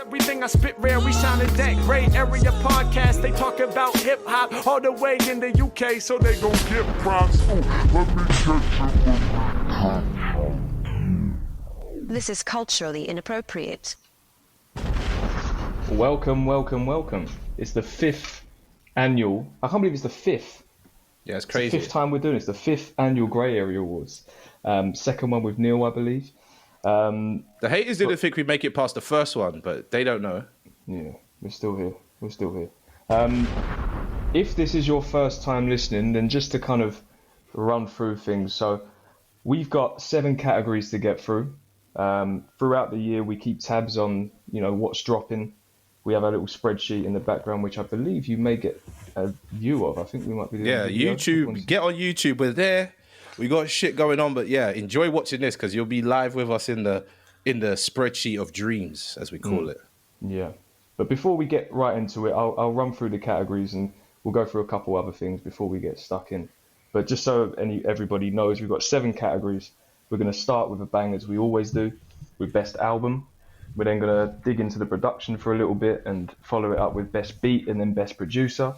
Everything I spit rare, we sounded that great. Area podcast, they talk about hip hop all the way in the UK, so they gon' get props. This is culturally inappropriate. Welcome. It's the 5th annual. I can't believe it's the 5th. Yeah, it's crazy. It's the 5th time we're doing it. It's the 5th annual Grey Area Awards. Second one with Neil, I believe. The haters didn't think we'd make it past the first one, but they don't know. Yeah, we're still here. If this is your first time listening, then just to kind of run through things. So we've got 7 categories to get through. Throughout the year, we keep tabs on, what's dropping. We have a little spreadsheet in the background, which I believe you may get a view of. I think we might be doing YouTube. Get on YouTube. We're there. We got shit going on, but yeah, enjoy watching this because you'll be live with us in the spreadsheet of dreams, as we call it. Yeah, but before we get right into it, I'll run through the categories and we'll go through a couple other things before we get stuck in. But just so everybody knows, we've got 7 categories. We're going to start with a bang, as we always do, with best album. We're then going to dig into the production for a little bit and follow it up with best beat and then best producer.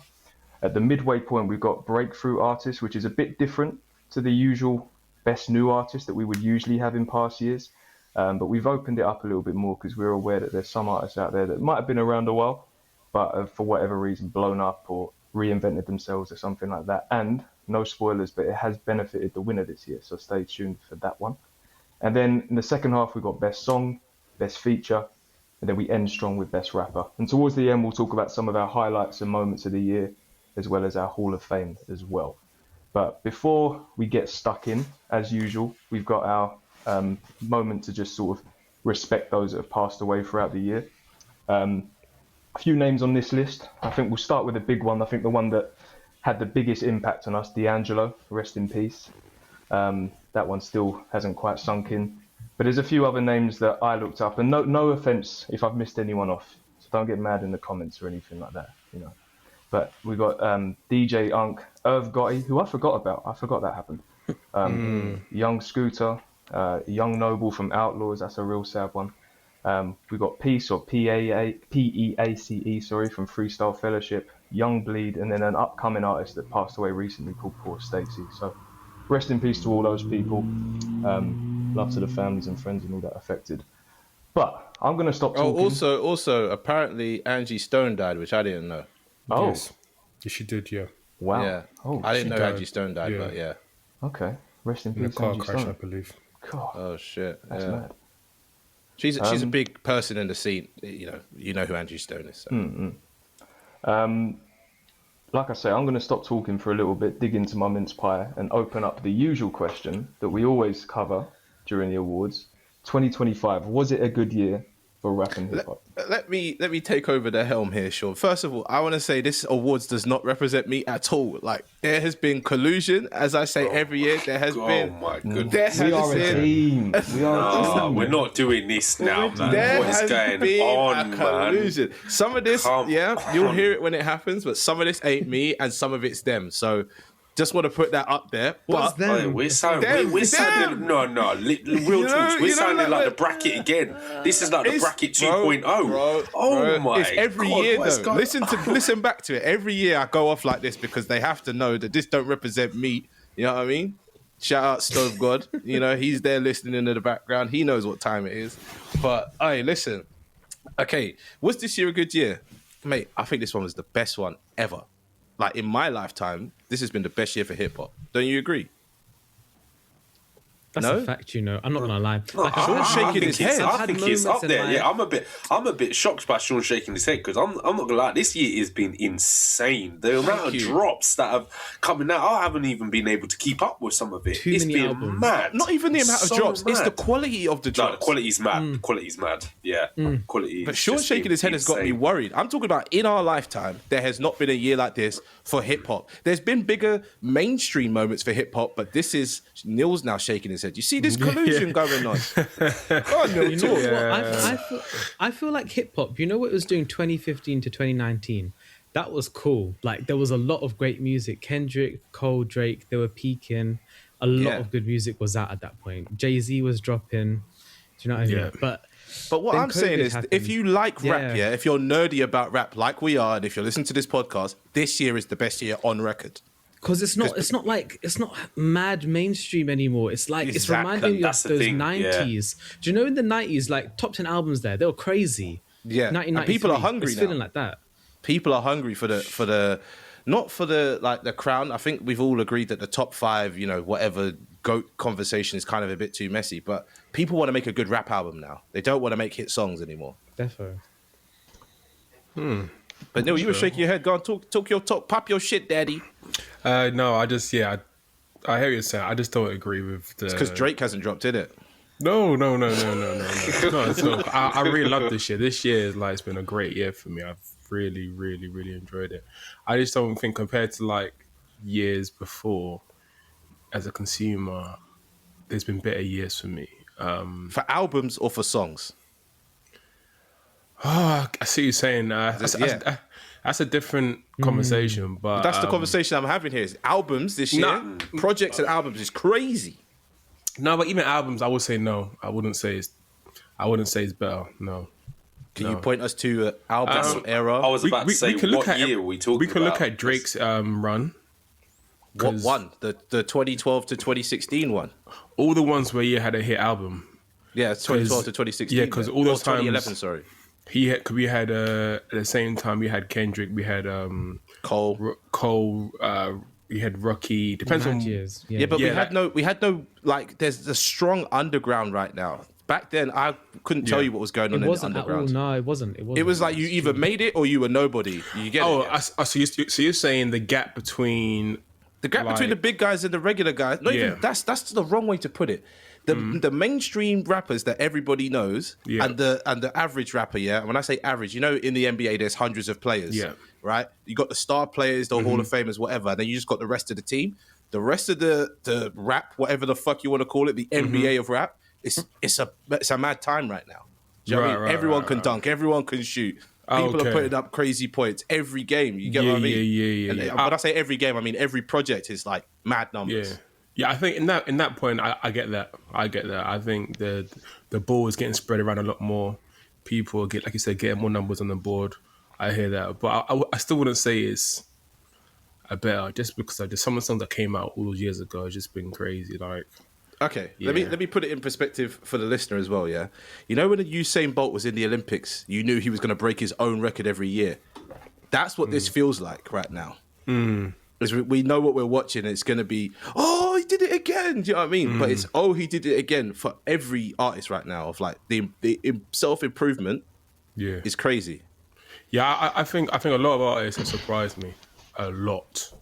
At the midway point, we've got breakthrough artist, which is a bit different to the usual best new artist that we would usually have in past years. But we've opened it up a little bit more because we're aware that there's some artists out there that might have been around a while, but have, for whatever reason, blown up or reinvented themselves or something like that. And no spoilers, but it has benefited the winner this year, so stay tuned for that one. And then in the second half, we've got best song, best feature, and then we end strong with best rapper. And towards the end, we'll talk about some of our highlights and moments of the year, as well as our Hall of Fame as well. But before we get stuck in, as usual, we've got our moment to just sort of respect those that have passed away throughout the year. A few names on this list. I think we'll start with a big one. I think the one that had the biggest impact on us, D'Angelo, rest in peace. That one still hasn't quite sunk in. But there's a few other names that I looked up, and no offense if I've missed anyone off, so don't get mad in the comments or anything like that, But we got DJ Unk, Irv Gotti, who I forgot about. I forgot that happened. Young Scooter, Young Noble from Outlaws. That's a real sad one. We got Peace, or P-E-A-C-E, from Freestyle Fellowship, Young Bleed, and then an upcoming artist that passed away recently called Poor Stacy. So rest in peace to all those people. Love to the families and friends and all that affected. But I'm going to stop talking. Also, apparently Angie Stone died, which I didn't know. Oh. Yes, she did, yeah. Wow. Yeah. Oh, I didn't know died. Angie Stone died, but yeah. Okay. Rest in peace, In a car Angie crash, Stone. I believe. God, Oh shit. that's mad. She's a big person in the scene. You know who Angie Stone is. So. Like I say, I'm going to stop talking for a little bit, dig into my mince pie, and open up the usual question that we always cover during the awards. 2025, was it a good year for rap and hip hop? Let me take over the helm here, Sean. First of all, I want to say this awards does not represent me at all. Like, there has been collusion, as I say every year. There has been. Oh my goodness. There has We are a been. team. We're not doing this now, man. There What is has going been on, a man? collusion. Some of this, Come you'll on. hear it when it happens, but some of this ain't me, and some of it's them. So, just want to put that up there. What's But them? Hey, we're sounding real talks. We're sounding like the bracket again. This is like the bracket 2.0. Bro, my it's every God, year what is though. going- Listen back to it. Every year I go off like this because they have to know that this don't represent me. You know what I mean? Shout out Stove God. He's there listening in the background. He knows what time it is. But hey, listen. Okay, was this year a good year? Mate, I think this one was the best one ever. Like, in my lifetime, this has been the best year for hip hop. Don't you agree? That's No? a fact, I'm not gonna lie. No, Sean's shaking his head. I think it's up moments in there. my- Yeah, I'm a bit shocked by Sean shaking his head because I'm not gonna lie. This year has been insane. The amount of you. drops that have coming out, I haven't even been able to keep up with some of it. Too It's many been albums. mad. Not even the amount of So drops. It's the mad. quality of the No, drops. the quality's mad. The quality's mad. Yeah, quality. But is Sean just shaking his head has got me insane. worried. I'm talking about in our lifetime, there has not been a year like this for hip hop. There's been bigger mainstream moments for hip hop, but this is Neil's now shaking his head. You see this collusion going on? God, Neil, You know talk. what? I feel like hip hop. You know what it was doing 2015 to 2019? That was cool. Like, there was a lot of great music. Kendrick, Cole, Drake, they were peaking. A lot Yeah. of good music was out at that point. Jay-Z was dropping. Do you know what I mean? Yeah. But But what Then I'm saying COVID is, happened. if you like rap, Yeah. if you're nerdy about rap like we are, and if you're listening to this podcast, this year is the best year on record. Because it's not mad mainstream anymore. It's like it's Exactly. reminding me of That's the those thing, yeah. 90s. Do you know in the 90s, like top 10 albums there, they were crazy. Yeah, and 1993, people are hungry it's now. feeling like that. People are hungry for the not for the like the crown. I think we've all agreed that the top 5, whatever GOAT conversation is kind of a bit too messy. But people want to make a good rap album now. They don't want to make hit songs anymore. Defo. But Neil, you were shaking your head. Go on, talk your talk, pop your shit, daddy. No, I hear what you're saying. I just don't agree with the. It's because Drake hasn't dropped, did it? No. No, it's not. I really love this year. This year is it's been a great year for me. I've really, really, really enjoyed it. I just don't think compared to years before, as a consumer, there's been better years for me. For albums or for songs? I see you saying that's a different conversation, but That's the conversation I'm having here. Is albums this year, projects and albums is crazy. No, but even albums, I would say no. I wouldn't say it's better. No. Can you point us to an album era? I was about to say, what year are we talking about? We can look at Drake's run. What one? The 2012 to 2016 one? All the ones where you had a hit album. Yeah, 2012 to 2016. Yeah, because all those times 2011, sorry. We had at the same time we had Kendrick, we had Cole, we had Rocky. Depends on years. Yeah, but we had no there's a strong underground right now. Back then, I couldn't tell you what was going on in the underground. No, it wasn't. It was like you either made it or you were nobody. You get it? So you're saying the gap between the big guys and the regular guys. Even that's the wrong way to put it. The mainstream rappers that everybody knows and the average rapper, when I say average, in the NBA there's hundreds of players, right? You got the star players, the Hall of Famers, whatever, and then you just got the rest of the team. The rest of the rap, whatever the fuck you want to call it, the NBA of rap, it's a mad time right now. Do you know what I mean? Everyone can dunk, everyone can shoot. People are putting up crazy points every game. You get what I mean? And when I say every game, I mean every project is mad numbers. Yeah, I think in that point, I get that. I think the ball is getting spread around a lot more. People get, like you said, getting more numbers on the board. I hear that, but I still wouldn't say it's a better, just because some of the songs that came out all those years ago have just been crazy. Okay, let me put it in perspective for the listener as well. Yeah, when Usain Bolt was in the Olympics, you knew he was going to break his own record every year. That's what this feels like right now. Because we know what we're watching. It's going to be, he did it again. Do you know what I mean? But it's, he did it again for every artist right now. Of the self-improvement is crazy. Yeah, I think a lot of artists have surprised me a lot.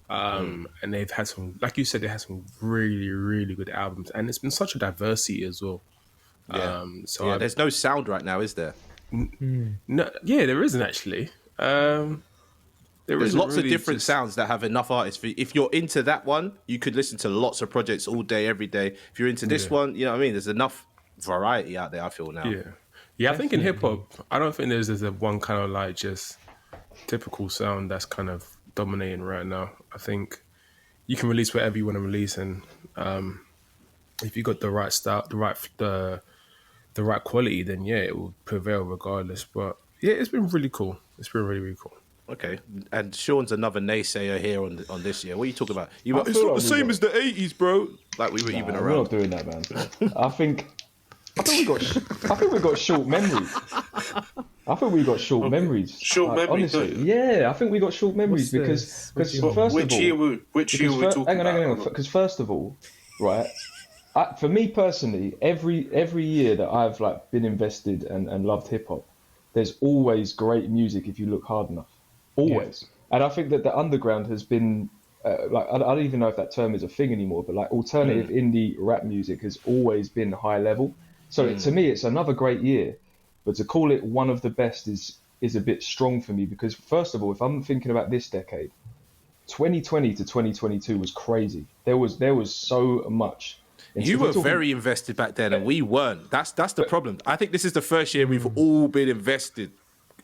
And they've had some, like you said, they had some really, really good albums. And it's been such a diversity as well. Yeah. There's no sound right now, is there? No, there isn't actually. There's lots of different sounds that have enough artists. If you're into that one, you could listen to lots of projects all day, every day. If you're into this one, you know what I mean? There's enough variety out there, I feel now. Yeah, I think in hip-hop, I don't think there's a one kind of just typical sound that's kind of dominating right now. I think you can release whatever you want to release, and if you got the right style, the right quality, then it will prevail regardless. But it's been really cool. It's been really, really cool. Okay, and Sean's another naysayer here on this year. What are you talking about? It's not the same as the 80s, bro. Like we were even around. We're not doing that, man. I think we got short memories. I think we got short memories. Short memories, honestly. I think we got short memories because first of all, which year we're talking about? Hang on. Because first of all, right, for me personally, every year that I've been invested and loved hip hop, there's always great music if you look hard enough. Always. And I think that the underground has been I don't even know if that term is a thing anymore, but alternative indie rap music has always been high level. So to me, it's another great year, but to call it one of the best is a bit strong for me, because first of all, if I'm thinking about this decade, 2020 to 2022 was crazy. There was so much. You were very invested back then, and we weren't. That's the problem. I think this is the first year we've all been invested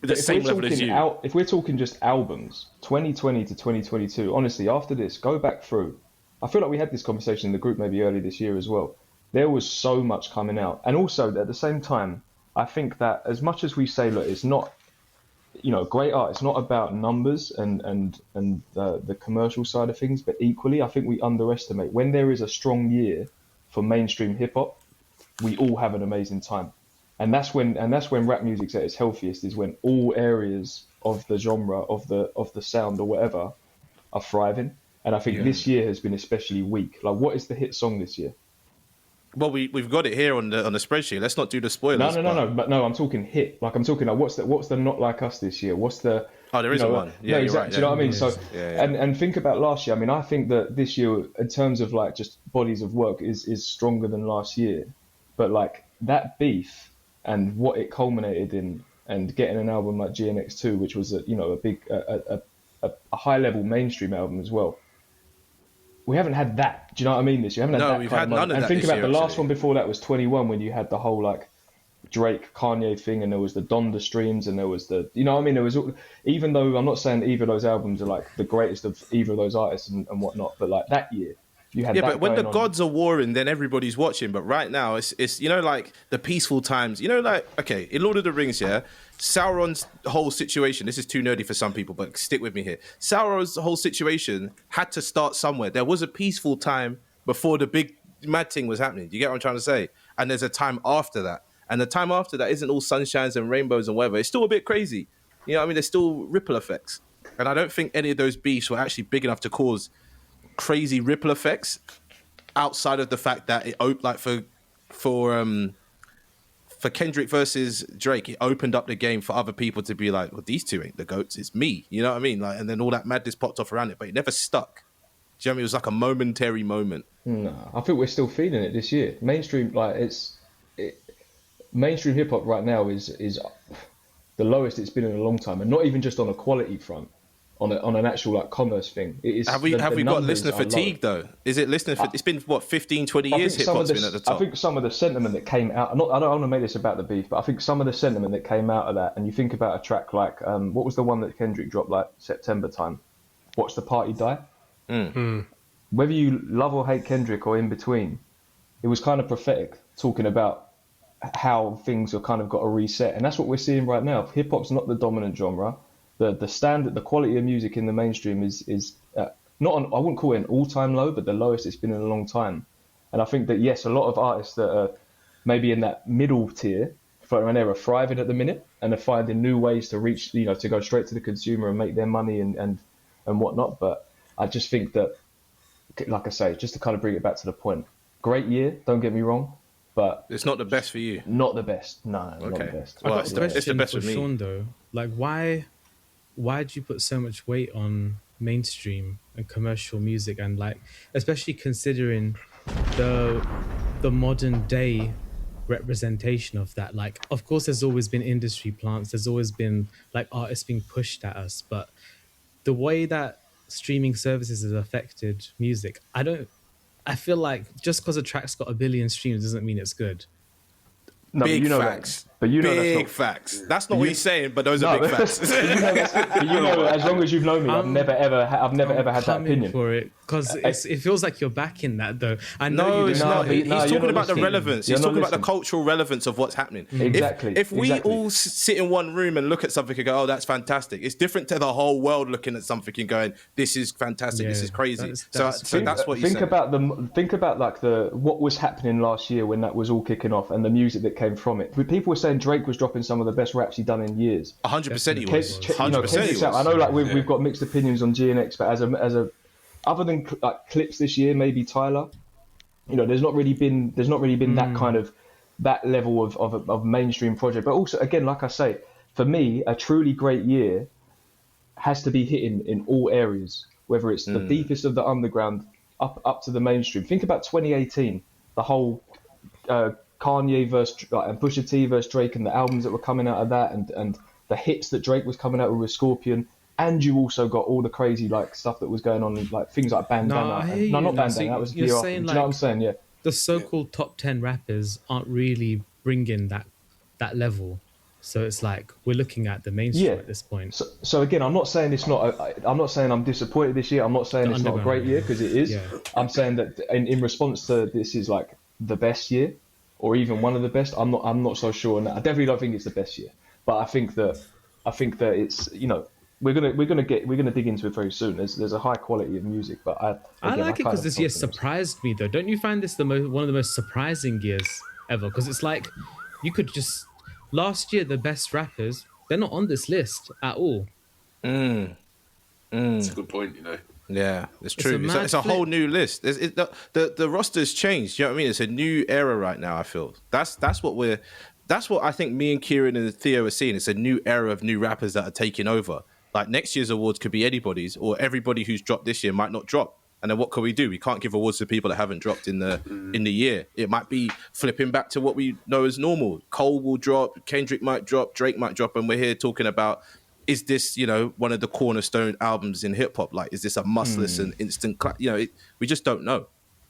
at the same level as you. If we're talking just albums, 2020 to 2022, honestly, after this, go back through. I feel like we had this conversation in the group maybe early this year as well. There was so much coming out. And also, at the same time, I think that as much as we say, look, it's not, great art. It's not about numbers and the commercial side of things, but equally, I think we underestimate when there is a strong year for mainstream hip hop. We all have an amazing time, and that's when rap music's at its healthiest. Is when all areas of the genre of the sound or whatever are thriving. And I think this year has been especially weak. Like, what is the hit song this year? Well, we've got it here on the spreadsheet. Let's not do the spoilers. No. But no, I'm talking hit. Like, I'm talking like what's the Not Like Us this year? What's the? Oh, there isn't one. Yeah, no, exactly. Right, Do you know what I mean? So, yeah. And think about last year. I mean, I think that this year, in terms of like just bodies of work, is stronger than last year. But like that beef and what it culminated in, and getting an album like GNX2, which was a big high level mainstream album as well. We haven't had that. Do you know what I mean? This year, we haven't had that. We've kind had of none moment. of And that. think this about year, the last actually. one before that was 21, when you had the whole like Drake Kanye thing, and there was the Donda streams, and there was the, you know what I mean? There was, even though I'm not saying either of those albums are like the greatest of either of those artists and whatnot, but like that year, you had. Yeah, that but when the going on. gods are warring, then everybody's watching. But right now, it's like the peaceful times. Like, okay, in Lord of the Rings, Sauron's whole situation. This is too nerdy for some people, but stick with me here. Sauron's whole situation had to start somewhere. There was a peaceful time before the big mad thing was happening. Do you get what I'm trying to say? And there's a time after that. And the time after that isn't all sunshines and rainbows and weather. It's still a bit crazy. You know what I mean? There's still ripple effects. And I don't think any of those beefs were actually big enough to cause crazy ripple effects outside of the fact that it like for Kendrick versus Drake, it opened up the game for other people to be like, well, these two ain't the GOATs, it's me. You know what I mean? Like, and then all that madness popped off around it, but it never stuck. Do you know what I mean? It was like a momentary moment. No, I think we're still feeling it this year. Mainstream, mainstream hip hop right now is the lowest it's been in a long time, and not even just on a quality front, on an actual like commerce thing. It is. Have we got listener fatigue though? Is it listener? It's been what 15, 20 years hip hop's been at the top. I think some of the sentiment that came out. I don't want to make this about the beef, but I think some of the sentiment that came out of that, and you think about a track like what was the one that Kendrick dropped like September time? Watch the Party Die. Whether you love or hate Kendrick or in between, it was kind of prophetic, talking about how things have kind of got a reset, and that's what we're seeing right now. Hip hop's not the dominant genre. The standard, the quality of music in the mainstream is not on, I wouldn't call it an all-time low, but the lowest it's been in a long time. And I think that yes, a lot of artists that are maybe in that middle tier, and they're thriving at the minute, and they're finding new ways to reach, to go straight to the consumer and make their money and whatnot. But I just think that, like I say, just to kind of bring it back to the point, great year, don't get me wrong, but it's not the best for you. Not the best. No, okay. Not the best. Well, I've got a it's the question best for with me. Sean though. Like, why do you put so much weight on mainstream and commercial music, and like, especially considering the modern day representation of that? Like, of course, there's always been industry plants. There's always been like artists being pushed at us, but the way that streaming services have affected music, I feel like just because a track's got 1 billion streams doesn't mean it's good. No, Big but facts. But big facts. That's not what he's saying, but those are big facts. But as long as you've known me, I've never ever had that opinion. For it, because it feels like you're backing that though. I know No, you it's didn't. not. He's talking about the listening. relevance. You're He's not talking about the listening. cultural relevance of what's happening. Exactly. If we Exactly. all sit in one room and look at something and go, "Oh, that's fantastic," it's different to the whole world looking at something and going, "This is fantastic. This Yeah, is crazy." that's So that's what he's saying. Think about like what was happening last year when that was all kicking off, and the music that came from it. People were saying Drake was dropping some of the best raps he'd done in years. 100% he was. Kendrick's 100% he was. out. I know, like we've got mixed opinions on GNX, but as a other than like clips this year, maybe Tyler, there's not really been that kind of that level of mainstream project. But also, again, like I say, for me, a truly great year has to be hitting in all areas, whether it's the deepest of the underground up to the mainstream. Think about 2018, the whole Kanye versus and Pusha T versus Drake, and the albums that were coming out of that, and the hits that Drake was coming out with Scorpion. And you also got all the crazy like stuff that was going on, like things like Bandana. Not Bandana. So that was you're year saying, after. Do you know what I'm saying? Yeah. The so-called top 10 rappers aren't really bringing that level. So it's like we're looking at the mainstream at this point. So again, I'm not saying it's not. I'm not saying I'm disappointed this year. I'm not saying it's not a great year, because it is. Yeah. I'm saying that in response to this is like the best year, or even one of the best. I'm not so sure on that. I definitely don't think it's the best year, but I think that it's, you know, we're gonna dig into it very soon. There's a high quality of music, but I like it because this year surprised me though. Don't you find this one of the most surprising years ever? Because it's like you could just last year the best rappers, they're not on this list at all. That's a good point, you know. Yeah, it's true. It's a flip. whole new list. The roster's changed. You know what I mean? It's a new era right now. I feel that's what I think me and Kieran and Theo are seeing. It's a new era of new rappers that are taking over. Like next year's awards could be anybody's, or everybody who's dropped this year might not drop. And then what can we do? We can't give awards to people that haven't dropped in the year. It might be flipping back to what we know as normal. Cole will drop, Kendrick might drop, Drake might drop, and we're here talking about, is this, you know, one of the cornerstone albums in hip hop? Like, is this a must listen instant? We just don't know.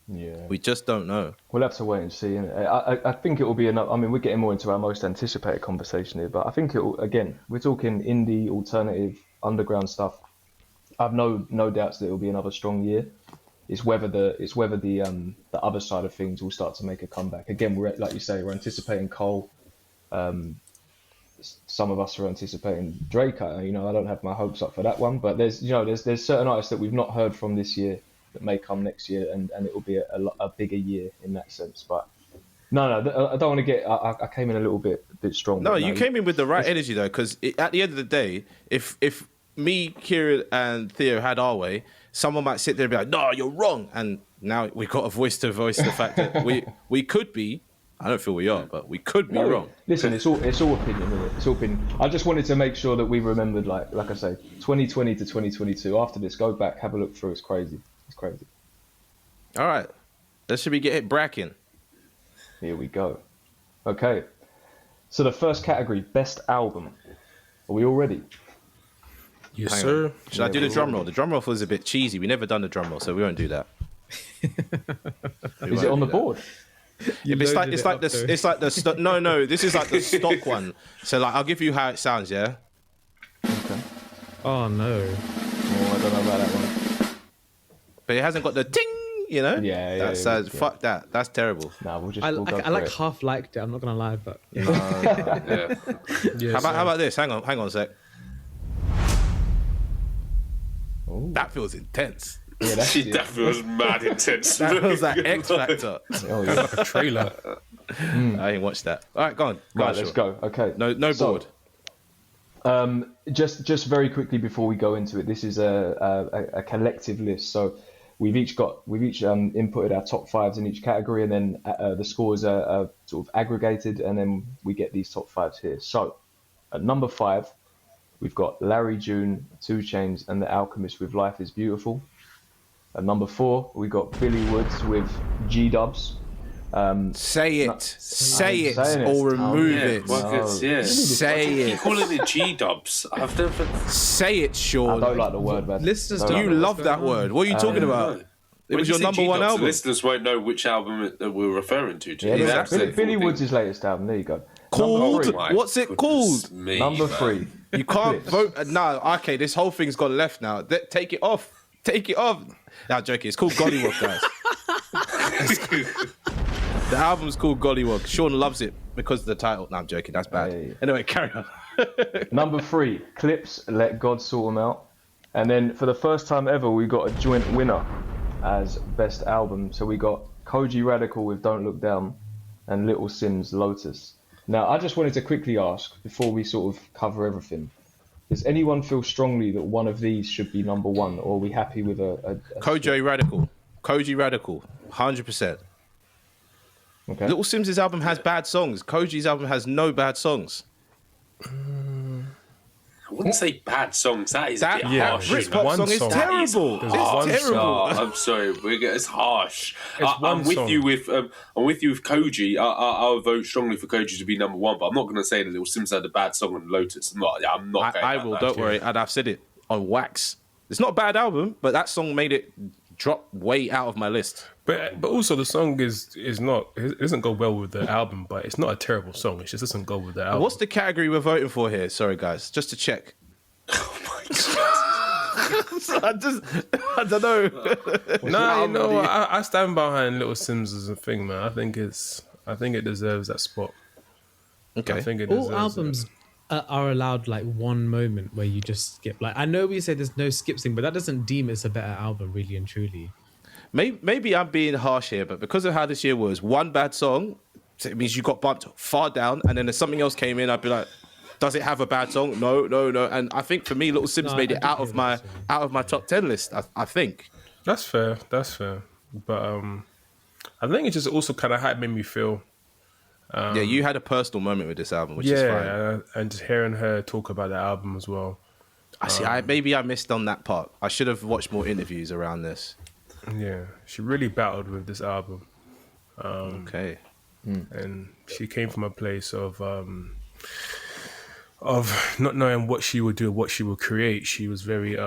Yeah, we just don't know. We'll have to wait and see. Innit? I think it will be enough. I mean, we're getting more into our most anticipated conversation here, but I think it will. Again, we're talking indie, alternative, underground stuff. I've no doubts that it will be another strong year. It's whether the other side of things will start to make a comeback. Again, like you say, we're anticipating Cole. Some of us are anticipating Drake. I don't have my hopes up for that one, but there's certain artists that we've not heard from this year that may come next year, and it will be a bigger year in that sense. But no, I don't want to get. I came in a little bit strong. No, you came in with the right energy though, because at the end of the day, if me, Kieran, and Theo had our way, someone might sit there and be like, "No, you're wrong," and now we've got a voice to voice the fact that we could be. I don't feel we are, but we could be wrong. Listen, it's all opinion, isn't it? It's all opinion. I just wanted to make sure that we remembered, like I say, 2020 to 2022. After this, go back, have a look through. It's crazy. It's crazy. All right, let's should we get it bracking? Here we go. Okay. So the first category, best album. Are we all ready? Yes, sir. Should I do the drum roll? The drum roll was a bit cheesy. We never done the drum roll, so we won't do that. Is it on the board? Yeah, but it's like the no. This is like the stock one. So like, I'll give you how it sounds. Yeah. Okay. Oh no. Oh, I don't know about that one. But it hasn't got the ting. You know. Yeah. That sounds fuck that. That's terrible. Nah, we'll go I like half liked it. I'm not gonna lie, but Yeah. How about this? Hang on a sec. Ooh. That feels intense. Yeah, that feels mad intense. That feels like X Factor. Oh, yeah. like a trailer. I ain't watched that. All right, go on. Right, let's go. Okay. No board. Just very quickly before we go into it, this is a collective list. So we've each inputted our top fives in each category, and then the scores are sort of aggregated, and then we get these top fives here. So at number 5, we've got Larry June, 2 Chainz, and The Alchemist with Life is Beautiful. At number 4, we got Billy Woods with G-Dubs. Say it, or remove it. Say it. You calling it G-Dubs? I've never... Say it, Sean. I don't like the word, man. listeners You love that word. What are you talking about? It was your number one album. The listeners won't know which album that we're referring to. Yeah, Exactly. Billy Woods' latest album. There you go. Called? My What's it called? me, Number man. 3. You can't vote. No, okay, this whole thing's gone left now. Take it off. Take it off. Nah, joking. It's called Gollywog, guys. The album's called Gollywog. Sean loves it because of the title. No, I'm joking. That's bad. Hey. Anyway, carry on. Number 3, Clips, Let God Sort 'Em Out. And then for the first time ever, we got a joint winner as best album. So we got Koji Radical with Don't Look Down and Little Simz, Lotus. Now, I just wanted to quickly ask, before we sort of cover everything, does anyone feel strongly that one of these should be number 1, or are we happy with a Koji Radical. 100%. Okay. Little Simz' album has bad songs. Koji's album has no bad songs. I wouldn't say bad songs. That is a bit harsh. Britpop One song is song. terrible. There's It's one terrible. Oh, I'm sorry, it's harsh. I'm one with song. you with Koji. I'll vote strongly for Koji to be number 1, but I'm not going to say that Little Simz had a bad song on Lotus. I'm not. I will. Don't worry. And I've said it on wax. It's not a bad album, but that song made it drop way out of my list. But also the song is not, it doesn't go well with the album, but it's not a terrible song. It just doesn't go with the album. What's the category we're voting for here? Sorry, guys, just to check. Oh my god! I don't know. No, I stand behind Little Simz as a thing, man. I think it's I think it deserves that spot. Okay. I think it All deserves albums are allowed like one moment where you just skip. Like I know we say there's no skip thing, but that doesn't deem it's a better album, really and truly. Maybe I'm being harsh here, but because of how this year was, one bad song, it means you got bumped far down, and then if something else came in, I'd be like, does it have a bad song? No. And I think for me, Little Sims made it out of my top 10 list. I think. That's fair. But I think it just also kind of made me feel. Yeah, you had a personal moment with this album, which is fine. And just hearing her talk about the album as well. I see. Maybe I missed on that part. I should have watched more interviews around this. Yeah, she really battled with this album. Okay. And she came from a place of not knowing what she would do, what she would create. She was very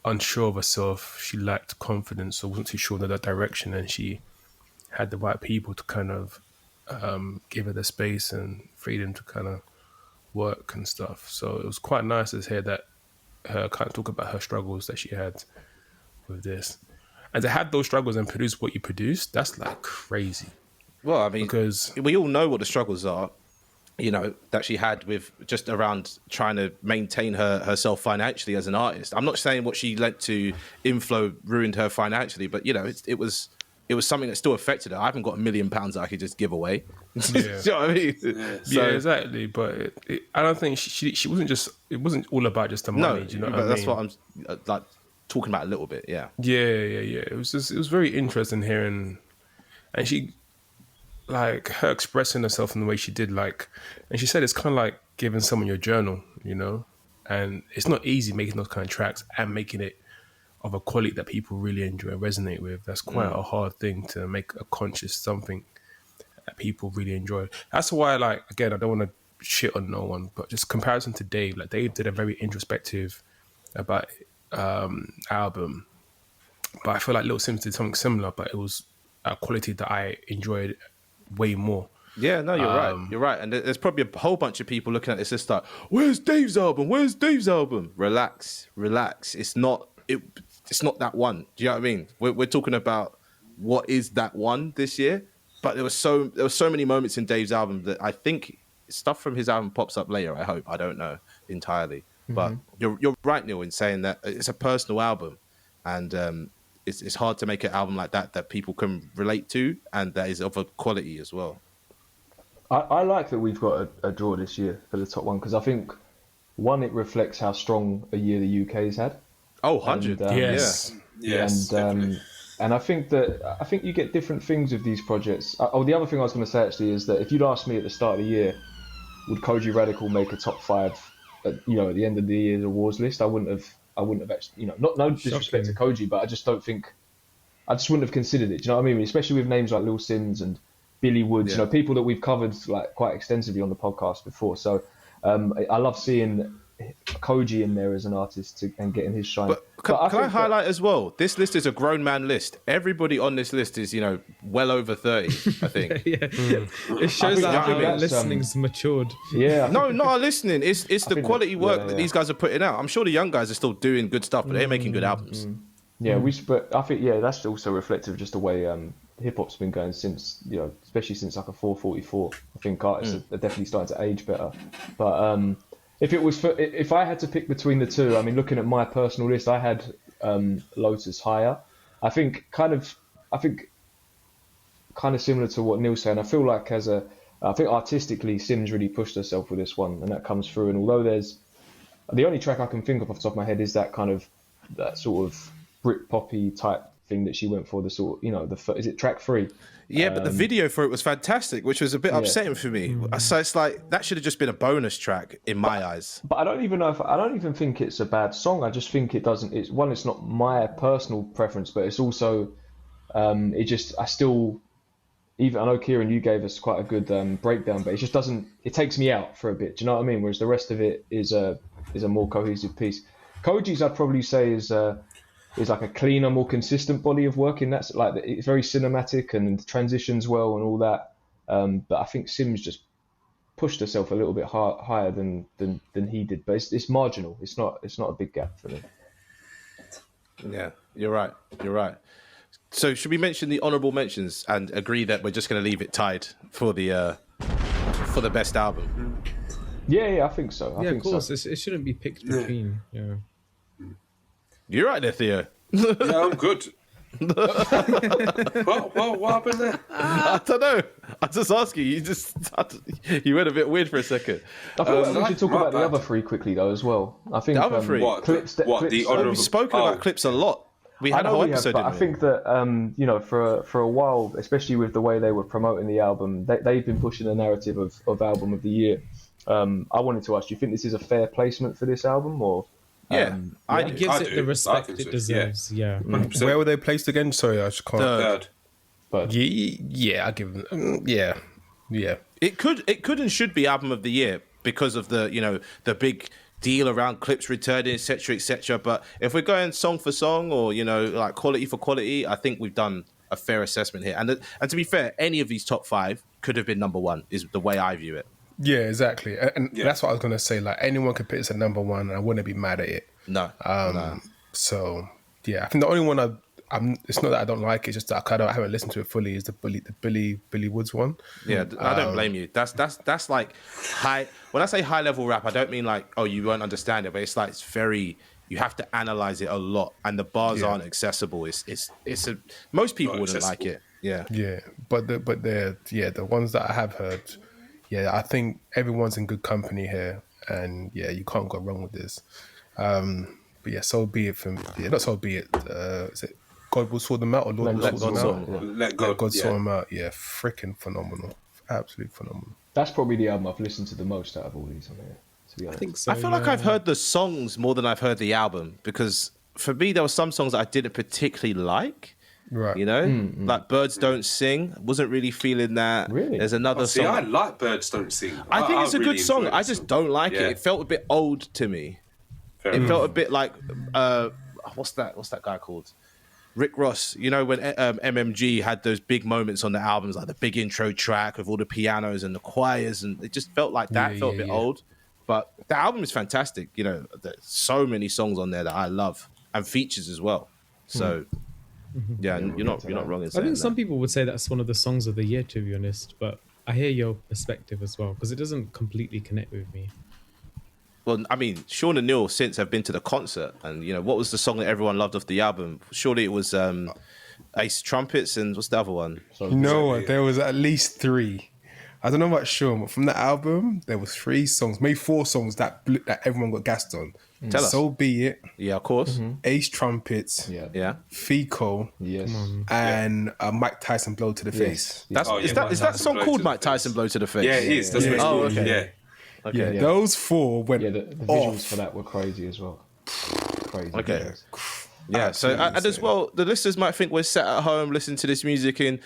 unsure of herself. She lacked confidence, so wasn't too sure of that direction. And she had the right people to kind of give her the space and freedom to kind of work and stuff. So it was quite nice to hear that her kind of talk about her struggles that she had with this. And to have those struggles and produce what you produced, that's like crazy. Well, I mean, because we all know what the struggles are, that she had with just around trying to maintain herself financially as an artist. I'm not saying what she lent to Inflow ruined her financially, but it was something that still affected her. I haven't got £1 million that I could just give away. Yeah. Do you know what I mean? Yeah, exactly. But I don't think she wasn't just. It wasn't all about just the money. No, do you know but what I that's mean? what I'm like talking about a little bit. Yeah. Yeah. It was very interesting hearing, and she, like her expressing herself in the way she did, and she said it's kind of like giving someone your journal, and it's not easy making those kind of tracks and making it of a quality that people really enjoy and resonate with. That's quite a hard thing to make a conscious something that people really enjoy. That's why, again, I don't want to shit on no one, but just comparison to Dave, Dave did a very introspective about album, but I feel like Lil Sims did something similar, but it was a quality that I enjoyed way more. Yeah, no, you're right. You're right. And there's probably a whole bunch of people looking at this just like, where's Dave's album? Where's Dave's album? Relax. It's not that one. Do you know what I mean? We're talking about what is that one this year, but there were so many moments in Dave's album that I think stuff from his album pops up later. I hope. I don't know entirely, but you're right, Neil, in saying that it's a personal album, and it's hard to make an album like that people can relate to, and that is of a quality as well. I like that we've got a draw this year for the top one, because I think, one, it reflects how strong a year the UK's had. Oh, 100. Yes. Yes. And I think you get different things with these projects. The other thing I was going to say actually is that if you'd asked me at the start of the year, would Koji Radical make a top 5 at the end of the year's awards list, I wouldn't have actually, no disrespect to Koji, but I just wouldn't have considered it. Do you know what I mean? Especially with names like Lil Sims and Billy Woods, people that we've covered quite extensively on the podcast before. So I love seeing Koji in there as an artist and getting his shine. But can I highlight as well, this list is a grown man list. Everybody on this list is, well over 30, I think. It shows how listening's matured. Yeah. No, not our listening. It's the quality work that these guys are putting out. I'm sure the young guys are still doing good stuff, but they're making good albums. Yeah, but I think that's also reflective of just the way hip hop's been going since, especially since a 444. I think artists are definitely starting to age better. But if I had to pick between the two, I mean, looking at my personal list, I had Lotus higher. I think kind of similar to what Neil's saying. I feel like I think artistically, Sims really pushed herself with this one, and that comes through. And although the only track I can think of off the top of my head is that sort of Brit poppy type thing that she went for, the sort of, is it track 3? Yeah, but the video for it was fantastic, which was a bit upsetting for me. So it's like that should have just been a bonus track in my eyes. But I don't even think it's a bad song. I just think it doesn't. It's not my personal preference, but it's also I know Kieran, you gave us quite a good breakdown, but it just doesn't. It takes me out for a bit. Do you know what I mean? Whereas the rest of it is a more cohesive piece. Koji's, I'd probably say, is like a cleaner, more consistent body of work. In that, it's very cinematic and transitions well and all that. But I think Sims just pushed herself a little bit higher than he did. But it's marginal. It's not a big gap for me. Yeah, you're right. So should we mention the honourable mentions and agree that we're just going to leave it tied for the best album? Yeah, I think so. I Yeah, think of course. so. It shouldn't be picked between. Yeah. You're right there, Theo. Yeah, I'm good. What happened there? I don't know. I just ask you. You went a bit weird for a second. I thought we should talk my about the bad. other three quickly though as well. I think The other three? What? clips. The We've honourable? spoken about clips a lot. We had a I know whole we have, episode. but I didn't we? think that you know, for a while, especially with the way they were promoting the album, they've been pushing the narrative of album of the year. I wanted to ask, do you think this is a fair placement for this album, or? Yeah, It gives I it do. the I respect think it so, deserves. Yeah. 100%. Where were they placed again? Sorry, I just can't. Third. But Yeah, I give them. Yeah. It could and should be album of the year because of the big deal around clips returning, etc., etc. But if we're going song for song or like quality for quality, I think we've done a fair assessment here. And to be fair, any of these top 5 could have been number 1. Is the way I view it. Yeah, exactly. And that's what I was gonna say. Like anyone could put this at number 1, and I wouldn't be mad at it. No. So yeah, I think the only one I'm. It's not that I don't like it. It's just that I haven't listened to it fully. Is the Billy Woods one? Yeah, I don't blame you. That's like high. When I say high level rap, I don't mean like you won't understand it, but it's like it's very. You have to analyze it a lot, and the bars aren't accessible. Most people Not wouldn't like accessible. it. Yeah. Yeah, but the ones that I have heard, I think everyone's in good company here, and you can't go wrong with this. But yeah, so be it for me. Yeah, not so be it. Is it God will sort them out, or Lord will Let sort them God out? sort Let God. Let God sort them out. Yeah, freaking phenomenal, absolutely phenomenal. that's probably the album I've listened to the most out of all these on here, to be honest. I think so. I feel like I've heard the songs more than I've heard the album because for me there were some songs that I didn't particularly like. Right. Like Birds Don't Sing. Wasn't really feeling that. Really? There's another See, I song. like Birds Don't Sing. I think it's a really good song. enjoyed I this just song. don't like Yeah. it. It felt a bit old to me. Fair It enough. felt a bit like what's that guy called? Rick Ross. You know when MMG had those big moments on the albums, like the big intro track with all the pianos and the choirs, and it just felt like that. Felt a bit old. But the album is fantastic. There's so many songs on there that I love and features as well. So you're not wrong in I saying think that. some people would say that's one of the songs of the year, to be honest. But I hear your perspective as well because it doesn't completely connect with me. Well, I mean, Sean and Neil since have been to the concert, and what was the song that everyone loved off the album? Surely it was Ace Trumpets, and what's the other one? You know what? There was at least 3. I don't know about Sean, but from the album, there was 3 songs, maybe 4 songs that everyone got gassed on. Tell us. So Be It, Yeah, of course. Ace Trumpets, Yeah. Fico, Yes. and Mike Tyson Blow to the Face. Yes. Oh, Is yeah, that Tyson song Blow called to the Mike Tyson Face. Blow to the Face? Yeah, it is. That's what it's Oh, called. okay. Yeah. Okay. Yeah. Those 4 went Yeah, the visuals off. for that were crazy as well. Crazy. Okay. Yes. Yeah, so Absolutely and as insane. well, the listeners might think we're sat at home listening to this music and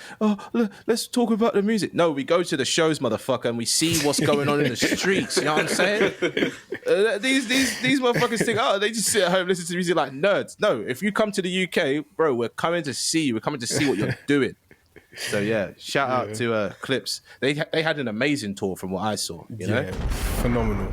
let's talk about the music. No, we go to the shows, motherfucker, and we see what's going on in the streets. You know what I'm saying? These motherfuckers think, they just sit at home listen to music like nerds. No, if you come to the UK, bro, we're coming to see you. We're coming to see what you're doing. So yeah, shout out to Clips. They had an amazing tour from what I saw. You know, Phenomenal.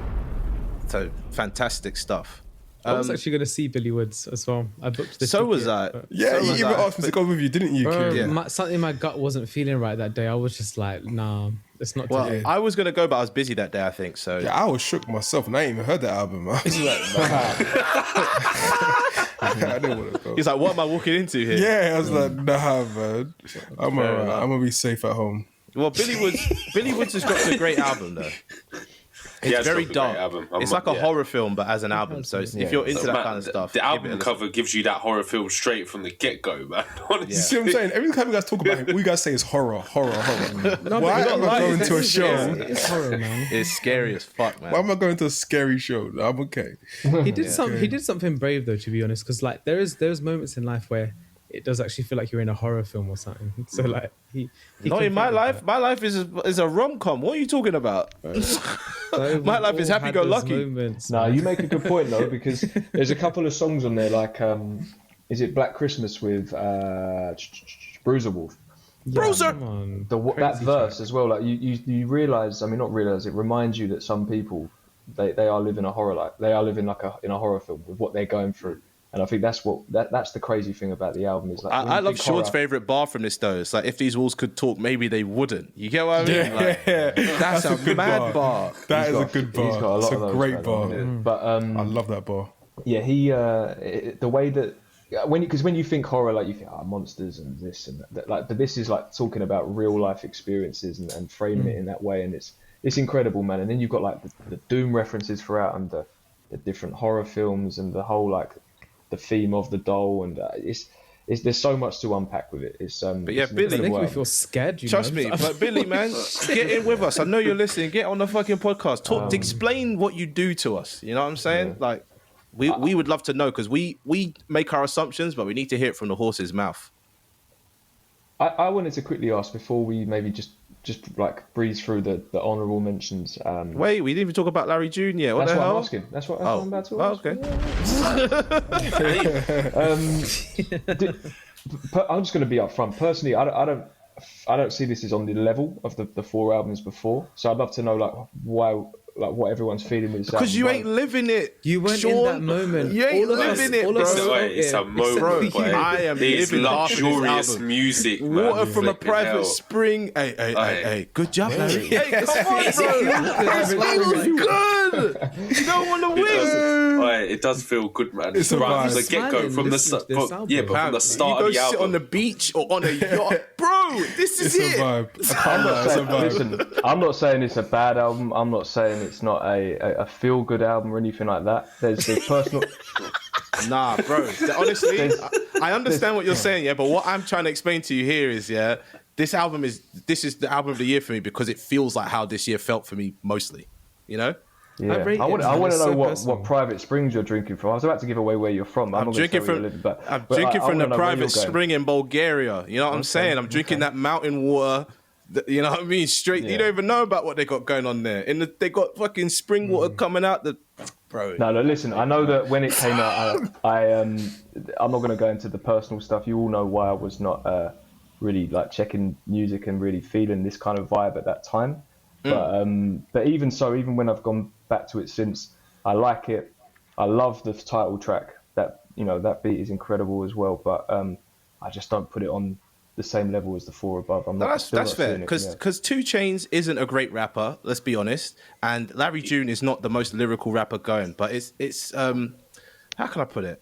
so fantastic stuff. I was actually going to see Billy Woods as well. I booked the So ticket, was I. but- Yeah, So you was even I, asked me to go with you, didn't you, Bro, Kieran? something in my gut wasn't feeling right that day. I was just like, nah, it's not Well, today. I was gonna go, but I was busy that day. I think so. Yeah, I was shook myself, and I ain't even heard that album. I was like, I didn't want to go. He's like, "What am I walking into here?" Yeah, I was like, nah, man. I'm Fair alright. enough. I'm gonna be safe at home. Well, Billy Woods has dropped a great album though. He It's has very dropped a great dark. album. It's like a Yeah. horror film, but as an album. So if you're into that Man, kind of stuff, the give it a album listen. cover gives you that horror film straight from the get-go, man. Honestly. You see what I'm saying? Every time you guys talk about it, what you guys say is horror. No, Why but am I lying. going to a show? It's horror, man. It's scary as fuck, man. Why am I going to a scary show? I'm okay. He did He did something brave though, to be honest, because like there's moments in life where it does actually feel like you're in a horror film or something. So like he Not in my confronted life. that. My life is a rom-com. What are you talking about? So My we've life is all happy go had those lucky. moments, No, man. you make a good point though, because there's a couple of songs on there like is it Black Christmas with Bruiser Wolf? Yeah, Bruiser! come on. That Crazy verse track. as well, like you realise, I mean not realise, it reminds you that some people they are living a horror life. They are living like in a horror film with what they're going through. And I think that's that's the crazy thing about the album is like I love Sean's favorite bar from this though. It's like if these walls could talk, maybe they wouldn't. You get what I mean? Like, that's a good mad bar. That is a good bar. He's got a lot it's of a those, great bar. But I love that bar. yeah, he the way that when you think horror, like you think monsters and this and that, like, but this is like talking about real life experiences and framing it in that way, and it's incredible, man. And then you've got like the Doom references throughout and the different horror films and the whole like the theme of the doll, and it's there's so much to unpack with it. It's But yeah, it's an Billy, Making incredible me album. feel scared. Trust me, but Billy, man, get in with us. I know you're listening. Get on the fucking podcast. Talk, explain what you do to us. You know what I'm saying? Like, we would love to know because we make our assumptions, but we need to hear it from the horse's mouth. I wanted to quickly ask before we maybe just like breeze through the honourable mentions. Wait, we didn't even talk about Larry Jr. What That's the what hell? I'm asking. That's what I'm about to ask. Okay. I'm just going to be upfront. Personally, I don't see this as on the level of the 4 albums before. So I'd love to know like why, like what everyone's feeling with this Because album. you Why- ain't living it. You weren't Sean. in that moment. You ain't All of us- living it, all bro. of us It's, felt it's a it, moment, except boy. you. I am It's living half of this luxurious album. music, man. Water from a Flipping private hell. spring. Hey. Good job, Larry. Hey, come on, It's bro. cute. This feels good. You don't want to win. It does feel good, man. It's a right vibe. from the get go, from the Listening to this but album. from the start you of the go sit on album. the beach or on a yacht, bro. This is It's it. a vibe. I can't lie, it's a vibe. Listen, I'm not saying it's a bad album. I'm not saying it's not a feel good album or anything like that. There's personal. Nah, bro. Honestly, I understand what you're saying, yeah. But what I'm trying to explain to you here is, yeah, this is the album of the year for me because it feels like how this year felt for me mostly. You know. Yeah. rate I it, want man. to know It's so what personal. Private Springs you're drinking from. I was about to give away where you're from. I'm drinking from the private spring. spring in Bulgaria. You know what I'm saying? I'm drinking that mountain water. You know what I mean? Straight. You don't even know about what they got going on there. They got fucking spring water coming out. Bro. No, listen. I know that when it came out, I'm not going to go into the personal stuff. You all know why I was not really like checking music and really feeling this kind of vibe at that time. But even so, even when I've gone back to it since, I like it. I love the title track. That beat is incredible as well. But I just don't put it on the same level as the 4 above. That's fair because 2 Chainz isn't a great rapper. Let's be honest, and Larry June is not the most lyrical rapper going. But it's how can I put it?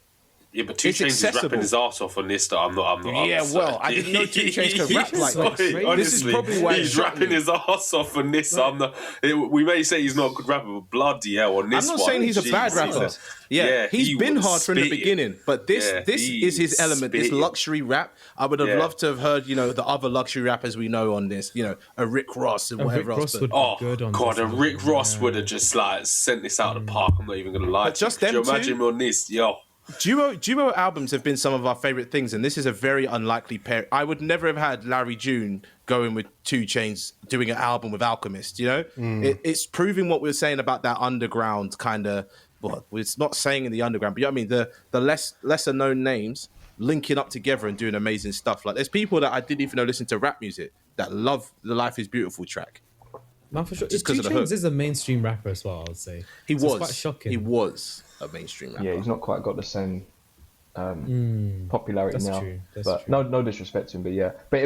Yeah, but 2 It's Chainz is accessible. rapping his ass off on this. That I'm not. Yeah, well, I didn't know 2 Chainz could rap like this. Honestly, This is probably why he's it dropped rapping me. his ass off on this. We may say he's not a good rapper, but bloody hell on this I'm not one. saying he's a bad Jesus. rapper. Yeah, he's he been was hard from the spitting. beginning. But this he is his was element, this spitting. luxury rap. I would have loved to have heard, the other luxury rappers we know on this, a Rick Ross and whatever Rick Ross else. would Oh be good on God, this and Rick album, Ross yeah. would have just like sent this out of the park. I'm not even gonna lie. But to you. just Could you them imagine two? him on this, yo. Duo albums have been some of our favorite things, and this is a very unlikely pair. I would never have had Larry June going with 2 Chainz doing an album with Alchemist. It's proving what we were saying about that underground kind of. Well, it's not saying in the underground, but you know what I mean. The lesser known names linking up together and doing amazing stuff. Like there's people that I didn't even know listen to rap music that love the Life Is Beautiful track. Man, for sure. Just 2 'cause of the hook. Chainz is a mainstream rapper as well, I would say. He So was It's quite shocking. He was a mainstream rapper. Yeah, he's not quite got the same popularity That's now. true, that's but true. no disrespect to him, but yeah. But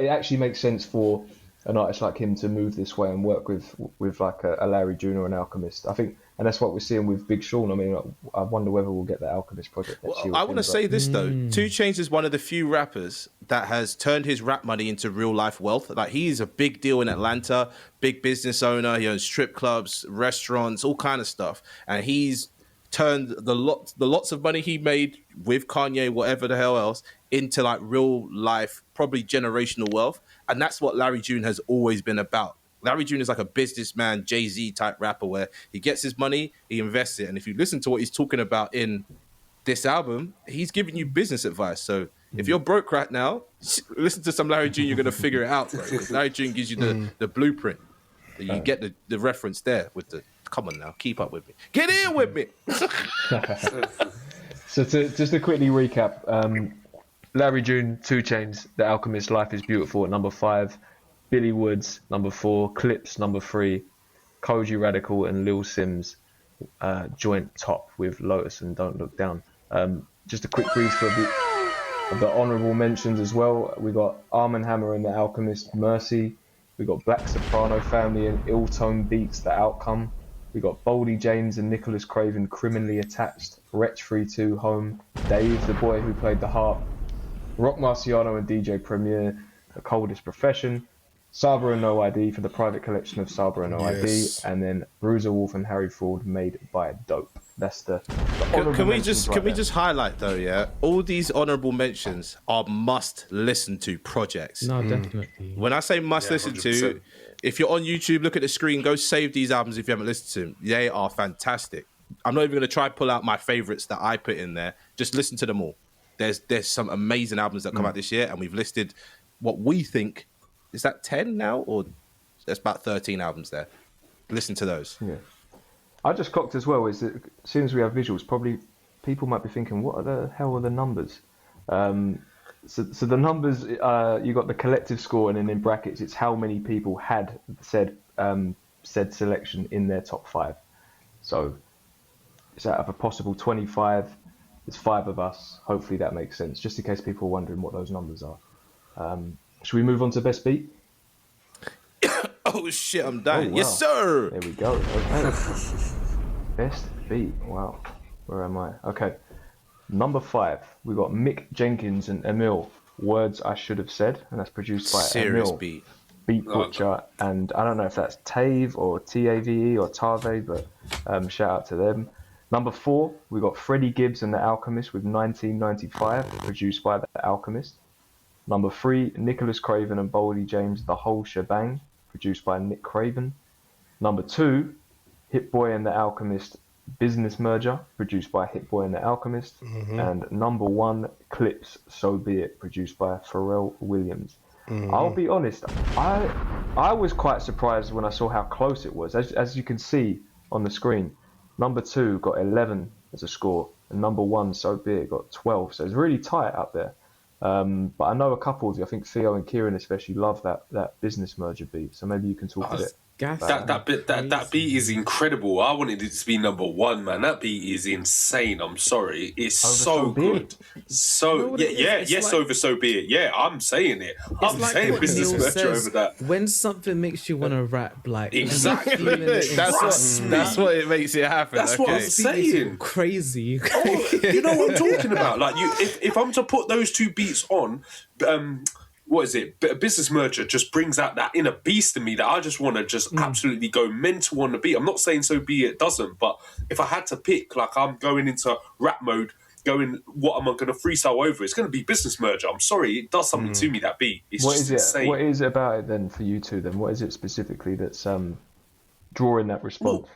it actually makes sense for an artist like him to move this way and work with like a Larry June or an Alchemist. I think, and that's what we're seeing with Big Sean. I mean, I wonder whether we'll get the Alchemist project next year. I want to say this though: Hmm. 2 Chainz is one of the few rappers that has turned his rap money into real life wealth. Like he's a big deal in Atlanta, big business owner. He owns strip clubs, restaurants, all kind of stuff, and he's turned the lots of money he made with Kanye, whatever the hell else, into like real life, probably generational wealth. And that's what Larry June has always been about. Larry June is like a businessman, Jay-Z type rapper where he gets his money, he invests it. And if you listen to what he's talking about in this album, he's giving you business advice. So if you're broke right now, listen to some Larry June, you're going to figure it out, bro. Because Larry June gives you the blueprint. You get the reference there with the, come on now, keep up with me. Get in with me. So just to quickly recap, Larry June, 2 Chainz, The Alchemist, Life Is Beautiful at number 5, Billy Woods number 4, Clips number 3, Koji Radical and Lil Sims joint top with Lotus and Don't Look Down. just a quick brief of the honourable mentions as well. We got Arm & Hammer and the Alchemist, Mercy. We got Black Soprano Family and Ill Tone Beats, The Outcome. We got Boldy James and Nicholas Craven, Criminally Attached. Wretch 3-2, Home. Dave, the boy who played the harp. Rock Marciano and DJ Premier, The Coldest Profession. Saba and No ID for the private collection of Saba and No Yes. ID. And then Bruiser Wolf and Harry Ford, Made by Dope. That's the honourable Can we mentions just right there. highlight though? Yeah, all these honourable mentions are must listen to projects. No, definitely. When I say must listen to, 100%. if you're on YouTube, look at the screen, go save these albums if you haven't listened to them. They are fantastic. I'm not even going to try pull out my favourites that I put in there. Just listen to them all. There's some amazing albums that come out this year, and we've listed what we think is that 10 now, or there's about 13 albums there. Listen to those. Yeah. I just clocked as well is that as soon as we have visuals, probably people might be thinking, what the hell are the numbers? So the numbers, you got the collective score, and then in brackets, it's how many people had said selection in their top 5. So it's out of a possible 25. There's 5 of us. Hopefully that makes sense, just in case people are wondering what those numbers are. Should we move on to best beat? Oh shit, I'm dying. Oh, wow. Yes, sir. There we go. Okay. Best beat. Wow. Where am I? Okay. Number 5. We got Mick Jenkins and Emil. Words I Should Have Said, and that's produced by Serious Emil, beat. Beat Butcher, and I don't know if that's Tave or Tave or Tave, but shout out to them. Number 4, we got Freddie Gibbs and the Alchemist with 1995, produced by the Alchemist. Number 3, Nicholas Craven and Boldy James, The Whole Shebang, produced by Nick Craven. Number 2, Hit Boy and the Alchemist, Business Merger, produced by Hit Boy and the Alchemist. And number 1, Clips, So Be It, produced by Pharrell Williams. I'll be honest, I was quite surprised when I saw how close it was. As you can see on the screen, number 2 got 11 as a score, and number 1, So Be It, got 12. So it's really tight up there. But I know a couple of you, I think Theo and Kieran especially, love that Business Merger beat. So maybe you can talk a bit. That beat is incredible. I wanted it to be number 1, man. That beat is insane. I'm sorry, it's Over so So Be good. It. So You know what yeah, it is? yeah, It's yes, like- over So Be It. Yeah, I'm saying it. I'm It's saying what Business Neil Merger says, over that. when something makes you want to rap, like Exactly. and you feel it Trust inside, me. That's what it makes it happen. That's what okay. I'm beat makes you saying. crazy. Oh, you know what I'm talking about? Like, if I'm to put those 2 beats on, what is it? A Business Merger just brings out that inner beast in me that I just want to just absolutely go mental on the beat. I'm not saying So Be It doesn't, but if I had to pick, like, I'm going into rap mode, what am I going to freestyle over? It's going to be Business Merger. I'm sorry, it does something to me, that beat. It's What just is it? insane. What is it about it then for you two then? What is it specifically that's drawing that response?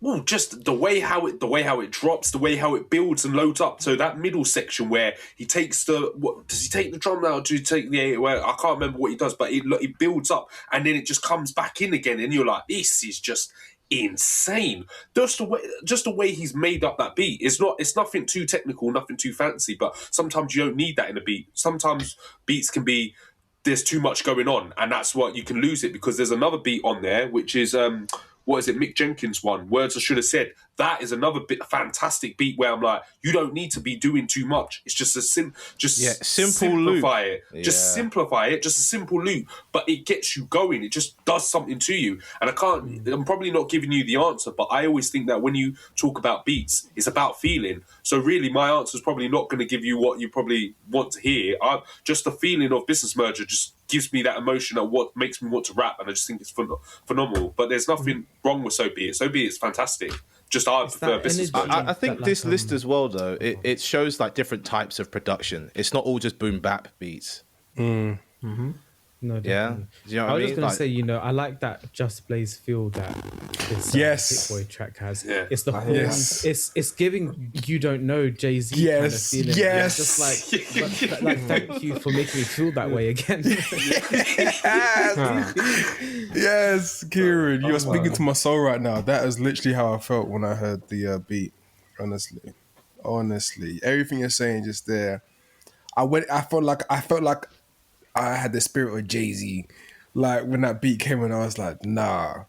Well, just the way how it drops, the way how it builds and loads up. So that middle section where he takes does he take the drum out? Or do you take the where I can't remember what he does, but it builds up and then it just comes back in again, and you're like, this is just insane. Just the way he's made up that beat. It's nothing too technical, nothing too fancy, but sometimes you don't need that in a beat. Sometimes beats can be, there's too much going on, and that's what you can lose it, because there's another beat on there which is what is it, Mick Jenkins one, Words I Should Have Said. That is another fantastic beat where I'm like, you don't need to be doing too much. It's just simple simplify loop. it. Just simplify it. Just a simple loop, but it gets you going. It just does something to you. And I'm probably not giving you the answer, but I always think that when you talk about beats, it's about feeling. So really, my answer is probably not going to give you what you probably want to hear. Just the feeling of Business Merger just gives me that emotion of what makes me want to rap, and I just think it's phenomenal. But there's nothing wrong with So Be It. So Be It's fantastic. Just I prefer that Business energy. Merger. I think That, this like, list as well, though, it shows like different types of production. It's not all just boom bap beats. No, Yeah, definitely. do you know what I I was mean? just gonna Like- say, I like that Just Blaze feel that this Yes. Hit Boy track has. Yeah. It's the whole. Yes. It's giving You Don't Know Jay-Z Yes, kind of feeling. yes. It's just like thank you for making me feel that way again. Yes, Kieran, you're speaking to my soul right now. That is literally how I felt when I heard the beat. Honestly, everything you're saying just there. I felt like I had the spirit of Jay-Z. Like when that beat came in, I was like, nah.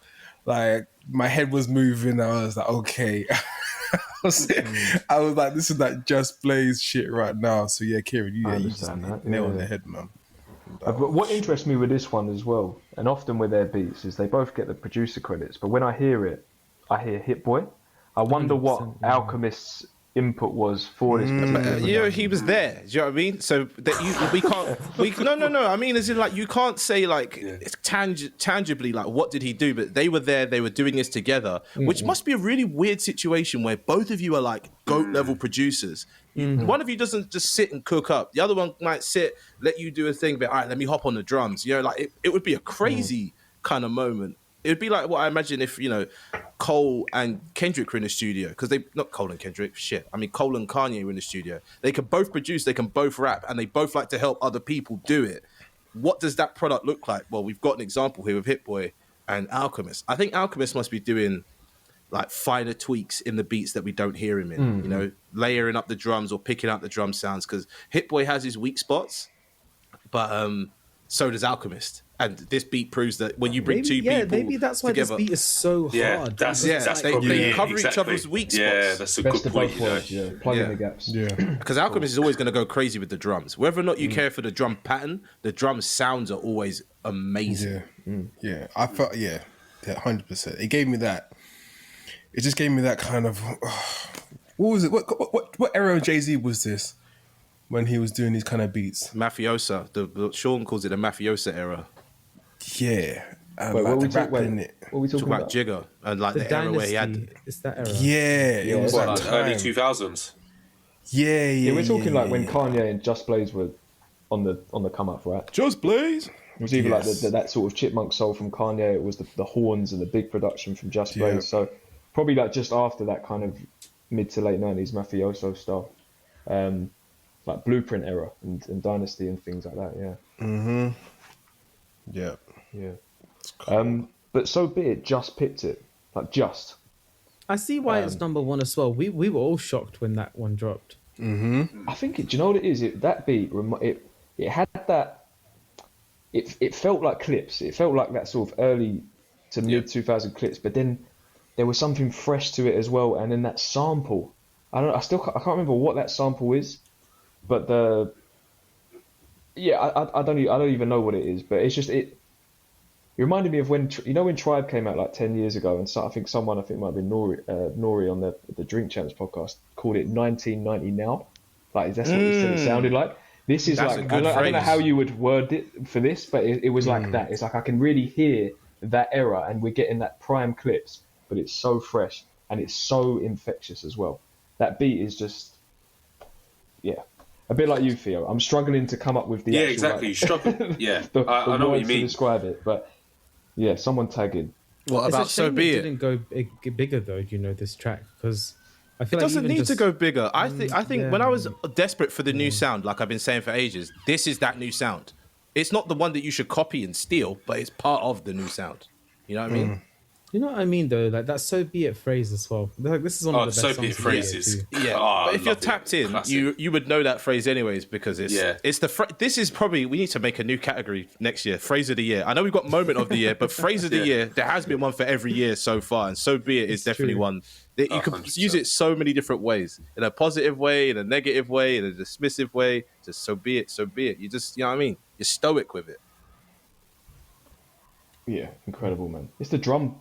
Like my head was moving. I was like, okay. I was like, this is like Just Blaze shit right now. So yeah, Kieran, I you just understand that. nail on Yeah. the head, man. But what interests me with this one as well, and often with their beats, is they both get the producer credits. But when I hear it, I hear Hit Boy. I wonder what 100%, yeah. Alchemist's input was for this particular. You know, he was there. Do you know what I mean? So that we can't. No. I mean, as in, like, you can't say like it's tangibly like what did he do, but they were there. They were doing this together, which must be a really weird situation where both of you are like GOAT level producers. One of you doesn't just sit and cook up. The other one might sit, let you do a thing, but all right, let me hop on the drums. You know, like it would be a crazy kind of moment. It would be like what I imagine if, you know, Cole and Kendrick were in the studio, because they, not Cole and Kendrick, shit. I mean, Cole and Kanye were in the studio. They can both produce, they can both rap, and they both like to help other people do it. What does that product look like? Well, we've got an example here with Hit Boy and Alchemist. I think Alchemist must be doing like finer tweaks in the beats that we don't hear him in, you know, layering up the drums or picking out the drum sounds, because Hit Boy has his weak spots, but so does Alchemist. And this beat proves that when you bring two people maybe that's why together, this beat is so hard. Yeah, that's they probably cover exactly. each other's weak spots. Yeah, that's a Best good of point. both You know? worlds, yeah. Plugging the gaps. Yeah. Because Alchemist is always going to go crazy with the drums. Whether or not you care for the drum pattern, the drum sounds are always amazing. Yeah. I felt 100%. It gave me that. It just gave me that kind of. What was it? What era of Jay-Z was this when he was doing these kind of beats? Mafiosa. Sean calls it the Mafiosa era. Yeah. And Wait, like what the we talk, rapping wait, it. what we Talk talking about about? Jigger and like The the era where he Dynasty, had. it's that era. Yeah, it was what, that Like early time. 2000s. Yeah. Yeah, we're talking like when yeah. Kanye and Just Blaze were on the come up, right? Just Blaze. It was either Yes. like that sort of chipmunk soul from Kanye. It was the horns and the big production from Just Blaze. Yeah. So probably like just after that kind of mid to late 90s mafioso stuff, like Blueprint era and Dynasty and things like that. Yeah, Yeah. yeah. But So Be It just picked it, like just. I see why it's number one as well. We were all shocked when that one dropped. I think do you know what it is? That beat it had that. It felt like clips. It felt like that sort of early to mid 2000 clips. But then there was something fresh to it as well. And then that sample, I can't remember what that sample is, but I don't even know what it is. But it's just it reminded me of when when Tribe came out like 10 years ago, and so I think it might have been Nori on the Drink Champs podcast called it 1990 Now. Like that's what he said it sounded like. This is That's like a good I don't know phrase. how you would word it for this, but it was like that. It's like I can really hear that era, and we're getting that prime clips, but it's so fresh and it's so infectious as well. That beat is just a bit like you, Theo. I'm struggling to come up with the Yeah, actual, exactly. like, You struggle. Yeah, the I know what words you to mean. describe it, but yeah, someone tag in. What It's about a So shame Be it It? didn't go bigger though. This track, because I It feel like doesn't even need to just- go bigger. I think when I was desperate for the new Mm. sound, like I've been saying for ages, this is that new sound. It's not the one that you should copy and steal, but it's part of the new sound. You know what I mean? You know what I mean though? Like that "So Be It" phrase as well. Like, this is one Oh, of the the best So Be It songs of the year, phrases. too. Yeah, Oh, but if I you're love it. tapped in, Classic. you would know that phrase anyways, because it's this is probably, we need to make a new category next year, phrase of the year. I know we've got moment of the year, but phrase of the year, there has been one for every year so far, and So Be It is definitely true. one that you can 100%. use it so many different ways, in a positive way, in a negative way, in a dismissive way. Just so be it, so be it. You just, you know what I mean? You're stoic with it. Yeah, incredible, man. It's that drum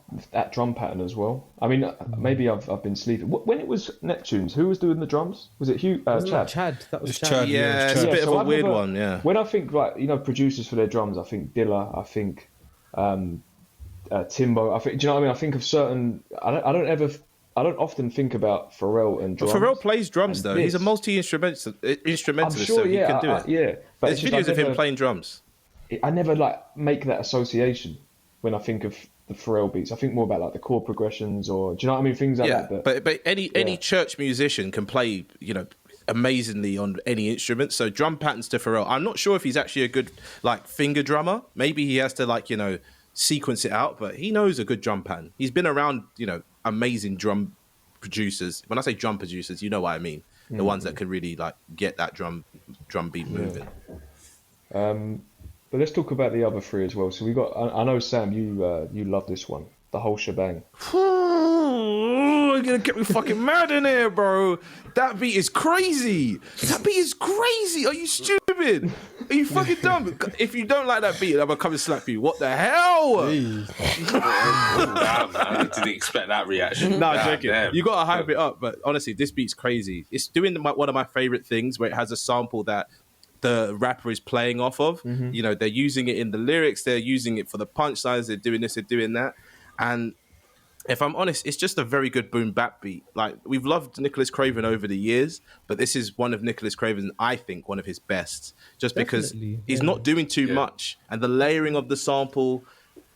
pattern as well. I mean, maybe I've been sleeping. When it was Neptune's, who was doing the drums? Was it Hugh? Wasn't that Chad? Chad? That was It's Chad. Chad. Yeah, it's Yeah, a bit so of a I've weird never- one, yeah. When I think like producers for their drums, I think Dilla, I think Timbo. I think, do you know what I mean? I think of certain. I don't often think about Pharrell and But drums. Pharrell plays drums And though. He's a this. multi-instrumentalist, I'm sure, so he can do it. yeah. But There's it's just videos of him playing drums. I never like make that association when I think of the Pharrell beats. I think more about like the chord progressions, or do you know what I mean? Things like Yeah, that. but any church musician can play, amazingly on any instrument. So drum patterns to Pharrell. I'm not sure if he's actually a good like finger drummer. Maybe he has to sequence it out, but he knows a good drum pattern. He's been around, amazing drum producers. When I say drum producers, you know what I mean. The ones that can really like get that drum beat moving. But let's talk about the other three as well. So we got. I know Sam, you love this one, the whole shebang. you're gonna get me fucking mad in here, bro. That beat is crazy. That beat is crazy. Are you stupid? Are you fucking dumb? If you don't like that beat, I'm gonna come and slap you. What the hell? Damn, I didn't expect that reaction. No, God joking. damn. You gotta hype it up, but honestly, this beat's crazy. It's doing one of my favorite things where it has a sample that the rapper is playing off of. You know, they're using it in the lyrics, they're using it for the punchlines, they're doing this, they're doing that. And if I'm honest, it's just a very good boom bap beat. Like, we've loved Nicholas Craven over the years, but this is one of Nicholas Craven's, I think, one of his best. Just because he's not doing too much. And the layering of the sample,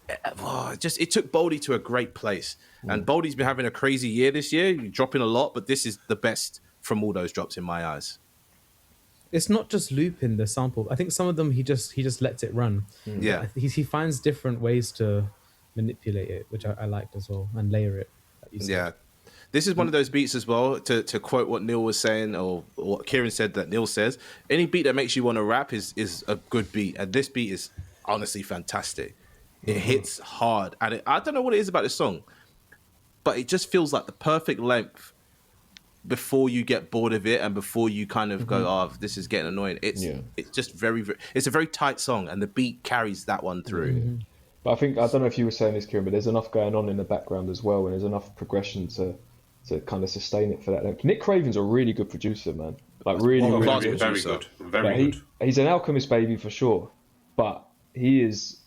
it took Boldy to a great place. And Boldy's been having a crazy year this year, dropping a lot, but this is the best from all those drops in my eyes. It's not just looping the sample. I think some of them he just lets it run. Yeah. He finds different ways to manipulate it, which I liked as well, and layer it. Like you said. Yeah. This is one of those beats as well, to quote what Neil was saying, or what Kieran said that Neil says, any beat that makes you want to rap is a good beat. And this beat is honestly fantastic. It hits hard. And I don't know what it is about this song, but it just feels like the perfect length before you get bored of it and before you kind of go, oh, this is getting annoying. It's just it's a very tight song, and the beat carries that one through. But I don't know if you were saying this, Kieran, but there's enough going on in the background as well, and there's enough progression to kind of sustain it for that length. Nick Craven's a really good producer, man. Like, really good. Very good. Very good. He's an Alchemist baby for sure, but he is,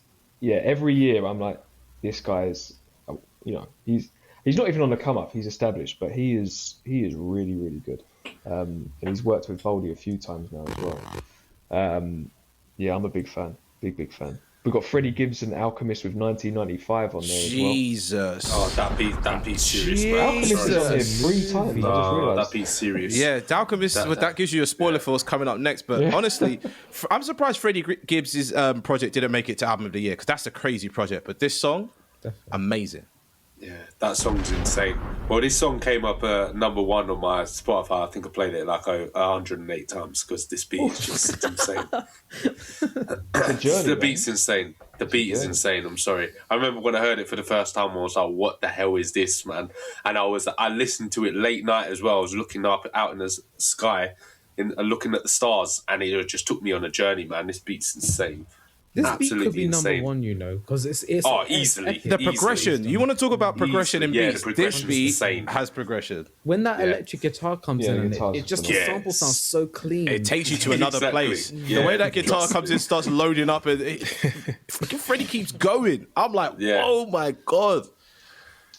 every year I'm like, this guy is, he's not even on the come up. He's established, but he is really, really good. And he's worked with Boldy a few times now as well. I'm a big fan, big fan. We've got Freddie Gibbs and Alchemist with 1995 on there Jesus. as well. Oh, that beat's serious, bro. Alchemist is here 3 times. I just realised. That beat's serious. Yeah, the Alchemist, that gives you a spoiler for what's coming up next. But honestly, I'm surprised Freddie Gibbs' project didn't make it to Album of the Year, because that's a crazy project. But this song, amazing. Yeah, that song's insane. Well, this song came up number 1 on my Spotify. I think I played it like 108 times because this beat is just insane. The beat's insane. The beat is insane. I'm sorry. I remember when I heard it for the first time, I was like, "What the hell is this, man?" And I listened to it late night as well. I was looking up out in the sky, looking at the stars, and it just took me on a journey, man. This beat's insane. This Absolutely beat could be insane. number 1, because it's easily. The progression. You want to talk about progression in beats? This beat insane. has progression. When that electric guitar comes in, and guitar's it just the phenomenal. sample sounds so clean. It takes you to another place. Yeah. The way that guitar comes in, starts loading up, and fucking Freddie keeps going. I'm like, oh my god.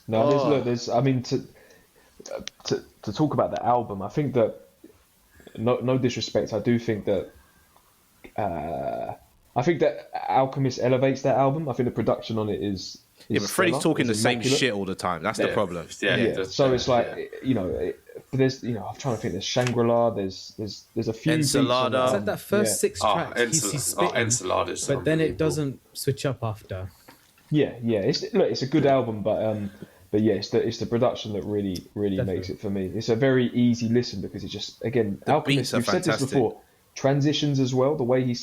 No, there's. I mean, to talk about the album, I think that no disrespect, I do think that. I think that Alchemist elevates that album. I think the production on it is but Freddie's talking the same immaculate. shit all the time. That's the problem. So it's like, there's, I'm trying to think. There's Shangri-La. There's a few. Ensalada. It's like that first 6 tracks. He's spitting, Ensalada's but then it doesn't switch up after. It's a good album, but it's the production that really makes it for me. It's a very easy listen because it's just, again, The Alchemist. beats are We've said this fantastic. before. Transitions as well, the way he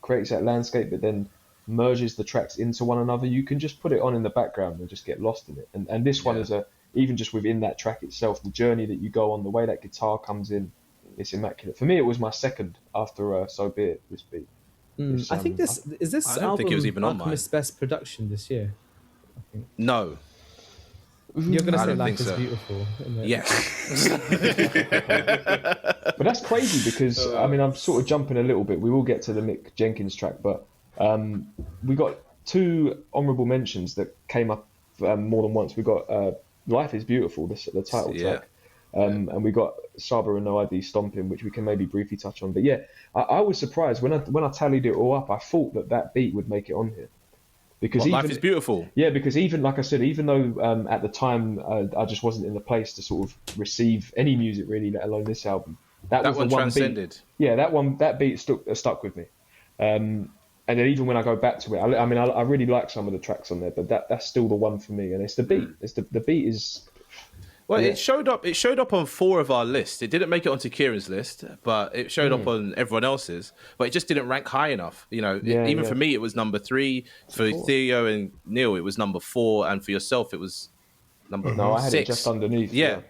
creates that landscape, but then merges the tracks into one another. You can just put it on in the background and just get lost in it. And this one is even just within that track itself, the journey that you go on, the way that guitar comes in, it's immaculate. For me, it was my second after So Be It. This beat. I think this I don't album think it was even on mine. Alchemist's best production this year. No. You're gonna I say don't Life think is so. Beautiful. Yes. But that's crazy because I'm sort of jumping a little bit. We will get to the Mick Jenkins track, but we got 2 honourable mentions that came up more than once. We got Life is Beautiful, the title track, and we got Saba and No ID Stomping, which we can maybe briefly touch on. But I was surprised when I tallied it all up. I thought that beat would make it on here. Because Life is Beautiful. Yeah, because even, like I said, even though at the time I just wasn't in the place to sort of receive any music really, let alone this album. That was one the one transcended. beat. Yeah, that beat stuck with me. And then even when I go back to it, I really like some of the tracks on there, but that's still the one for me. And it's the beat. It's the beat is. Well, it showed up on 4 of our lists. It didn't make it onto Kieran's list, but it showed up on everyone else's. But it just didn't rank high enough. For me, it was number 3. For Theo and Neil, it was number 4, and for yourself, it was number No, I had it 6. just underneath. Yeah.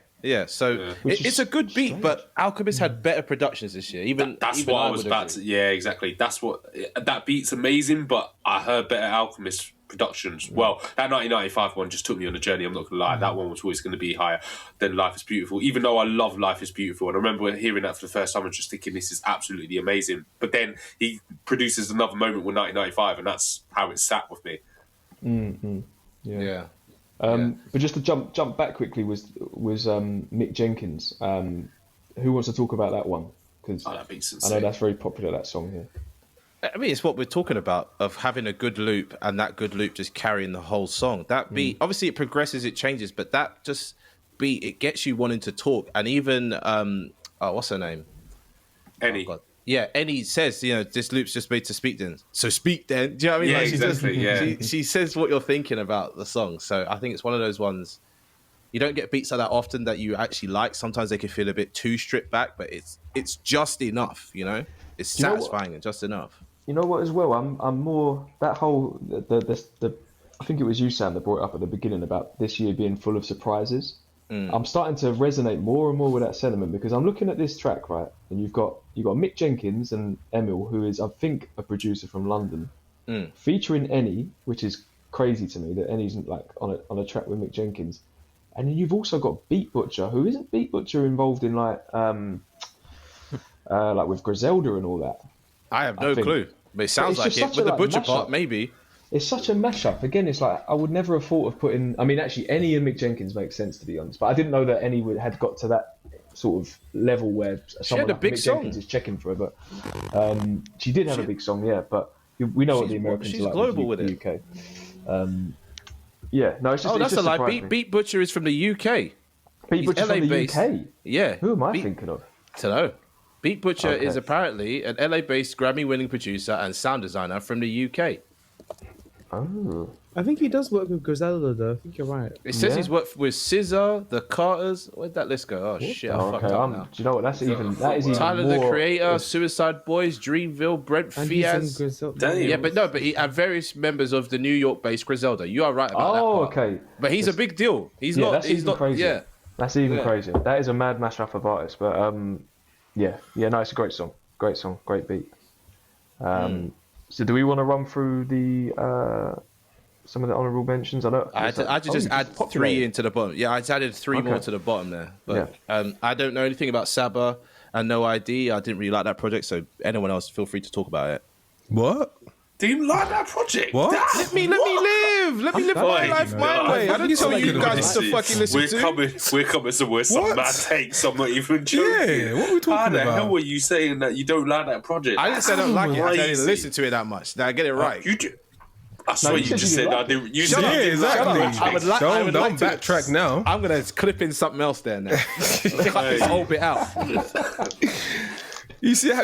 So it's a good beat, but Alchemist had better productions this year. That's even what I was would about agree. to. Yeah, exactly. That's what that beat's amazing, but I heard better Alchemist productions. Well, that 1995 one just took me on a journey. I'm not gonna lie. That one was always going to be higher than Life is Beautiful, even though I love Life is Beautiful. And I remember hearing that for the first time and just thinking this is absolutely amazing. But then he produces another moment with 1995, and that's how it sat with me. Yeah. But just to jump back quickly was Mick Jenkins. Who wants to talk about that one? Because That beat's I insane. know that's very popular, that song here. I mean, it's what we're talking about, of having a good loop and that good loop just carrying the whole song. That beat, obviously it progresses, it changes, but that just beat, it gets you wanting to talk. And even, what's her name? Any. Oh, God. Yeah, Annie says, this loop's just made to speak then. So speak then. Do you know what I mean? Yeah, Like, exactly, she says what you're thinking about the song. So I think it's one of those ones, you don't get beats like that often that you actually like. Sometimes they can feel a bit too stripped back, but it's just enough, It's You know what? satisfying and just enough. You know what? As well, I'm more that whole the I think it was you, Sam, that brought it up at the beginning about this year being full of surprises. I'm starting to resonate more and more with that sentiment because I'm looking at this track, right, and you've got Mick Jenkins and Emil, who is I think a producer from London, featuring Eni, which is crazy to me that Eni's like on a track with Mick Jenkins, and then you've also got Beat Butcher, who isn't Beat Butcher involved in like with Griselda and all that. I have no clue, but it sounds like it. With the Butcher part, maybe. It's such a mashup. Again, it's like I would never have thought of putting. I mean, actually, Eni and Mick Jenkins makes sense to be honest, but I didn't know that Eni had got to that sort of level where someone had a like big Mick song. Jenkins is checking for her. But she did have a big song, yeah. But we know what the Americans she's are like global with with the UK. Yeah, no, it's just. Oh, it's that's just a lie. surprised me. Beat Butcher is from the UK. Beat Butcher's LA from the based. UK. Yeah. Who am I thinking of? To know. Beat Butcher Okay. is apparently an LA-based Grammy-winning producer and sound designer from the UK. Oh, I think he does work with Griselda, though. I think you're right. It says Yeah. he's worked with SZA, the Carters. Where'd that list go? Oh shit! I fucked okay. up now. Do you know what? That is even Tyler more. the Creator, Suicide Boys, Dreamville, Brent And he's in Fiaz. Griselda. Damn. Yeah, but he had various members of the New York-based Griselda. You are right about that. Oh, part. okay. But he's a big deal. He's Yeah, not. that's He's even not. crazier. Yeah. That's even Yeah. crazier. That is a mad mashup of artists, but yeah, no, it's a great song, great beat. So do we want to run through the some of the honourable mentions? I just add three into the bottom. Yeah, I just added three more to the bottom there. But I don't know anything about Saba and No ID. I didn't really like that project, so anyone else, feel free to talk about it. What? Do you like that project? What? Let me live. Let me live my life my way. I don't tell you guys to fucking listen to. We're coming somewhere some What? mad takes. I'm not even joking. Yeah, what are we How talking the about? hell were you saying that you don't like that project? I didn't say I don't like it. I didn't Crazy. listen to it that much. Now I get it right. You do. I swear you you said just you said didn't I like didn't. You Shut said up. I Yeah, didn't like exactly. that I would like. I would Don't like to backtrack now. I'm gonna clip in something else there now. Cut this whole bit out. You see how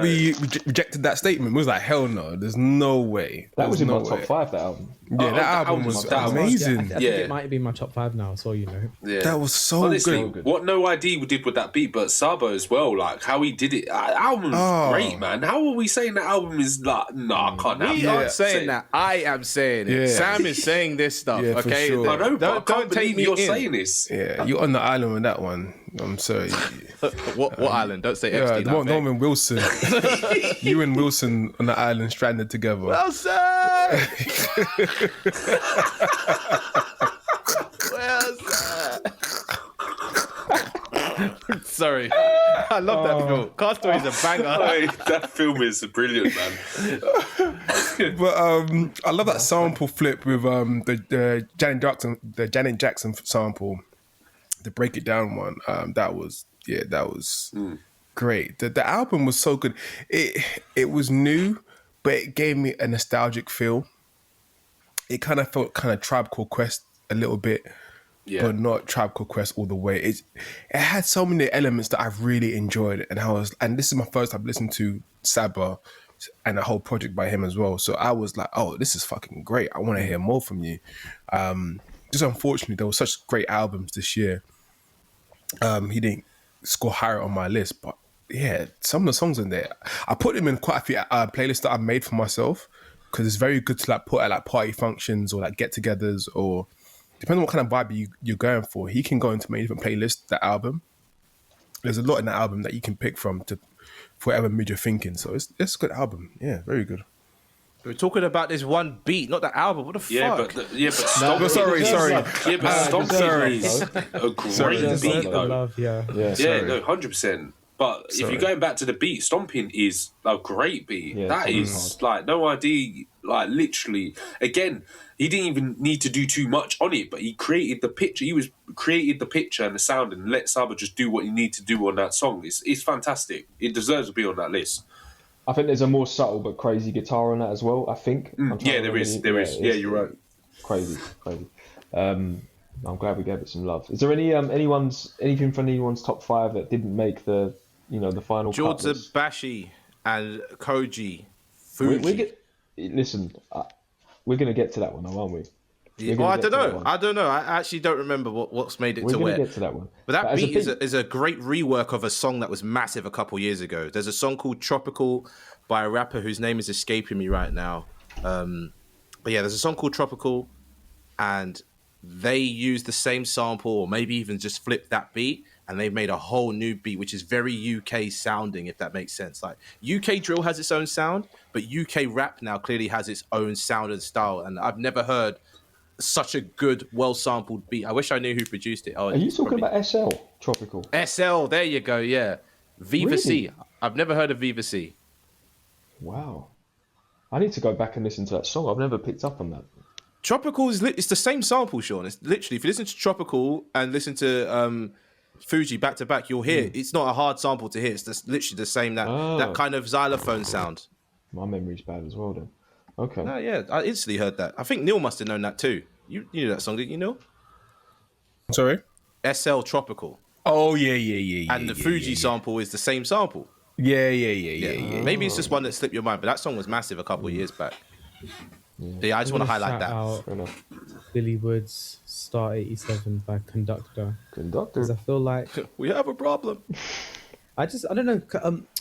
we rejected that statement? We was like, hell no, there's no way. that was in my There's top no way. 5. That album. Yeah, that album was amazing. I think Yeah. it might be my top 5 now, so you know. Yeah. That was so Honestly, good. what No ID did with that beat, but Sabo as well, like how he did it. Album's great, man. How are we saying the album is like? No, I can't. have We that. aren't saying that. I am saying it. Yeah. Sam is saying this stuff. Yeah, for okay, sure. I know, but I can't take believe me you're in. saying this. Yeah, you're on the island with that one. I'm sorry. What island? Don't say Yeah, Epstein. the one with Wilson. You and Wilson on the island stranded together. Wilson. Sorry, I love that film. Castaway is a banger. Hey, that film is brilliant, man. But I love that sample flip with the Janet Jackson sample, the Break It Down one. That was great. The album was so good. It was new, but it gave me a nostalgic feel. It kind of felt kind of Tribe Called Quest a little bit, but not Tribe Called Quest all the way. It had so many elements that I really enjoyed, and this is my first time listening to Saba and the whole project by him as well. So I was like, oh, this is fucking great. I want to hear more from you. Just unfortunately, there were such great albums this year. He didn't score higher on my list, but yeah, some of the songs in there, I put them in quite a few playlists that I made for myself because it's very good to like put at like party functions or like get-togethers or depending on what kind of vibe you're going for, he can go into many different playlists, that album. There's a lot in that album that you can pick from for whatever mood you're thinking. So it's a good album. Yeah, very good. We're talking about this one beat, not the album. What the fuck? But Stomping. Sorry. Yeah, but Stomping is a great beat, though. Love, yeah. Yeah, no, 100%. But if you're going back to the beat, Stomping is a great beat. Yeah, that is like no idea. Like literally, again, he didn't even need to do too much on it, but he created the picture. He created the picture and the sound, and let Saba just do what you need to do on that song. It's fantastic. It deserves to be on that list. I think there's a more subtle but crazy guitar on that as well. I think. Yeah, there is. Yeah, you're right. Crazy. I'm glad we gave it some love. Is there anything from anyone's top 5 that didn't make the final? Jordan Bashi and Koji Fuji. Listen, we're gonna get to that one, though, aren't we? Yeah, I don't know. I actually don't remember what's made it to where. We're gonna get to that one. But that beat is a great rework of a song that was massive a couple years ago. There's a song called Tropical by a rapper whose name is escaping me right now. But yeah, there's a song called Tropical, and they used the same sample, or maybe even just flipped that beat, and they've made a whole new beat, which is very UK sounding, if that makes sense. Like UK drill has its own sound, but UK rap now clearly has its own sound and style, and I've never heard such a good, well-sampled beat. I wish I knew who produced it. Are you talking about SL Tropical? SL, there you go, yeah. Viva Really? C. I've never heard of Viva C. Wow. I need to go back and listen to that song. I've never picked up on that. Tropical it's the same sample, Sean. It's literally, if you listen to Tropical and listen to Fuji back to back, you'll hear it's not a hard sample to hear. It's just literally the same, that kind of xylophone sound. My memory's bad as well then. Okay. No, yeah, I instantly heard that. I think Neil must have known that too. You knew that song, didn't you, Neil? Sorry? SL Tropical. Oh, yeah. And the Fuji sample is the same sample. Yeah. Maybe it's just one that slipped your mind, but that song was massive a couple of years back. Yeah, I just want to highlight that. Out Billy Woods, Star 87 by Conductor. Because I feel like we have a problem. I don't know.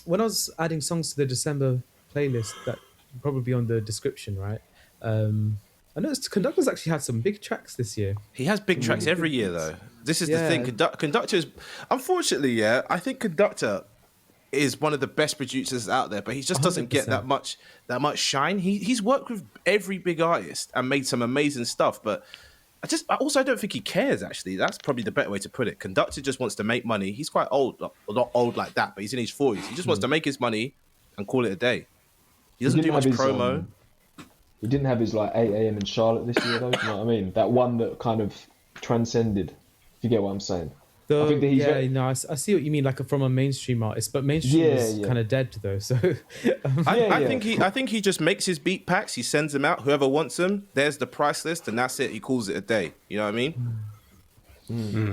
When I was adding songs to the December playlist, that probably on the description, right? I noticed Conductor's actually had some big tracks this year. He has big tracks every year, though. This is the thing. Conductor's, unfortunately, I think Conductor is one of the best producers out there, but he just doesn't 100%. get that much shine. He's worked with every big artist and made some amazing stuff, but I don't think he cares, actually. That's probably the better way to put it. Conductor just wants to make money. He's quite old, not old like that, but he's in his 40s. He just wants to make his money and call it a day. He doesn't do much promo. He didn't have his 8 a.m. in Charlotte this year, though. Do you know what I mean? That one that kind of transcended. If you get what I'm saying. I think that he's I see what you mean, like from a mainstream artist, but mainstream is kind of dead though. So I think he just makes his beat packs. He sends them out. Whoever wants them, there's the price list, and that's it. He calls it a day. You know what I mean?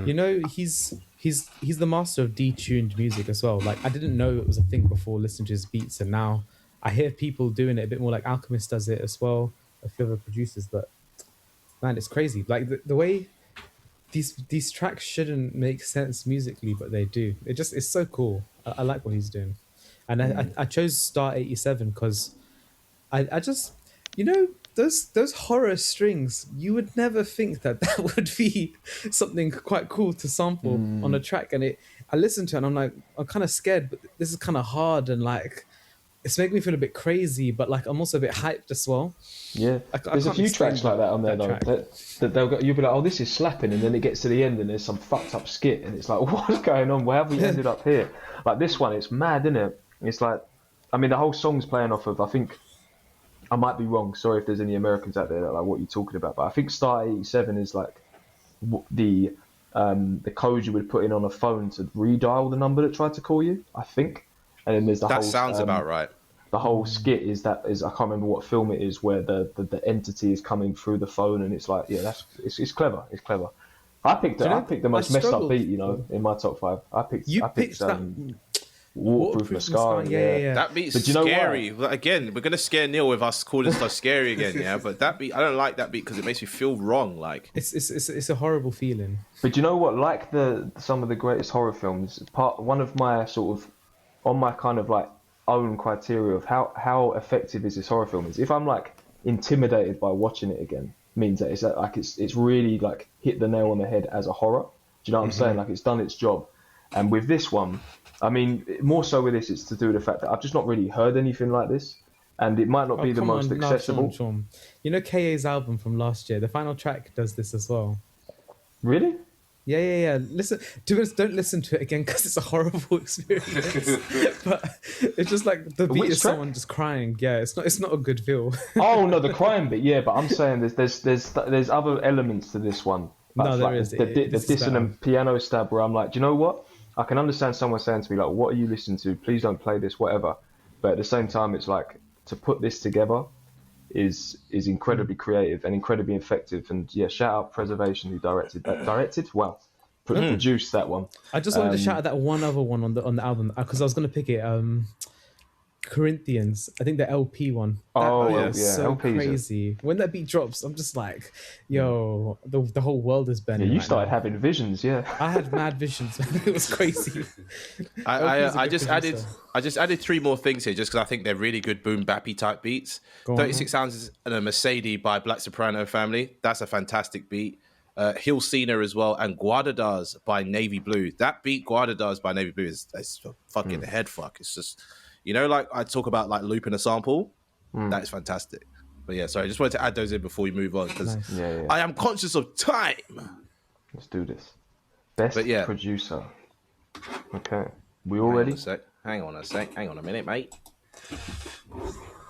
You know, he's the master of detuned music as well. Like I didn't know it was a thing before listening to his beats, and now I hear people doing it a bit more. Like Alchemist does it as well. A few other producers, but man, it's crazy. Like the way these tracks shouldn't make sense musically, but they do. It's so cool. I like what he's doing, and I chose Star 87 because I just, you know, those horror strings. You would never think that would be something quite cool to sample on a track, and I listened to it and I'm like, I'm kind of scared, but this is kind of hard and like it's making me feel a bit crazy, but like I'm also a bit hyped as well. Yeah, there's a few tracks like that on there though. That you'll be like, oh, this is slapping, and then it gets to the end and there's some fucked up skit, and it's like, what's going on? Where have we ended up here? Like this one, it's mad, isn't it? It's like, I mean, the whole song's playing off of. I think I might be wrong. Sorry if there's any Americans out there that like what you're talking about, but I think Star 87 is like the code you would put in on a phone to redial the number that tried to call you. I think, and then there's the whole. That sounds about right. The whole skit is I can't remember what film it is where the entity is coming through the phone, and it's like, yeah, it's clever. It's clever. I picked the most messed up beat, you know, in my top 5. I picked that Waterproof Mascara. Yeah. That beat's scary. Again, we're gonna scare Neil with us calling stuff scary again, yeah. But that beat, I don't like that beat because it makes me feel wrong. Like it's a horrible feeling. But you know what? Like some of the greatest horror films, one of my sort of on my kind of like own criteria of how effective is this horror film is if I'm like intimidated by watching it again, means that it's really like hit the nail on the head as a horror. Do you know what I'm saying? Like it's done its job. And with this one, I mean, more so with this, it's to do with the fact that I've just not really heard anything like this, and it might not be the most accessible. No, Sean. You know KA's album from last year, the final track does this as well. Really? Yeah. Listen, don't listen to it again because it's a horrible experience. But it's just like the beat is someone just crying. Yeah, it's not a good feel. Oh no, the crying bit. Yeah, but I'm saying there's other elements to this one. No, there like is. The dissonant piano stab where I'm like, do you know what? I can understand someone saying to me like, what are you listening to? Please don't play this, whatever. But at the same time, it's like to put this together is incredibly creative and incredibly effective. And yeah, shout out Preservation who directed that. Wow. Produced that one. I just wanted to shout out that one other one on the album because I was going to pick it. Corinthians, I think the LP one. That so LPs crazy. When that beat drops, I'm just like, yo, the whole world is bending. Yeah, you started having visions, yeah. I had mad visions. It was crazy. I just added 3 more things here just because I think they're really good boom bappy type beats. 36 Ounces and a Mercedes by Black Soprano Family. That's a fantastic beat. Hill Cena as well, and Guadadas by Navy Blue. That beat, Guadadas by Navy Blue, is a fucking head fuck. It's just, you know, like I talk about like looping a sample. That is fantastic. But yeah, sorry, I just wanted to add those in before we move on because I am conscious of time. Let's do this. Best producer. Okay, we all ready? Hang on a minute, mate.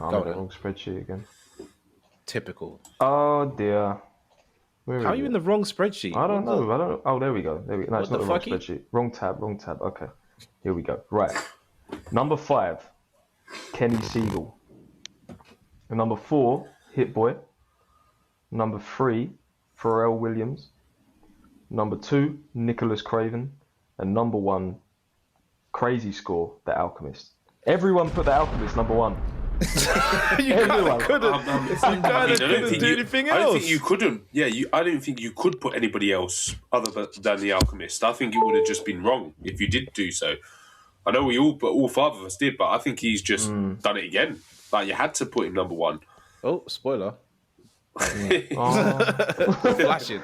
I'm on the wrong spreadsheet again. Typical. Oh dear. How are you in the wrong spreadsheet? I don't know. Oh, there we go. No, it's not the wrong spreadsheet. Wrong tab. Okay. Here we go. Right. Number 5, Kenny Siegel. And number 4, Hit Boy. Number 3, Pharrell Williams. Number 2, Nicholas Craven. And number 1, Crazy Score, The Alchemist. Everyone put The Alchemist number 1. You couldn't do anything else. I don't think you couldn't. Yeah, I don't think you could put anybody else other than The Alchemist. I think it would have just been wrong if you did do so. I know all 5 of us did, but I think he's just done it again. Like, you had to put him number 1. Oh, spoiler. Flashing.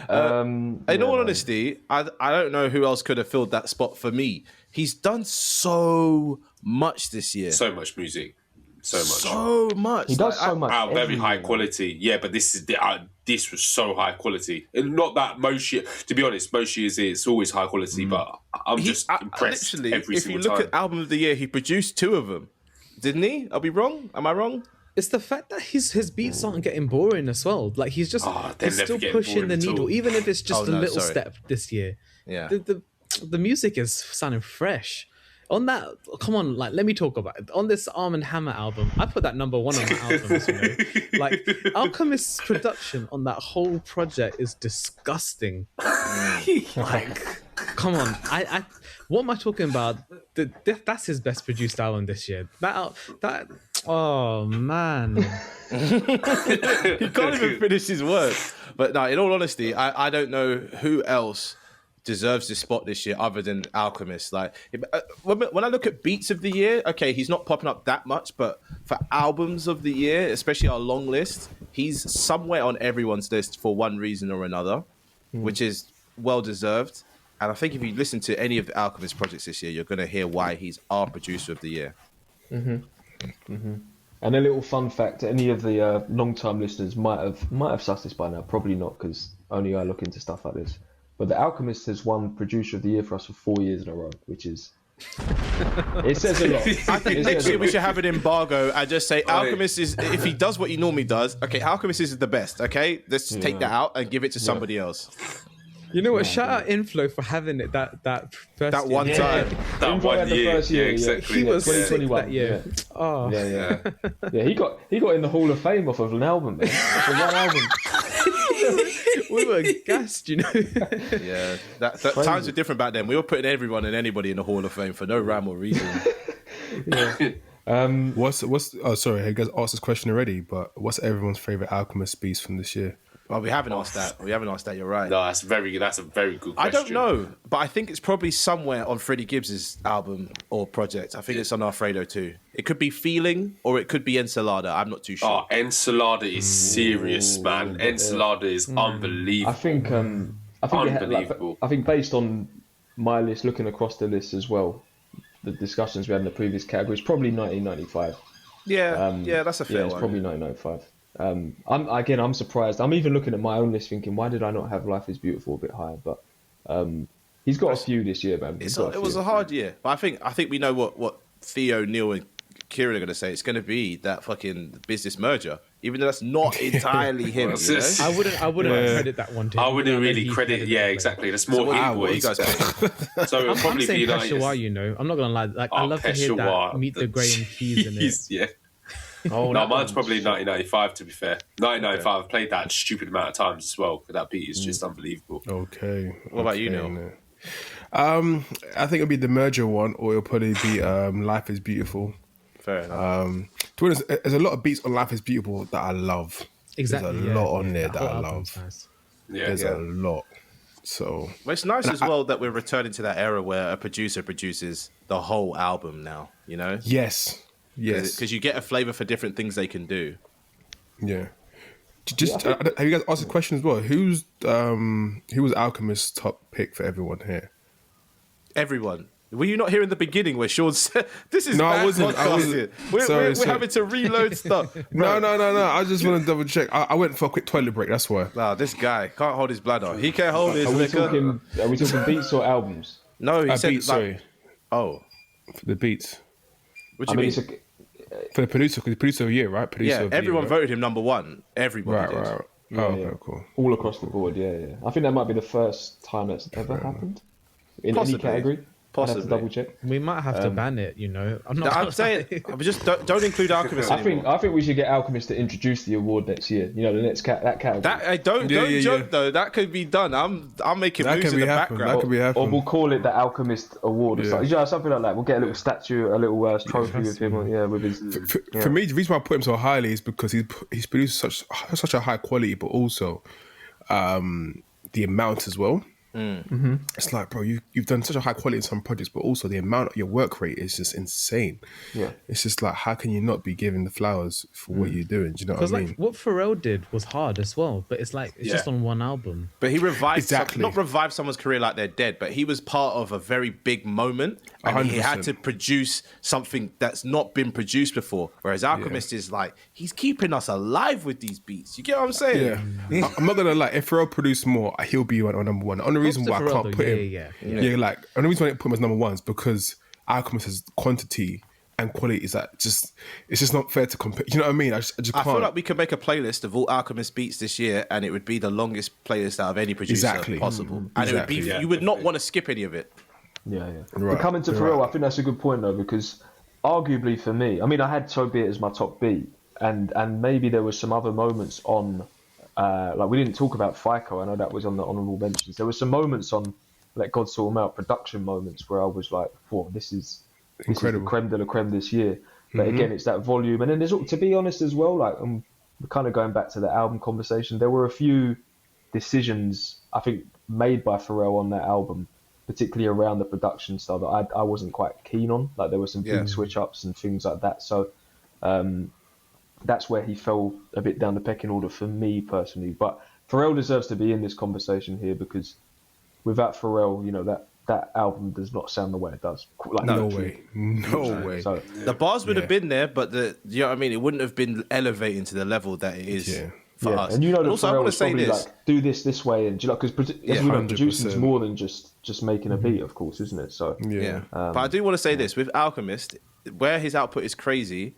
In all honesty, I don't know who else could have filled that spot for me. He's done so much this year. So much music. So much. He does so much. Very high quality. Yeah, but this was so high quality. And not that Moshi, to be honest, Moshi it's always high quality, but I'm just impressed literally, every single time. If you look at Album of the Year, he produced 2 of them. Didn't he? I'll be wrong. Am I wrong? It's the fact that his beats aren't getting boring as well. Like he's still pushing the needle, even if it's just a little step this year. Yeah. The music is sounding fresh. On that, come on, like let me talk about it. On this Arm & Hammer album, I put that number 1 on my albums. You know? Like Alchemist's production on that whole project is disgusting. Like, come on, I what am I talking about? That's his best produced album this year. That oh man, he can't even finish his words. But no, in all honesty, I don't know who else deserves this spot this year other than Alchemist. Like when I look at beats of the year, okay, he's not popping up that much, but for albums of the year, especially our long list, he's somewhere on everyone's list for one reason or another, which is well deserved. And I think if you listen to any of the Alchemist projects this year, you're going to hear why he's our producer of the year. And a little fun fact: any of the long-time listeners might have sussed this by now. Probably not, because only I look into stuff like this. But The Alchemist has won Producer of the Year for us for 4 years in a row, which is... It says a lot. I think next year we should have an embargo and just say Alchemist is... If he does what he normally does, okay, Alchemist is the best, okay? Let's take that out and give it to somebody else. You know what? Shout out Inflow for having it that first that one time. That 1 year. First year, Exactly. He was 2021 that year. Yeah. Oh. Yeah. He got in the Hall of Fame off of an album, man. Off of one album. We were gassed, you know. Yeah, times were different back then. We were putting everyone and anybody in the Hall of Fame for no rhyme or reason. What's? Oh, sorry, you guys asked this question already. But what's everyone's favorite Alchemist piece from this year? Well, we haven't asked that. We haven't asked that. You're right. No, that's a very good question. I don't know, but I think it's probably somewhere on Freddie Gibbs's album or project. I think it's on Alfredo too. It could be Feeling or it could be Ensalada. I'm not too sure. Oh, Ensalada is serious, man. Ensalada is unbelievable. I think Unbelievable. I think based on my list, looking across the list as well, the discussions we had in the previous categories, probably 1995. Yeah, that's a fair it's one. probably 1995. I'm surprised. I'm even looking at my own list thinking, why did I not have Life is Beautiful a bit higher? But he's got a few this year, man. It was a hard year. But I think we know what Theo, Neil and Kieran are going to say. It's going to be that fucking business merger. Even though that's not entirely him. You know? I wouldn't credit that one to him. I wouldn't really credit. Yeah, exactly. That's more him. What you guys pick? So it'll probably I'm saying be like Peshawar, you know. I'm not gonna lie. Like I love to hear Peshawar. that. Meet the Graham Keys in it. Yeah. Oh, No, mine's probably 1995. To be fair, 1995. I've played that a stupid amount of times as well. But that beat is just unbelievable. Okay. What about you, Neil? No. I think it'll be the merger one, or it'll probably be Life is Beautiful. Fair enough. To be honest, there's a lot of beats on Life is Beautiful that I love. Exactly. There's a lot on there that I love. Nice. Yeah, There's a lot. So Well, it's nice as well that we're returning to that era where a producer produces the whole album now, you know? yes. Because you get a flavour for different things they can do. Yeah. Just have you guys asked a question as well? Who was Alchemist's top pick for everyone here? Everyone. Were you not here in the beginning where Sean said, this is No, I bad wasn't. podcasting. We're having to reload stuff. No. I just want to double check. I went for a quick toilet break. That's why. Nah, this guy can't hold his bladder. He can't hold his Are we liquor. talking beats or albums? No, he said beats, like, sorry. oh. For the beats. What do you mean? For the producer, because the producer of the year, right? Producer Yeah, of the everyone year, right? voted him number one. Everybody did. Right. Yeah, Okay, cool. All across the board, yeah. I think that might be the first time that's ever happened in Possibly. any category. I'd have to Possibly. double check. We might have to ban it. You know. I'm not. I'm saying, just don't include Alchemist anymore. I think we should get Alchemist to introduce the award next year. You know, the next that category. That don't joke though. That could be done. I'm making That moves could in be the happen. background. That could be happen. Or we'll call it the Alchemist Award or something like that. We'll get a little statue, a little trophy with him. With his. For me, the reason why I put him so highly is because he's produced such a high quality, but also the amount as well. It's like, bro, you've done such a high quality in some projects, but also the amount of your work rate is just insane. Yeah, it's just like, how can you not be given the flowers for what you're doing? Do you know what Because I mean? like what Pharrell did was hard as well, but it's like it's just on one album. But he revived, Exactly. not revived someone's career like they're dead, but he was part of a very big moment, and he had 100%. to produce something that's not been produced before. Whereas Alchemist is like, he's keeping us alive with these beats. You get what I'm saying? Yeah, I'm not gonna lie. If Pharrell produced more, he'll be on number one. The only reason Props why to I Pharrell, can't though. put him, Yeah. like the only reason why I didn't put him as number one is because Alchemist has quantity and quality. Is that it's just not fair to compare. You know what I mean? I just I can't. feel like we could make a playlist of all Alchemist beats this year, and it would be the longest playlist out of any producer possible. And it would be, you would not want to skip any of it. Yeah. Right, But coming to you're Pharrell, right. I think that's a good point though, because arguably for me, I mean, I had So Be It as my top beat, and maybe there was some other moments on, like we didn't talk about FICO. I know that was on the honourable mentions. There were some moments on Let God Sort 'Em Out production moments where I was like, "Whoa, this is Incredible. the creme de la creme this year." But again, it's that volume, and then there's, to be honest as well, like we're kind of going back to the album conversation. There were a few decisions I think made by Pharrell on that album, particularly around the production style, that I wasn't quite keen on. Like there were some big switch ups and things like that. So that's where he fell a bit down the pecking order for me personally. But Pharrell deserves to be in this conversation here, because without Pharrell, you know, that album does not sound the way it does. Like, No literally. way. So The bars would have been there, but you know what I mean? It wouldn't have been elevating to the level that it is for us. and you know that also, I Pharrell want to was say probably this. like, do this way, and do you know, because as we know, producing is 100%. more than just making a beat, of course, isn't it? So Yeah. But I do want to say this with Alchemist, where his output is crazy,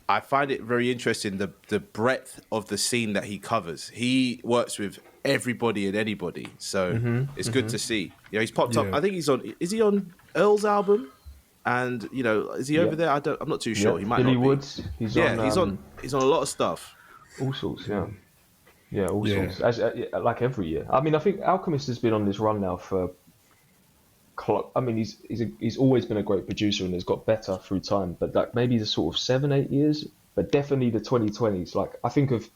I find it very interesting the breadth of the scene that he covers. He works with everybody and anybody, so it's good to see. You know, he's popped up. Yeah. I think is he on Earl's album? And you know, is he over there? I'm not too sure. He might Billy not be. Woods. He's on a lot of stuff. all sorts. All Yeah. sorts. Like every year. I mean, I think Alchemist has been on this run now for. I mean, he's always been a great producer and has got better through time. But like maybe the sort of 7-8 years, but definitely the 2020s. Like I think of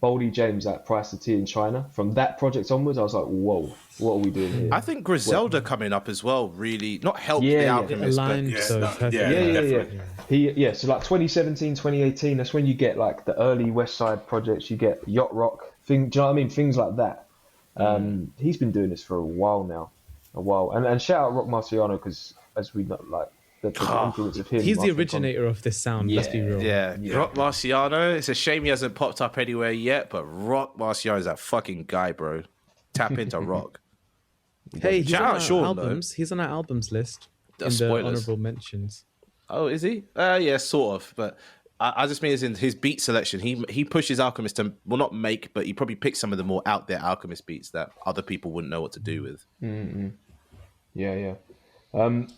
Boldy James at Price of Tea in China. From that project onwards, I was like, whoa, what are we doing here? I think Griselda coming up as well really not helped Yeah, the yeah. Alchemist, but aligned so perfectly. Yeah. So like 2017, 2018, that's when you get like the early West Side projects. You get Yacht Rock, do you know what I mean? Things like that. He's been doing this for a while now, and shout out Rock Marciano, because as we know, like the influence of him. He's the originator of this sound. Let's be real. Yeah, Rock Marciano. It's a shame he hasn't popped up anywhere yet, but Rock Marciano is that fucking guy, bro. Tap into Rock. Hey, he's Shout on out our Sean, albums. He's on our albums list The in the spoilers. honorable mentions. Oh, is he? Yeah, sort of. But I just mean as in his beat selection. He pushes Alchemist to, well, not make, but he probably picks some of the more out there Alchemist beats that other people wouldn't know what to do with. Yeah.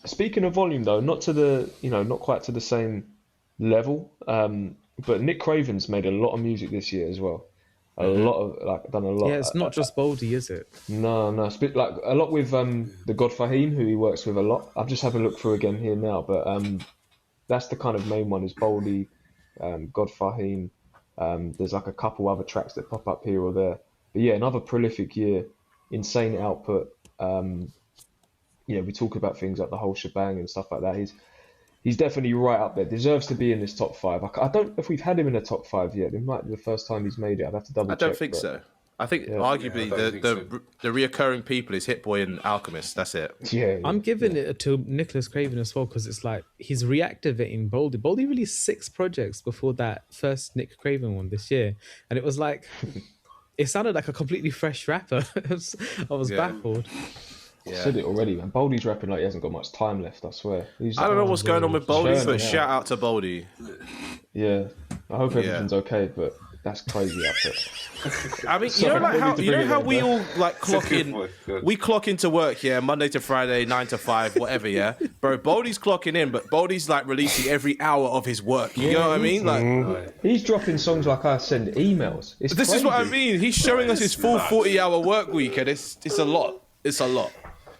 Speaking of volume, though, not quite to the same level. But Nick Craven's made a lot of music this year as well. Done a lot. Yeah, it's not just Boldy, is it? No, like a lot with the God Fahim, who he works with a lot. I've just had a look through again here now, but that's the kind of main one is Boldy, God Fahim. There's like a couple other tracks that pop up here or there. But yeah, another prolific year, insane output. We talk about things like the whole shebang and stuff like that. He's definitely right up there. Deserves to be in this top 5. I don't know if we've had him in the top 5 yet. It might be the first time he's made it. I'd have to double check. I don't think so. I think arguably the reoccurring people is Hit Boy and Alchemist. That's it. Yeah. I'm giving it to Nicholas Craven as well, because it's like he's reactivating Boldy. Boldy released 6 projects before that first Nick Craven one this year, and it was like it sounded like a completely fresh rapper. I was baffled. I said it already, man. Boldy's rapping like he hasn't got much time left, I swear. I don't know what's going on with Boldy, but shout out to Boldy. Yeah. I hope everything's okay, but that's crazy output. I mean, you know how we all like clock in. We clock into work, Monday to Friday, 9 to 5, whatever, Bro, Boldy's clocking in, but Boldy's like releasing every hour of his work. You know what I mean? Like he's dropping songs like I send emails. This is what I mean. He's showing us his full 40-hour work week, and it's a lot. It's a lot.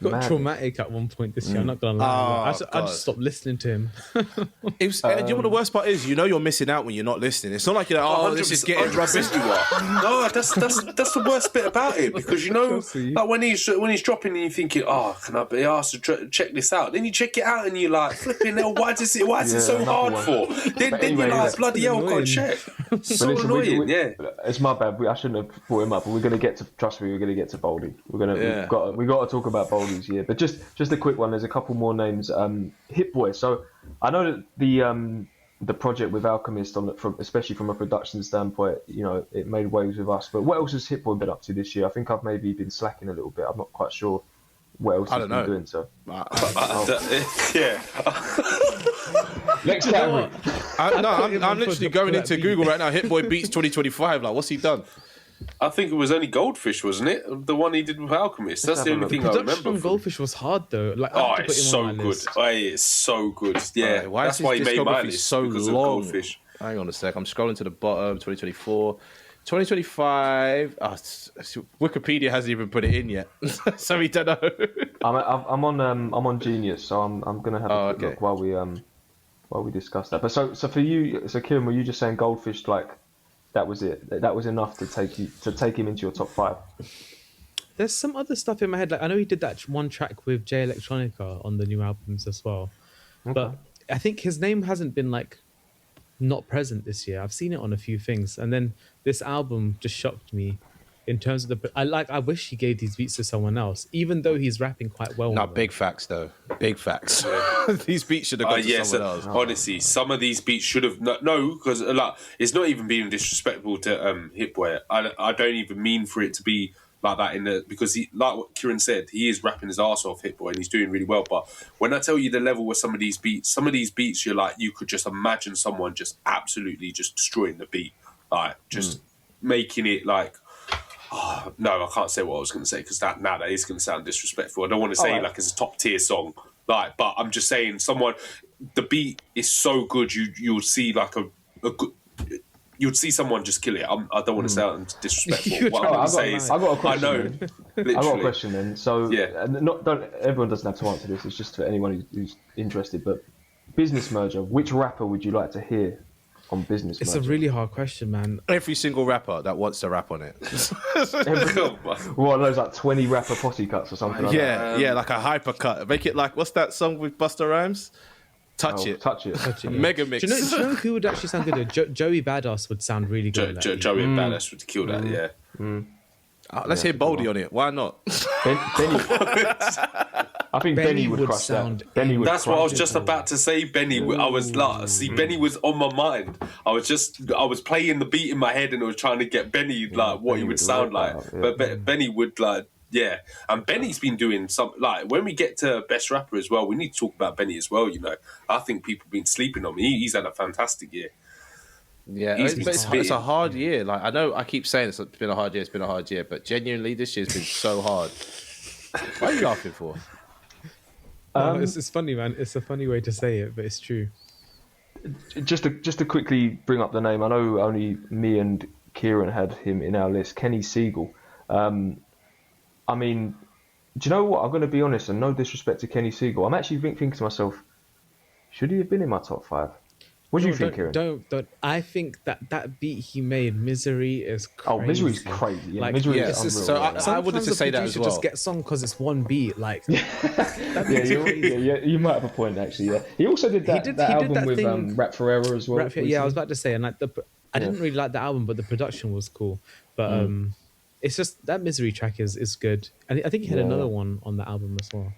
Got traumatic at one point this year. I'm not gonna lie. I just stopped listening to him. Do you know what the worst part is? You know you're missing out when you're not listening. It's not like you're like, this is getting rubbish. No, that's the worst bit about it, because like when he's dropping and you're thinking, can I be asked to check this out? Then you check it out and you're like, flipping hell, why is it so hard for? Then you're like, bloody hell, got to check. So annoying. It's my bad. I shouldn't have brought him up, but we're gonna get to. Trust me, we're gonna get to Boldy. We got to talk about Boldy. Yeah, but just a quick one. There's a couple more names. Hit Boy. So I know that the project with Alchemist, especially from a production standpoint, it made waves with us. But what else has Hit Boy been up to this year? I think I've maybe been slacking a little bit. I'm not quite sure what else he's been doing. So next category. I'm literally going into Google right now. Hit Boy beats 2025. Like, what's he done? I think it was only Goldfish, wasn't it? The one he did with Alchemist. That's the only thing I remember. Production on Goldfish was hard though. Like, it's so good. It's so good. Yeah, that's why he made my list. So long. Goldfish. Hang on a sec. I'm scrolling to the bottom. 2024, 2025. Wikipedia hasn't even put it in yet, so we don't know. I'm on Genius, so I'm gonna have a quick look while we discuss that. But so for you, Kieran, were you just saying Goldfish like? That was it. That was enough to take him into your top 5. There's some other stuff in my head. Like I know he did that one track with Jay Electronica on the new albums as well. Okay. But I think his name hasn't been like not present this year. I've seen it on a few things, and then this album just shocked me in terms of I wish he gave these beats to someone else, even though he's rapping quite well. No, big facts though. Big facts. These beats should have gone to someone else. Honestly, some of these beats should have because like it's not even being disrespectful to Hit Boy. I don't even mean for it to be like that because he, like what Kieran said, he is rapping his arse off, Hit Boy, and he's doing really well. But when I tell you the level with some of these beats, you're like, you could just imagine someone just absolutely just destroying the beat, like just making it like. Oh, no, I can't say what I was going to say because that is going to sound disrespectful. I don't want to say like it's a top tier song, like, but I'm just saying the beat is so good. You'll see like a good. You'd see someone just kill it. I don't want to sound disrespectful. What I'm going to say is, I got a question. I know. I got a question then. So everyone doesn't have to answer this. It's just for anyone who's interested. But business merger. Which rapper would you like to hear on business. It's a merging? really hard question, man. Every single rapper that wants to rap on it. What are those, like 20 rapper posse cuts or something like that? Yeah, like a hypercut. Make it like, what's that song with Busta Rhymes? Touch It. Touch it. Touch it, yeah. Mega mix. Do you know who would actually sound good? Joey Badass would sound really good. Joey and Badass would kill that, yeah. Let's hear Baldy on it. Why not? Benny. I think Benny would crush that. Benny would. That's what I was just about to say. Benny, I was like, Benny was on my mind. I was playing the beat in my head and I was trying to get Benny like what he would sound like. But Benny would like, yeah. And Benny's been doing some like when we get to best rapper as well. We need to talk about Benny as well. You know, I think people have been sleeping on me. He's had a fantastic year. Yeah, it's a hard year. Like I know, I keep saying it's been a hard year. It's been a hard year, but genuinely, this year's been so hard. What are you laughing for? It's funny, man. It's a funny way to say it, but it's true. Just to quickly bring up the name, I know only me and Kieran had him in our list. Kenny Siegel. I mean, do you know what? I'm going to be honest, and no disrespect to Kenny Siegel. I'm actually thinking to myself, should he have been in my top 5? What do you think, Kieran? Don't. I think that beat he made, Misery, is crazy. Oh, Misery's crazy. Yeah, Like, Misery yeah, is unreal. so I wanted to say that as well. Just get a song because it's one beat. Like, you might have a point actually. Yeah, he also did that album with Rap Forever as well. I was about to say, and like I didn't really like the album, but the production was cool. But it's just that Misery track is good, and I think he had another one on the album as well.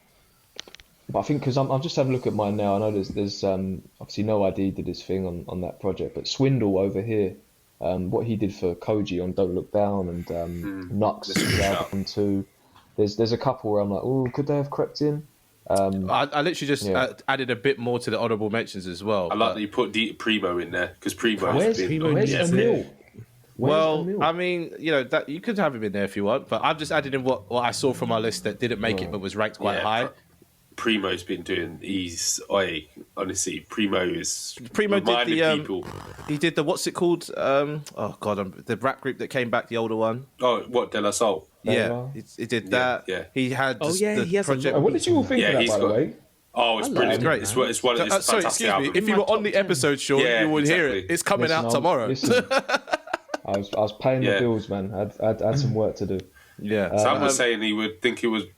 But I think because I'm just having a look at mine now. I know there's obviously No ID did his thing on that project, but Swindle over here, what he did for Koji on Don't Look Down and Nux album too. There's a couple where I'm like, oh, could they have crept in? I literally just added a bit more to the honourable mentions as well. I like that you put Primo in there because Primo. Where's Emil? I mean, you know that you could have him in there if you want, but I've just added in what I saw from our list that didn't make it but was ranked quite high. Primo's been doing. Honestly, Primo did the people. He did the what's it called? The rap group that came back, the older one. Oh, what De La Soul? Yeah, he did that. Yeah. He had. He has project. What did you all think of that, by the way? Oh, it's brilliant. Great. It's one of it's sorry, fantastic excuse album. me. If you were on the episode, Sean, you would hear it. It's coming out tomorrow. I was paying the bills, man. I had some work to do. Yeah, Sam was saying he would think it would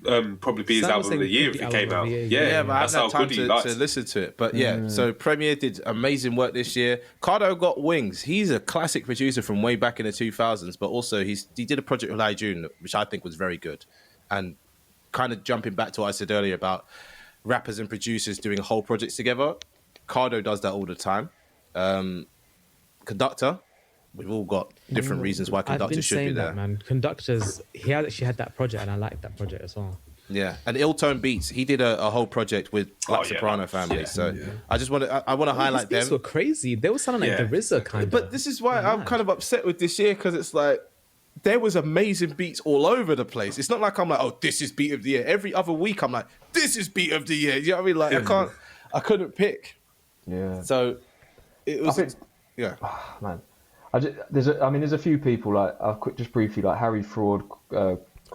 probably be his album of the year if it came out. Yeah, but I haven't had time to listen to it. But so Premier did amazing work this year. Cardo got wings. He's a classic producer from way back in the 2000s, but also he did a project with Lai Jun, which I think was very good. And kind of jumping back to what I said earlier about rappers and producers doing whole projects together, Cardo does that all the time. Conductor. We've all got different reasons why Conductor should be there. That, man. Conductor's, he actually had that project, and I liked that project as well. Yeah, and Ill Tone Beats, he did a whole project with Black Soprano family. I just want to highlight them. These were crazy. They were sounding like the RZA kind of. But this is why I'm kind of upset with this year because it's like there was amazing beats all over the place. It's not like I'm like, oh, this is beat of the year. Every other week I'm like, this is beat of the year. You know what I mean? Like I couldn't pick. Yeah. So it was. Man. There's a few people like just briefly like Harry Fraud.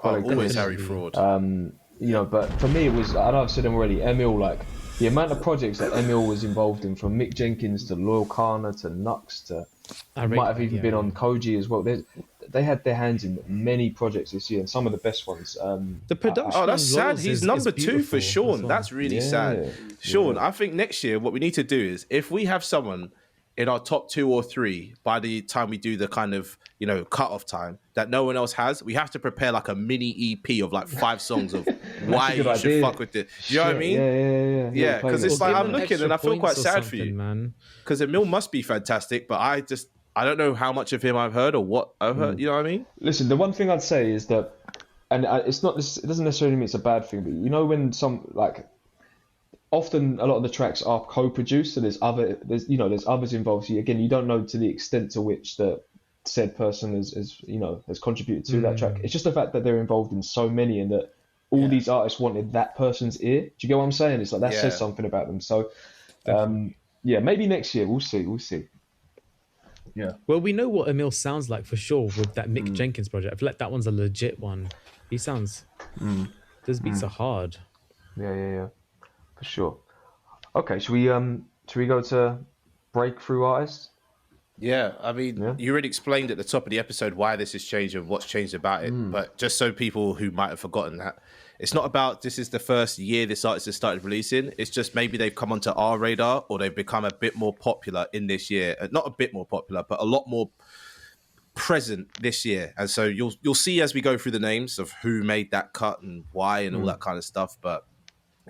Always Harry Fraud. But for me it was, I know I've said them already. Emil, like the amount of projects that Emil was involved in, from Mick Jenkins to Loyal Kana to Nux to might have even been on Koji as well. They had their hands in many projects this year, and some of the best ones. The production. That's sad. He's number 2 for Sean. Well. That's really sad. Sean, I think next year what we need to do is if we have someone in our top 2 or 3 by the time we do the kind of cut-off time that no one else has, we have to prepare like a mini EP of like 5 songs of why you should fuck with it. You know what I mean? Yeah. Because it's like I'm looking and I feel quite sad for you, man. Because Emil must be fantastic, but I don't know how much of him I've heard or what I've heard. You know what I mean? Listen, the one thing I'd say is that, and it doesn't necessarily mean it's a bad thing, but when often a lot of the tracks are co-produced, so there's others involved. So again, you don't know to the extent to which the said person has contributed to that track. It's just the fact that they're involved in so many, and that all these artists wanted that person's ear. Do you get what I'm saying? It's like that says something about them. So, maybe next year we'll see. Yeah. Well, we know what Emil sounds like for sure with that Mick Jenkins project. I feel like that one's a legit one. He sounds. Those beats are hard. Yeah. For sure. Okay, should we go to breakthrough artists? Yeah, I mean, Yeah. you already explained at the top of the episode why this has changed and what's changed about it. But just so people who might have forgotten that, it's not about this is the first year this artist has started releasing. It's just maybe they've come onto our radar or they've become a bit more popular in this year. Not a bit more popular, but a lot more present this year. And so you'll see as we go through the names of who made that cut and why and all that kind of stuff. But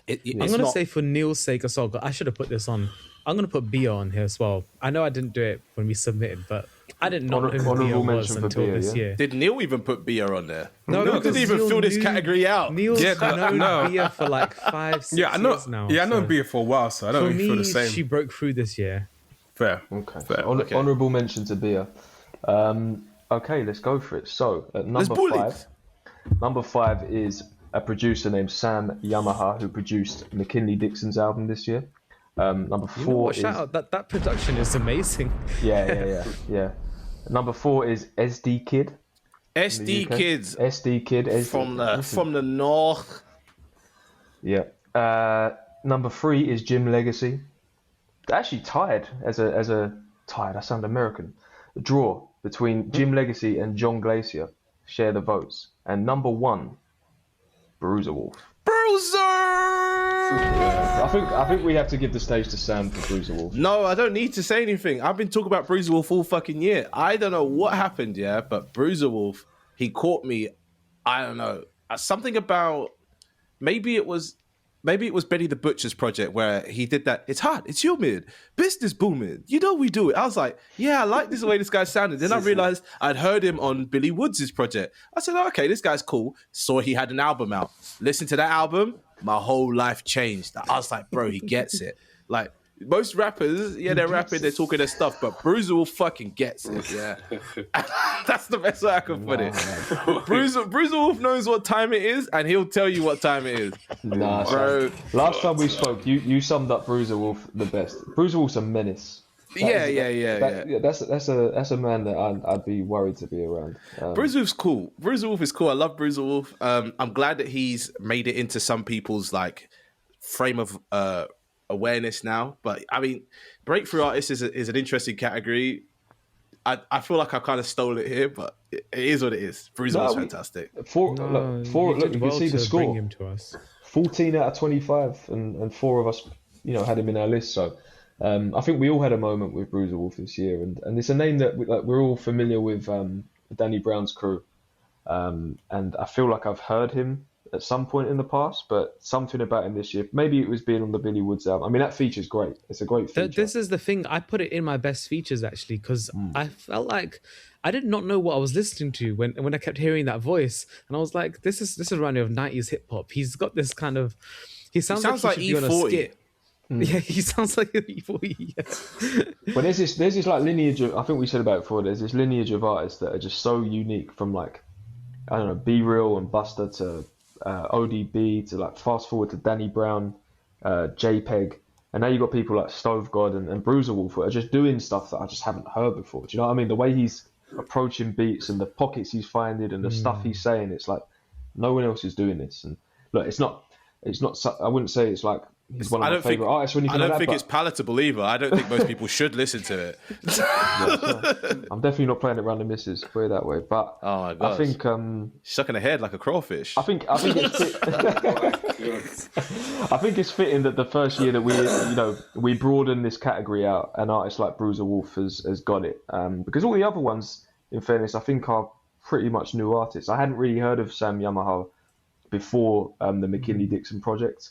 I'm going to say for Neil's sake as well, I should have put this on. I'm going to put Bia on here as well. I know I didn't do it when we submitted, but I didn't know who Bia Honourable was mention for until Bia, this yeah? year. Did Neil even put Bia on there? No, Neil because didn't even Neil fill this knew- category out. Neil's known no. Bia for like 5-6 Yeah, I know. years now. Yeah, I know so Bia for a while, so I don't for really feel me, the same. she broke through this year. Fair. Okay. Fair. Okay. Honourable mention to Bia. Okay, let's go for it. So at Let's bully. number 5 is a producer named Sam Yamaha who produced McKinley Dixon's album this year. Number 4 You know what? is Shout out that production is amazing. yeah. Number 4 is SD Kid. SD UK. Kids SD Kid from the north. Yeah. Number 3 is Jim Legacy. They're actually tied as a tied. I sound American. A draw between Jim Legacy and John Glacier share the votes. And number 1, Bruiser Wolf. Bruiser! I think we have to give the stage to Sam for Bruiser Wolf. No, I don't need to say anything. I've been talking about Bruiser Wolf all fucking year. I don't know what happened, yeah, but Bruiser Wolf, he caught me. I don't know. Something about maybe it was Benny the Butcher's project where he did that. It's hot, it's humid, business booming. You know we do it. I was like, yeah, I like this way this guy sounded. Then I realized I'd heard him on Billy Woods' project. I said, oh, okay, this guy's cool. Saw he had an album out. Listened to that album, my whole life changed. I was like, bro, he gets it. Like most rappers, yeah, they're rapping, they're talking their stuff, but Bruiser Wolf fucking gets it. Yeah, that's the best way I can put it. Bruiser Wolf knows what time it is, and he'll tell you what time it is. Nah, Bro. Sam. Last time we spoke, you summed up Bruiser Wolf the best. Bruiser Wolf's a menace. Yeah. That's a man that I'd be worried to be around. Bruiser Wolf's cool. Bruiser Wolf is cool. I love Bruiser Wolf. I'm glad that he's made it into some people's like frame of awareness now. But I mean, breakthrough artist is an interesting category. I feel like I kind of stole it here, but it is what it is. Bruiser Wolf's fantastic. Look, you can see the score. Bring him to us. 14 out of 25, and 4 of us, had him in our list. So I think we all had a moment with Bruiser Wolf this year, and it's a name that we're all familiar with. Danny Brown's crew, and I feel like I've heard him at some point in the past, but something about him this year. Maybe it was being on the Billy Woods album. I mean, that feature's great. It's a great feature. This is the thing. I put it in my best features actually because I felt like I did not know what I was listening to when I kept hearing that voice, and I was like, "This is running of 90s hip hop." He's got this kind of. He sounds like he should be on a skit. Yeah, he sounds like E40. Yeah. But there's this like lineage of. I think we said about it before. There's this lineage of artists that are just so unique, from like, I don't know, Be Real and Buster to ODB to like fast forward to Danny Brown, JPEG, and now you've got people like Stove God and Bruiser Wolf that are just doing stuff that I just haven't heard before. Do you know what I mean? The way he's approaching beats and the pockets he's finding and the stuff he's saying, it's like no one else is doing this. And look, it's not. I wouldn't say it's like he's one of my favorite artists or anything. I don't like think that, it's palatable either. I don't think most people should listen to it. I'm definitely not playing it around the missus, put it that way. But Oh my gosh. I think Stuck in the head like a crawfish. I think it's I think it's fitting that the first year that we broaden this category out, an artist like Bruiser Wolf has got it. Because all the other ones, in fairness, I think are pretty much new artists. I hadn't really heard of Sam Yamaha before the McKinley Dixon project.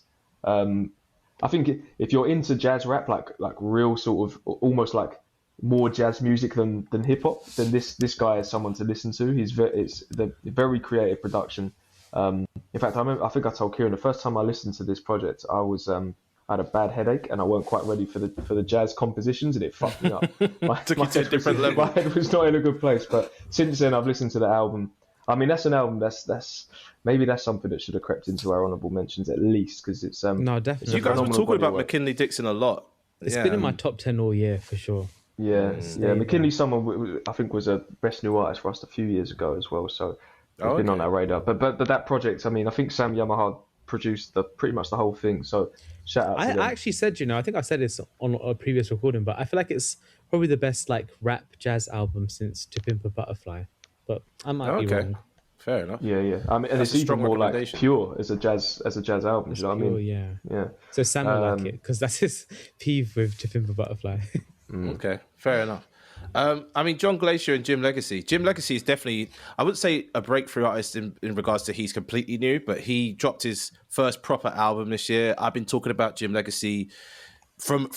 I think if you're into jazz rap, like real sort of almost like more jazz music than hip hop, then this guy is someone to listen to. It's the very creative production. In fact, I think I told Kieran the first time I listened to this project, I had a bad headache and I weren't quite ready for the jazz compositions, and it fucked me up. Took you to a different level. My head was not in a good place. But since then, I've listened to the album. I mean, that's an album that's maybe that's something that should have crept into our honourable mentions at least, because it's No, definitely. You guys were phenomenal talking body about work. McKinley Dixon a lot. It's been in my top 10 all year for sure. Yeah, McKinley's someone I think was a best new artist for us a few years ago as well. So it's been on our radar. But that project, I mean, I think Sam Yamaha produced pretty much the whole thing. So shout out to them. I actually said, I think I said this on a previous recording, but I feel like it's probably the best like rap jazz album since To Pimp a Butterfly. But I might be wrong. Fair enough. Yeah. I mean, and That's it's a even strong more like recommendation. pure as a jazz album. You know what I mean? Yeah. So Sam will like it because that's his peeve with To Pimp a Butterfly. Okay, fair enough. I mean, John Glacier and Jim Legacy. Jim Legacy is definitely, I wouldn't say a breakthrough artist in regards to he's completely new, but he dropped his first proper album this year. I've been talking about Jim Legacy from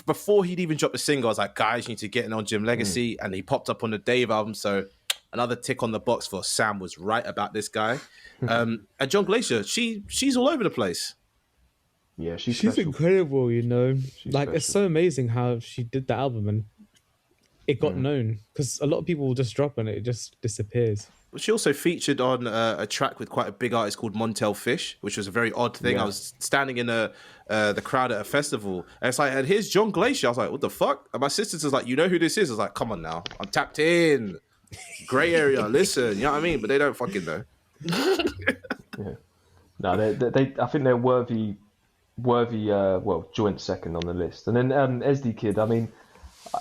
before he'd even dropped the single. I was like, guys, you need to get in on Jim Legacy. And he popped up on the Dave album. So another tick on the box for Sam was right about this guy. And John Glacier, she's all over the place. Yeah, she's She's incredible, She's like it's so amazing how she did the album and it got known because a lot of people will just drop and it just disappears. She also featured on a track with quite a big artist called Montel Fish, which was a very odd thing. Yeah. I was standing in the crowd at a festival, and it's like, and here's John Glacier. I was like, what the fuck? And my sister's like, you know who this is? I was like, come on now, I'm tapped in. Grey area, listen, you know what I mean? But they don't fucking know. Yeah. No, they I think they're worthy. Joint second on the list, and then SD Kid. I mean,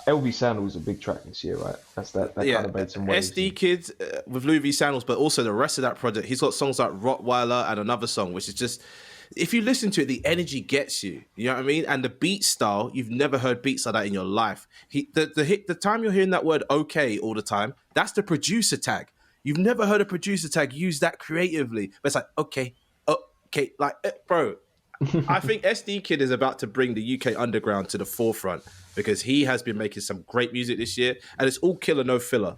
LV Sandals a big track this year, right? That kind of made some waves. SD Kid with Louis V Sandals, but also the rest of that project. He's got songs like Rottweiler and another song, which is just, if you listen to it, the energy gets you. You know what I mean? And the beat style, you've never heard beats like that in your life. The time you're hearing that word "okay" all the time, that's the producer tag. You've never heard a producer tag use that creatively, but it's like okay, like bro. I think SD Kid is about to bring the UK underground to the forefront because he has been making some great music this year, and it's all killer, no filler.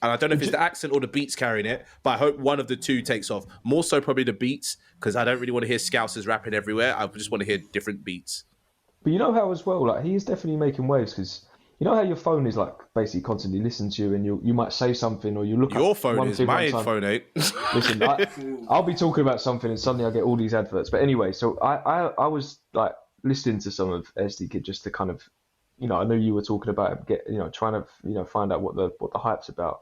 And I don't know if it's the accent or the beats carrying it, but I hope one of the two takes off. More so probably the beats, because I don't really want to hear Scousers rapping everywhere. I just want to hear different beats. But you know how as well, like he is definitely making waves because you know how your phone is like basically constantly listening to you, and you might say something or you look. Your phone is my phone, ain't. Listen, I'll be talking about something and suddenly I get all these adverts. But anyway, so I was like listening to some of SD Kid just to kind of, I knew you were talking about it, trying to find out what the hype's about.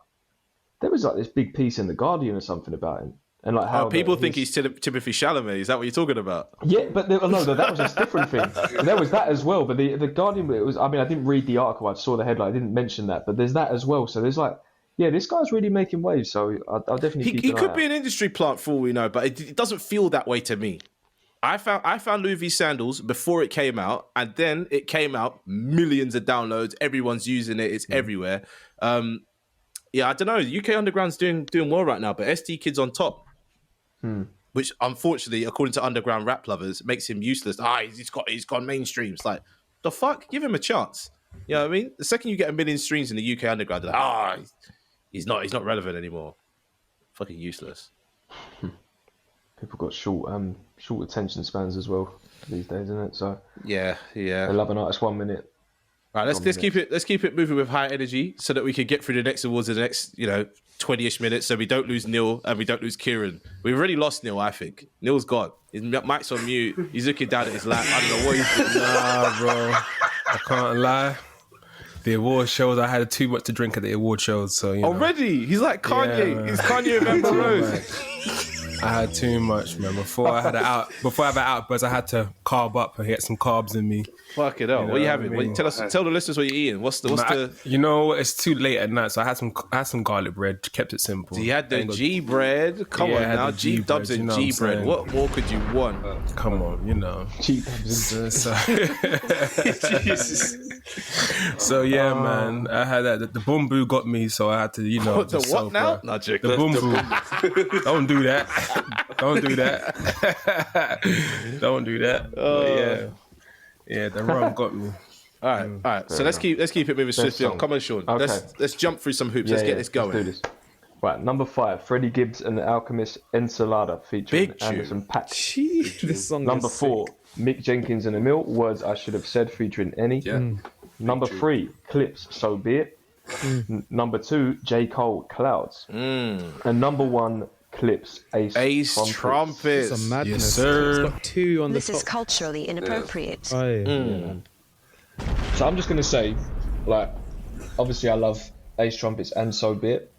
There was like this big piece in the Guardian or something about him. And like how people think he's Timothy Chalamet. Is that what you're talking about? Yeah, but no, that was a different thing. And there was that as well. But the Guardian, it was. I mean, I didn't read the article. I saw the headline. I didn't mention that. But there's that as well. So there's like, yeah, this guy's really making waves. So I'll definitely. He could be an industry plant for all we know, but it doesn't feel that way to me. I found Louis V Sandals before it came out, and then it came out, millions of downloads. Everyone's using it. It's everywhere. Yeah, I don't know. UK Underground's doing well right now, but SD Kid's on top. Which unfortunately, according to underground rap lovers, makes him useless. He's gone mainstream. It's like, the fuck? Give him a chance. You know what I mean? The second you get 1 million streams in the UK underground, they're like, he's not relevant anymore. Fucking useless. People got short attention spans as well these days, isn't it? So yeah. They love an artist 1 minute. Right, let's keep it moving with high energy so that we can get through the next awards in the next 20-ish minutes, so we don't lose Neil and we don't lose Kieran. We've already lost Neil, I think. Neil's gone. His mic's on mute. He's looking down at his lap. I don't know what he's doing. Nah, bro. I can't lie. The award shows, I had too much to drink at the award shows, so already. He's like Kanye. Yeah, He's Kanye of Amber Rose. I had too much, man. Before I have an outburst, I had to carb up and get some carbs in me. Fuck it up. What are you having? I mean? Tell the listeners what you're eating. What's the? It's too late at night, so I had some garlic bread. Kept it simple. So you had the G bread. Come on now, G Dubs and G bread. What more could you want? Come on, G Dubs. So yeah, man. I had that. The boom boo got me, so I had to, What, the what now? No, the boom boo. Don't do that. Don't do that. Don't do that. Yeah, the rum got me. All right. So let's keep it moving swiftly on. Come on, Sean. Okay. Let's jump through some hoops. Let's get this going. Let's do this. Right, number 5, Freddie Gibbs and the Alchemist Ensalada featuring Anderson .Paak. This song Number is 4, sick. Mick Jenkins and Emil, Words I Should Have Said featuring Any. Yeah. Number 3, Clips, So Be It. Number 2, J. Cole, Clouds. And number 1, Clips, Ace Trumpets. It's a madness. Yes, sir. It's got 2 on This the is top. culturally inappropriate. Oh, yeah. So I'm just going to say, like, obviously I love Ace Trumpets and So Be It.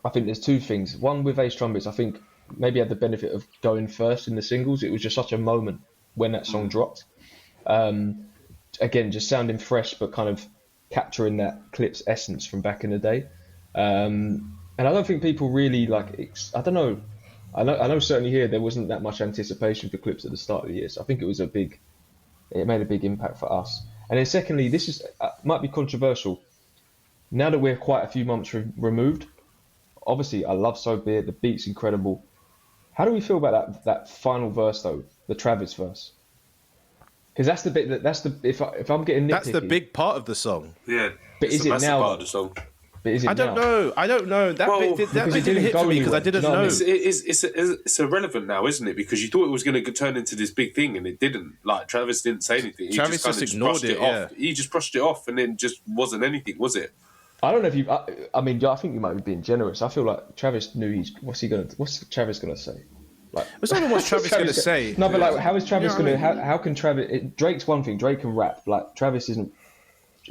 I think there's 2 things. One with Ace Trumpets, I think maybe had the benefit of going first in the singles. It was just such a moment when that song dropped. Again, just sounding fresh, but kind of capturing that Clips essence from back in the day. And I don't think people really I don't know. I know certainly here there wasn't that much anticipation for Clips at the start of the year. So I think it made a big impact for us. And then secondly, this is might be controversial. Now that we're quite a few months removed, obviously I love So Be It. The beat's incredible. How do we feel about that final verse though, the Travis verse? Because that's the bit if I'm getting nitpicky, that's the big part of the song. Yeah, but is it now? Part of the song. But is it I don't know. That bit didn't hit for me because I didn't know. It's irrelevant now, isn't it? Because you thought it was going to turn into this big thing, and it didn't. Like Travis didn't say anything. Travis just ignored it. Off. He just brushed it off, and then just wasn't anything, was it? I don't know if you. I mean, I think you might be being generous. I feel like Travis knew what's Travis gonna say? Like, it's not even what Travis going to say. No, but like, how is Travis going to? How can Travis? Drake's one thing. Drake can rap. Like Travis isn't.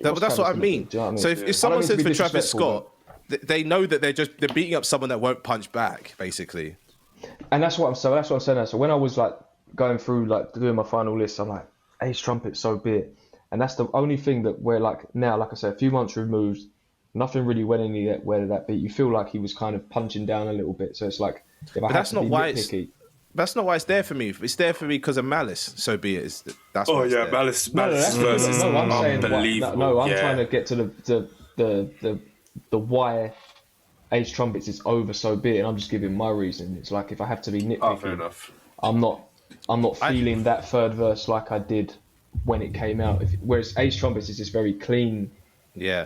That's what I mean. Do you know what I mean? So if someone says for Travis Scott, they know that they're beating up someone that won't punch back, basically. And that's what I'm saying now. So when I was like going through like doing my final list, I'm like, Ace Trumpet, So Be It, and that's the only thing that we're like now. Like I said, a few months removed, nothing really went anywhere to that beat. You feel like he was kind of punching down a little bit. So it's like, if I had to be nitpicky. That's not why it's there for me. It's there for me because of Malice. So be it. That's why it's there. Malice versus unbelievable. No, I'm trying to get to the why Ace Trumpets is over So Be It, and I'm just giving my reason. It's like if I have to be nitpicky, fair enough. I'm not feeling that third verse like I did when it came out. Whereas Ace Trumpets is just very clean,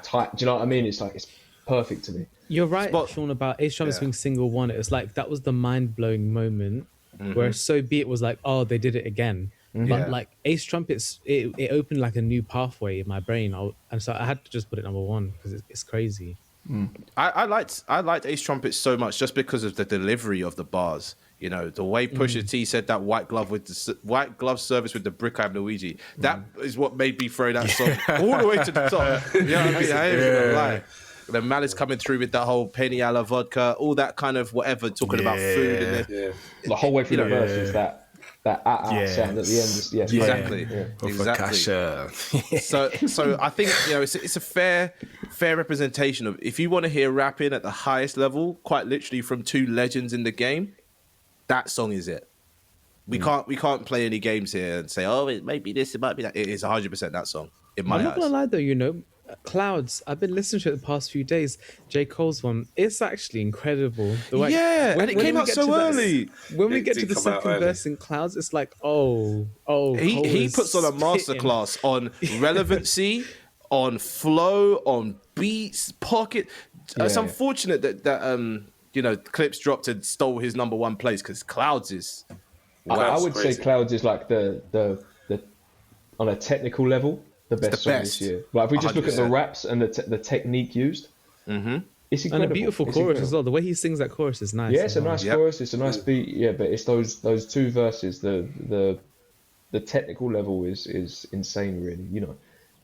tight. Do you know what I mean? It's like it's perfect to me. You're right, Sean, about Ace Trumpets being single one. It's like that was the mind blowing moment. Whereas So Be It was like, oh, they did it again. But like Ace Trumpets, it opened like a new pathway in my brain, and so I had to just put it number one because it's crazy. I liked Ace Trumpets so much just because of the delivery of the bars. You know, the way Pusha T said that white glove service with the brick I'm Luigi. That is what made me throw that song all the way to the top. You know what I mean? I ain't even gonna lie. The Malice coming through with that whole penny a la vodka, all that kind of whatever, talking about food and the whole way through the verse is that sound at the end. Exactly. So I think it's a fair representation of, if you want to hear rapping at the highest level, quite literally from two legends in the game, that song is it. We can't play any games here and say, oh, it might be this, it might be that. It is 100% that song. In my eyes. I'm not gonna lie though, Clouds, I've been listening to it the past few days. J. Cole's one, it's actually incredible. And it came out so early. When we get to the second verse in Clouds, it's like, he puts on a masterclass on relevancy, on flow, on beats, pocket. It's unfortunate that Clips dropped and stole his number one place because Clouds is. I would say Clouds is like the on a technical level. The best song this year. Like if we just 100%. Look at the raps and the technique used, it's incredible. And a beautiful chorus as well. The way he sings that chorus is nice. Yeah, it's a nice chorus. It's a nice beat. Yeah, but it's those two verses. The technical level is insane, really.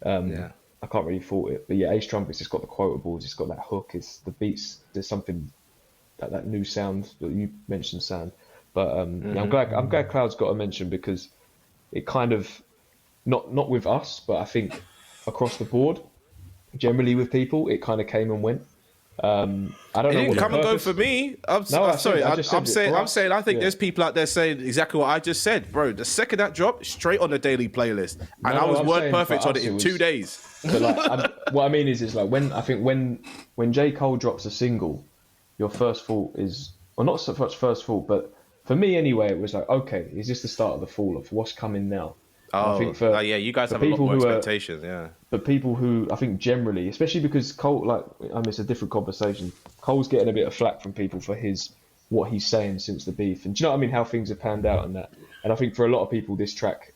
I can't really fault it. But yeah, Ace Trumpets, it's got the quotables. It's got that hook. It's the beats. There's something that new sound that you mentioned, Sam. But I'm glad Cloud's got a mention because it kind of. Not with us, but I think across the board, generally with people, it kind of came and went. I don't know. It didn't come and go for me. I'm sorry. I'm saying. I think there's people out there saying exactly what I just said, bro. The second that dropped, straight on the daily playlist, and I was word perfect on it in 2 days. So what I mean is like when J. Cole drops a single, your first thought is, or not so much first thought, but for me anyway, it was like, okay, is this the start of the fall of what's coming now? I think you guys have a lot more expectations, But people who, I think generally, especially because Cole, it's a different conversation. Cole's getting a bit of flack from people for what he's saying since the beef. And do you know what I mean? How things have panned out and that. And I think for a lot of people, this track,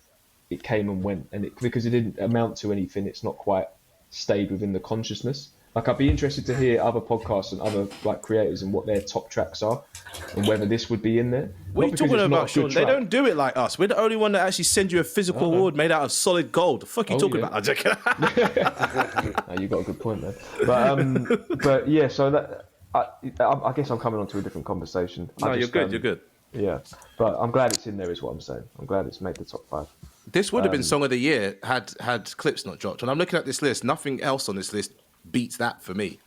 it came and went. And because it didn't amount to anything, it's not quite stayed within the consciousness. Like, I'd be interested to hear other podcasts and other creators and what their top tracks are and whether this would be in there. What are you talking about, Sean? They don't do it like us. We're the only one that actually send you a physical award made out of solid gold. The fuck are you talking about? I'm You got a good point there. But yeah, so that I guess I'm coming on to a different conversation. No, you're good. You're good. Yeah, but I'm glad it's in there. Is what I'm saying. I'm glad it's made the top 5. This would have been Song of the Year had Clips not dropped. And I'm looking at this list. Nothing else on this list beats that for me.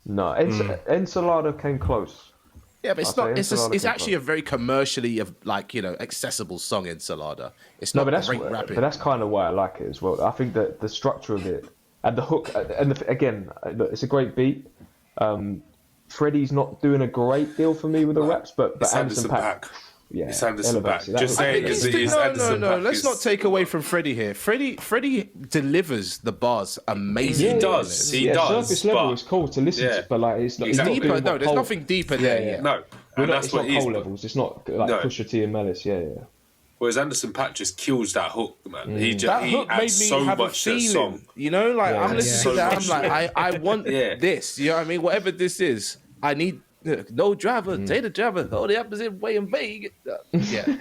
No, Ensalada came close. Yeah, but it's I'll not. say It's Ensalada actually came a very commercially accessible song. Ensalada. It's not great rapping. But that's kind of why I like it as well. I think that the structure of it and the hook again, look, it's a great beat. Freddie's not doing a great deal for me with the raps, but Anderson .Paak. .Paak. Yeah, It's Anderson elevates .Paak. it. Just saying, because it is Anderson No. .Paak Let's is- not take away from Freddie here. Freddie delivers the bars amazingly. He does. He Yeah, does. surface level but is cool to listen to, but like it's not Exactly. he's not Deeper? doing No, what there's Cole- nothing deeper there. Yeah. Yeah. no, We're and not, that's it's what not it is. Cole levels. It's not like No. Pusha T and Malice. Yeah. Whereas Anderson .Paak just kills that hook, man. He That hook made me adds so have a much to the feeling. song. You know, like I'm listening to Yeah. that. I'm like, I want Yeah. this. You know what I mean? Whatever this is, I need no driver. Take the driver. Hold the opposite way and vague. Yeah.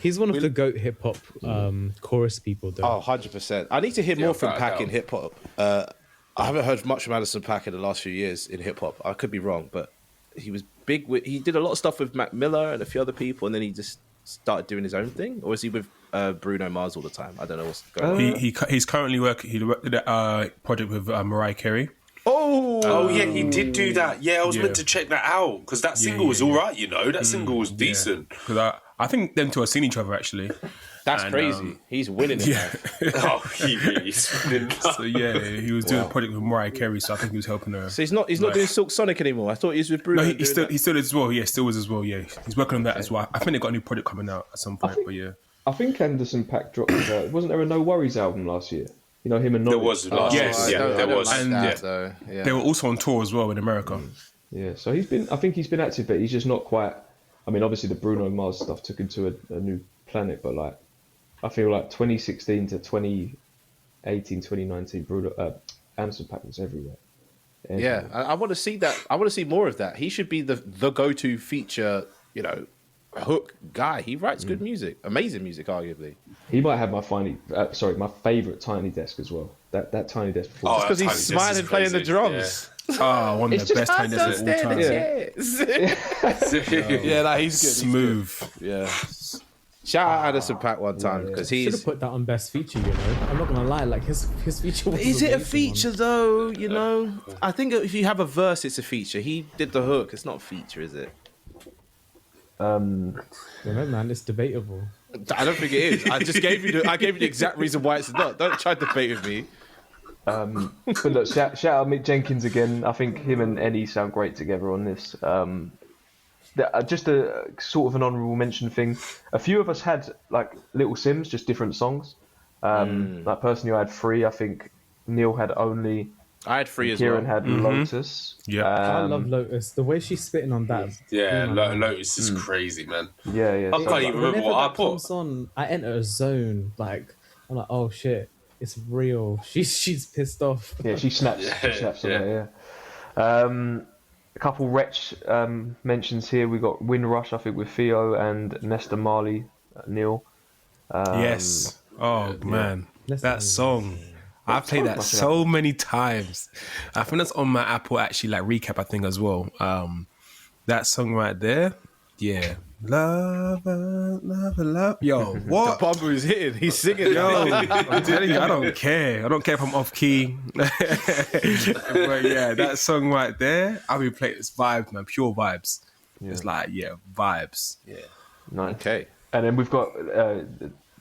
He's one of the GOAT hip hop chorus people, though. Oh, 100%. I need to hear more from without a Pac doubt. in hip hop. I haven't heard much from Anderson .Paak in the last few years in hip hop. I could be wrong, but he was big. He did a lot of stuff with Mac Miller and a few other people, and then he just started doing his own thing. Or is he with Bruno Mars all the time? I don't know what's going on. He's currently working. He worked at a project with Mariah Carey. Oh yeah, he did do that. Yeah, I was meant to check that out because that single was all right. You know, that single was decent. Because I think them two have seen each other actually. That's And, crazy. He's winning it. Yeah. Oh, he really is. So yeah, he was doing a project with Mariah Carey, so I think he was helping her. So he's not doing Silk Sonic anymore. I thought he was with Bruno. No, doing that. he still is as well. Yeah, still is as well. Yeah, he's working on that as well. I think they got a new project coming out at some point. But yeah, I think Anderson .Paak dropped. Wasn't there a No Worries album last year? You know him and There Nolly. was last year. Yes. Yeah, there was. Like And that, though. Yeah. they were also on tour as well in America. Yeah, so I think he's been active, but he's just not quite. I mean, obviously the Bruno Mars stuff took him to a new planet, but like, I feel like 2016 to 2018, 2019, Anderson .Paak was everywhere. Yeah, I want to see that. I want to see more of that. He should be the go-to feature, hook guy. He writes good music, amazing music, arguably. He might have my favourite Tiny Desk as well. That Tiny Desk performance. Because Tiny he's Desk smiling is playing the crazy, drums. Oh, one of the best Tiny Desks of all time. Yeah, like, he's good. Smooth. Yeah. Shout out Anderson .Paak one time because Should he's. have put that on best feature. I'm not gonna lie, like his feature. Was Is it a amazing, feature though? I think if you have a verse, it's a feature. He did the hook. It's not a feature, is it? Um, I don't know, man. It's debatable. I don't think it is. I gave you the exact reason why it's not. Don't try to debate with me. but look, shout out Mick Jenkins again. I think him and Eddie sound great together on this. Just a sort of an honourable mention thing. A few of us had like Little Sims, just different songs. Like personally, I had 3. I think Neil had Only. I had 3 as Kieran well. had Lotus. Yeah. I love Lotus. The way she's spitting on that. Yeah, Lotus is crazy, man. Yeah. I can't even remember Whenever what I that put. comes on, I enter a zone. Like I'm like, oh shit, it's real. She's pissed off. Yeah, she snaps. She snaps on there. Yeah. A couple Wretch mentions here. We got Windrush, I think, with Theo and Nesta Marley, Neil. Yes. Oh man, that song. I played that so many times. I think that's on my Apple actually like recap. I think as well. That song right there. Yeah. Love. Yo, what? The bumper is hitting. He's singing. Yo, I'm telling you, I don't care. I don't care if I'm off key. But yeah, that song right there, I'll be playing this vibes, man, pure vibes. It's like, vibes. Yeah. Nice. Okay. And then we've got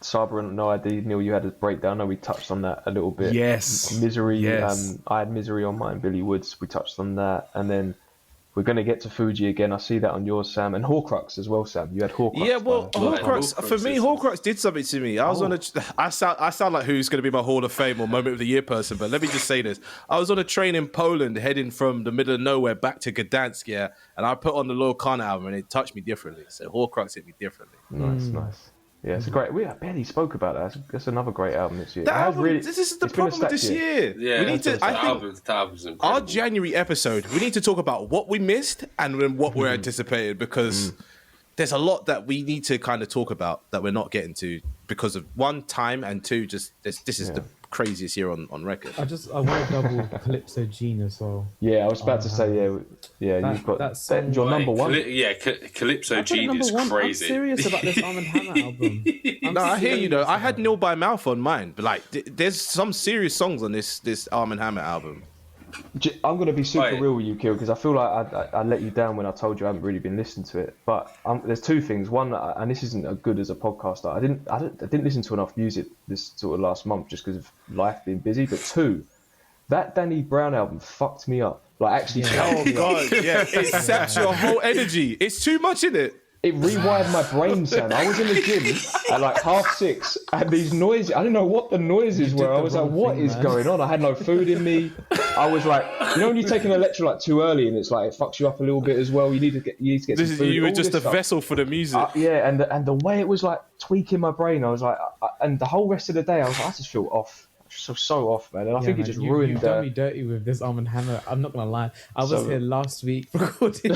Saber and No ID. Neil, you had a breakdown. I know we touched on that a little bit. Yes. Misery. Yes. I had Misery on mine. Billy Woods. We touched on that. And then we're going to get to Fuji again. I see that on yours, Sam. And Horcrux as well, Sam. You had Horcrux. Yeah, well, Horcrux, Horcrux for me, is- Horcrux did something to me. I was on I sound like who's going to be my Hall of Fame or Moment of the Year person, but let me just say this. I was on a train in Poland heading from the middle of nowhere back to Gdansk, and I put on the Lil Khan album and it touched me differently. So Horcrux hit me differently. Nice. Yeah, it's a great. We barely spoke about that. That's another great album this year. That album, this is the it's been a problem with stacked this year. Yeah, we need to. I think the album's incredible. our January episode, we need to talk about what we missed and then what we're anticipating because there's a lot that we need to kind of talk about that we're not getting to because of 1, time, and 2, just this is the craziest year on record. I want to double Calypso Gene as well. Yeah, I was about to say, you've got that song, your number one. Calypso Gene is crazy. I'm serious about this Arm & Hammer album. No, I hear you though. I had Nil by Mouth on mine, but like, there's some serious songs on this Arm & Hammer album. I'm going to be super real with you, Kill, because I feel like I let you down when I told you I haven't really been listening to it. But there's two things. One, and this isn't as good as a podcaster. I didn't listen to enough music this sort of last month just because of life being busy. But two, that Danny Brown album fucked me up. Like actually, Oh god, yeah, it saps your whole energy. It's too much in it. It rewired my brain, son. I was in the gym at like 6:30, and these noises, I didn't know what the noises were. I was like, what is going on? I had no food in me. I was like, you know when you take an electrolyte too early and it's like, it fucks you up a little bit as well. You need to get some food. You were just a vessel for the music. Yeah, and the way it was like tweaking my brain, I was like, and the whole rest of the day, I was like, I just feel off. So off, man. And I think it just ruined. You've done me dirty with this Arm & Hammer. I'm not going to lie. I was here last week recording.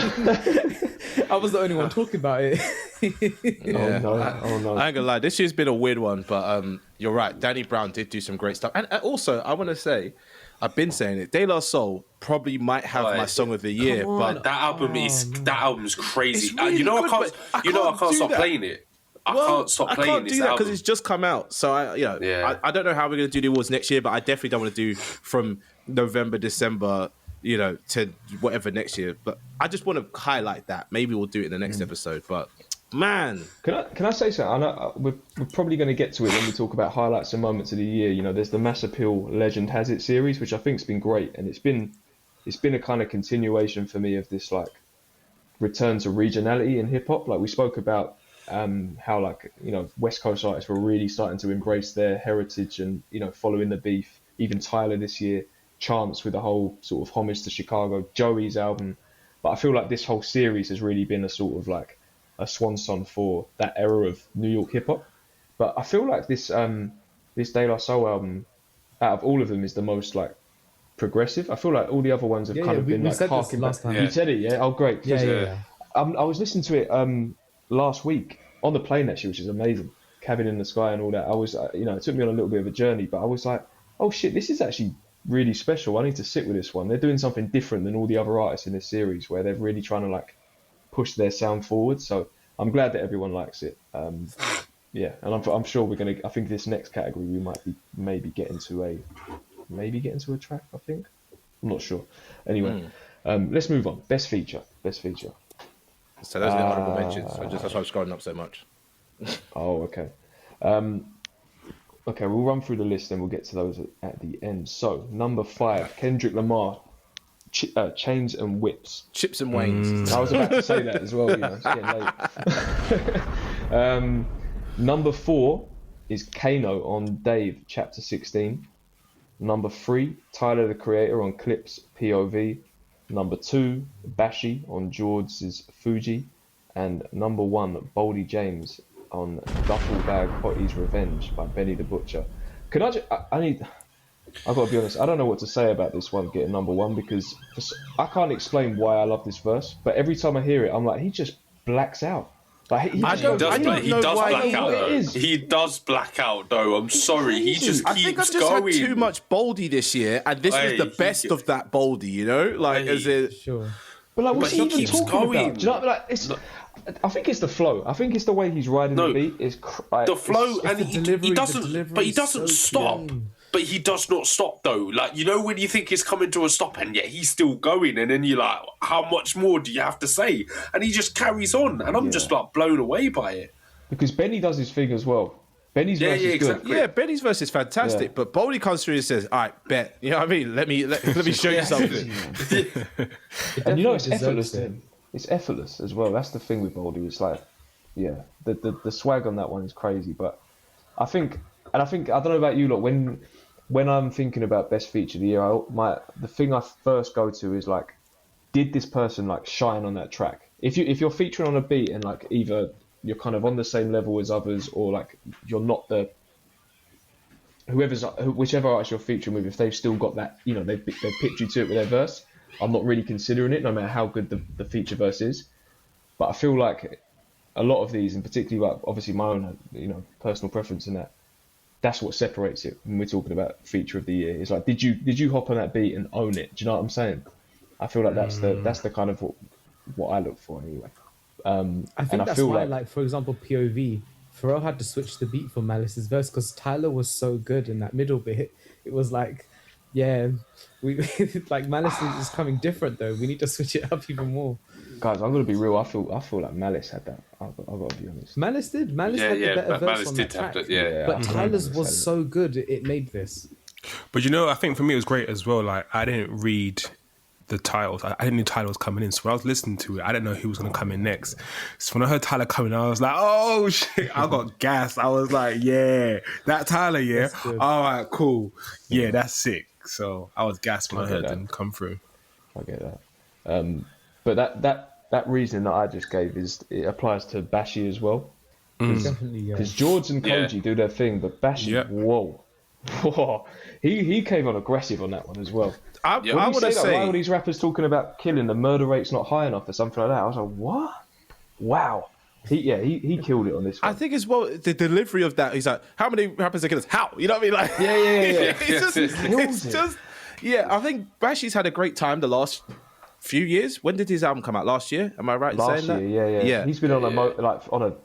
I was the only one talking about it. Yeah. Oh no! I ain't gonna lie. This year's been a weird one, but you're right. Danny Brown did do some great stuff, and also I want to say, I've been saying it. De La Soul probably might have my song of the year, but that album's crazy. Really I can't stop playing it. I can't stop playing I can't this do that because album. it's just come out. So I don't know how we're gonna do the awards next year, but I definitely don't want to do from November, December, to whatever next year. But I just want to highlight that. Maybe we'll do it in the next episode. But man, can I say something? I know we're probably going to get to it when we talk about highlights and moments of the year. There's the Mass Appeal Legend Has It series, which I think's been great, and it's been a kind of continuation for me of this like return to regionality in hip hop. Like we spoke about how West Coast artists were really starting to embrace their heritage and following the beef. Even Tyler this year, Chance with the whole sort of homage to Chicago, Joey's album. But I feel like this whole series has really been a sort of like a swan song for that era of New York hip hop. But I feel like this De La Soul album, out of all of them, is the most like progressive. I feel like all the other ones have been like harking back. You said it, yeah? Oh, great. Yeah. I was listening to it last week on the plane actually, which is amazing. Cabin in the Sky and all that. I was, it took me on a little bit of a journey, but I was like, oh shit, this is actually really special. I need to sit with this one. They're doing something different than all the other artists in this series, where they're really trying to like push their sound forward. So I'm glad that everyone likes it. And I'm sure we're gonna. I think this next category we might be maybe get into a track. I think I'm not sure. Anyway, let's move on. Best feature. So those are the honorable mentions. So that's why I'm scrolling up so much. Oh, okay. Okay, we'll run through the list and we'll get to those at the end. So, number 5, Kendrick Lamar, Chains and Whips. Chips and Waynes. I was about to say that as well, it's getting late. Number 4 is Kano on Dave, Chapter 16. Number 3, Tyler, the Creator on Clips, POV. Number 2, Bashi on George's Fuji. And number 1, Boldy James on Duffel Bag Hottie's Revenge by Benny the Butcher. I've got to be honest, I don't know what to say about this one getting number 1 because I can't explain why I love this verse, but every time I hear it, I'm like, he just blacks out. Like he does black out though. He does black out though. I'm sorry. He just I think I've just had too much Boldy this year, and this was the best of that Boldy, Sure. But like, what's he even talking about? Do you know, like, I think it's the flow. I think it's the way he's riding the beat. The flow, and he doesn't. But he doesn't stop. Clear. But he does not stop though. Like, when you think it's coming to a stop and yet he's still going, and then you're like, how much more do you have to say? And he just carries on, and I'm just like blown away by it. Because Benny does his thing as well. Benny's verse is good. Yeah, Benny's verse is fantastic. Yeah. But Boldy comes through and says, "All right, bet." You know what I mean? Let me show you something. And it's effortless to him. It's effortless as well. That's the thing with Boldy. It's like, the swag on that one is crazy. But I don't know about you lot, when I'm thinking about best feature of the year, the thing I first go to is like, did this person like shine on that track? If you're featuring on a beat and like either you're kind of on the same level as others, or like you're not whichever artist you're featuring with, if they've still got that, they've picked you to it with their verse, I'm not really considering it, no matter how good the feature verse is. But I feel like a lot of these, and particularly like obviously my own, personal preference in that, that's what separates it when we're talking about feature of the year. It's like, did you hop on that beat and own it? Do you know what I'm saying? I feel like that's the kind of what I look for anyway. I think that's why, like, for example, POV, Pharrell had to switch the beat for Malice's verse because Tyler was so good in that middle bit. It was like, yeah, we like Malice is coming different though. We need to switch it up even more. Guys, I'm gonna be real. I feel like Malice had that. I've got to be honest. Malice had the better verse Malice on did that have track. that. Yeah, But Tyler's was so good, it made this. But you know, I think for me it was great as well. Like, I didn't read the titles. I didn't know Tyler was coming in. So when I was listening to it, I didn't know who was going to come in next. So when I heard Tyler coming, I was like, oh shit, I got gassed. I was like, yeah, that Tyler, yeah. All right, cool. Yeah, that's sick. So I was gassed when I heard them come through. I get that. But that reason that I just gave it applies to Bashi as well. Definitely, yeah. Because George and Koji do their thing, but Bashi, whoa. He came on aggressive on that one as well. I want to say, why all these rappers talking about killing, the murder rate's not high enough or something like that. I was like, what? Wow. He killed it on this one. I think as well the delivery of that. He's like, how many rappers are killers? How? You know what I mean? Like, yeah. it's just, I think Bashi's had a great time the last few years. When did his album come out? Last year? Am I right in saying that? Yeah. He's been on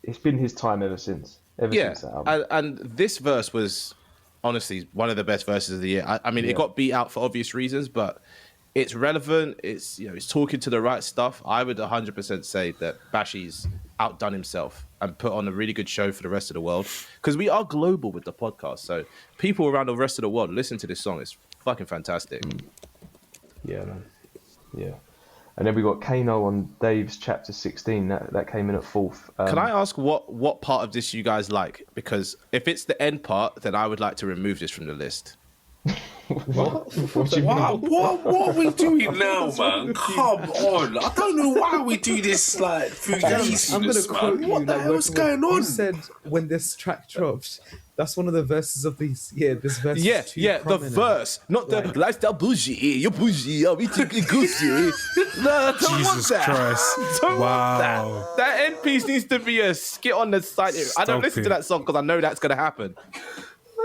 it's been his time ever since. Since that album. And this verse was honestly one of the best verses of the year. I mean, it got beat out for obvious reasons, but it's relevant. It's it's talking to the right stuff. I would 100% say that Bashi's outdone himself and put on a really good show for the rest of the world, because we are global with the podcast. So people around the rest of the world listen to this song. It's fucking fantastic. Yeah, man. Yeah. And then we got Kano on Dave's Chapter 16. That came in at 4th. Can I ask what part of this you guys like? Because if it's the end part, then I would like to remove this from the list. What are we doing now, man? Come on. I don't know why we do this like through I'm gonna quote you. What the hell's going on? You said when this track dropped, that's one of the verses of this year. This verse is too the prominent. verse, not the lifestyle bougie. You're bougie. I'm eating goosey. No, I don't want Jesus that. Christ. Don't Wow. want that. That end piece needs to be a skit on the side. I don't listen to that song because I know that's gonna happen.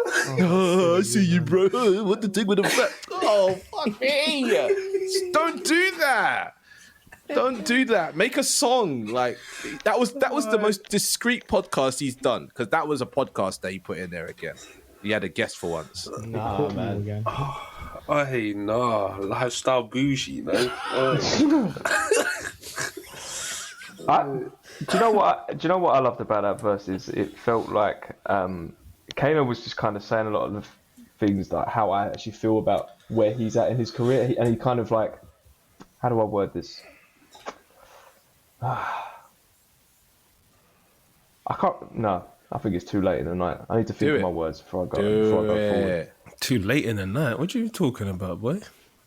I see you, bro. What the thing with the fat? Oh, fuck me. Don't do that. Don't do that. Make a song. Like that was the most discreet podcast he's done, because that was a podcast that he put in there again. He had a guest for once. Nah, man. Hey, nah. Lifestyle bougie, man. Do you know what I loved about that verse is it felt like Kano was just kind of saying a lot of the things, like how I actually feel about where he's at in his career, and he kind of like, how do I word this? I think it's too late in the night. I need to think of my words before I go forward. Too late in the night? What are you talking about, boy?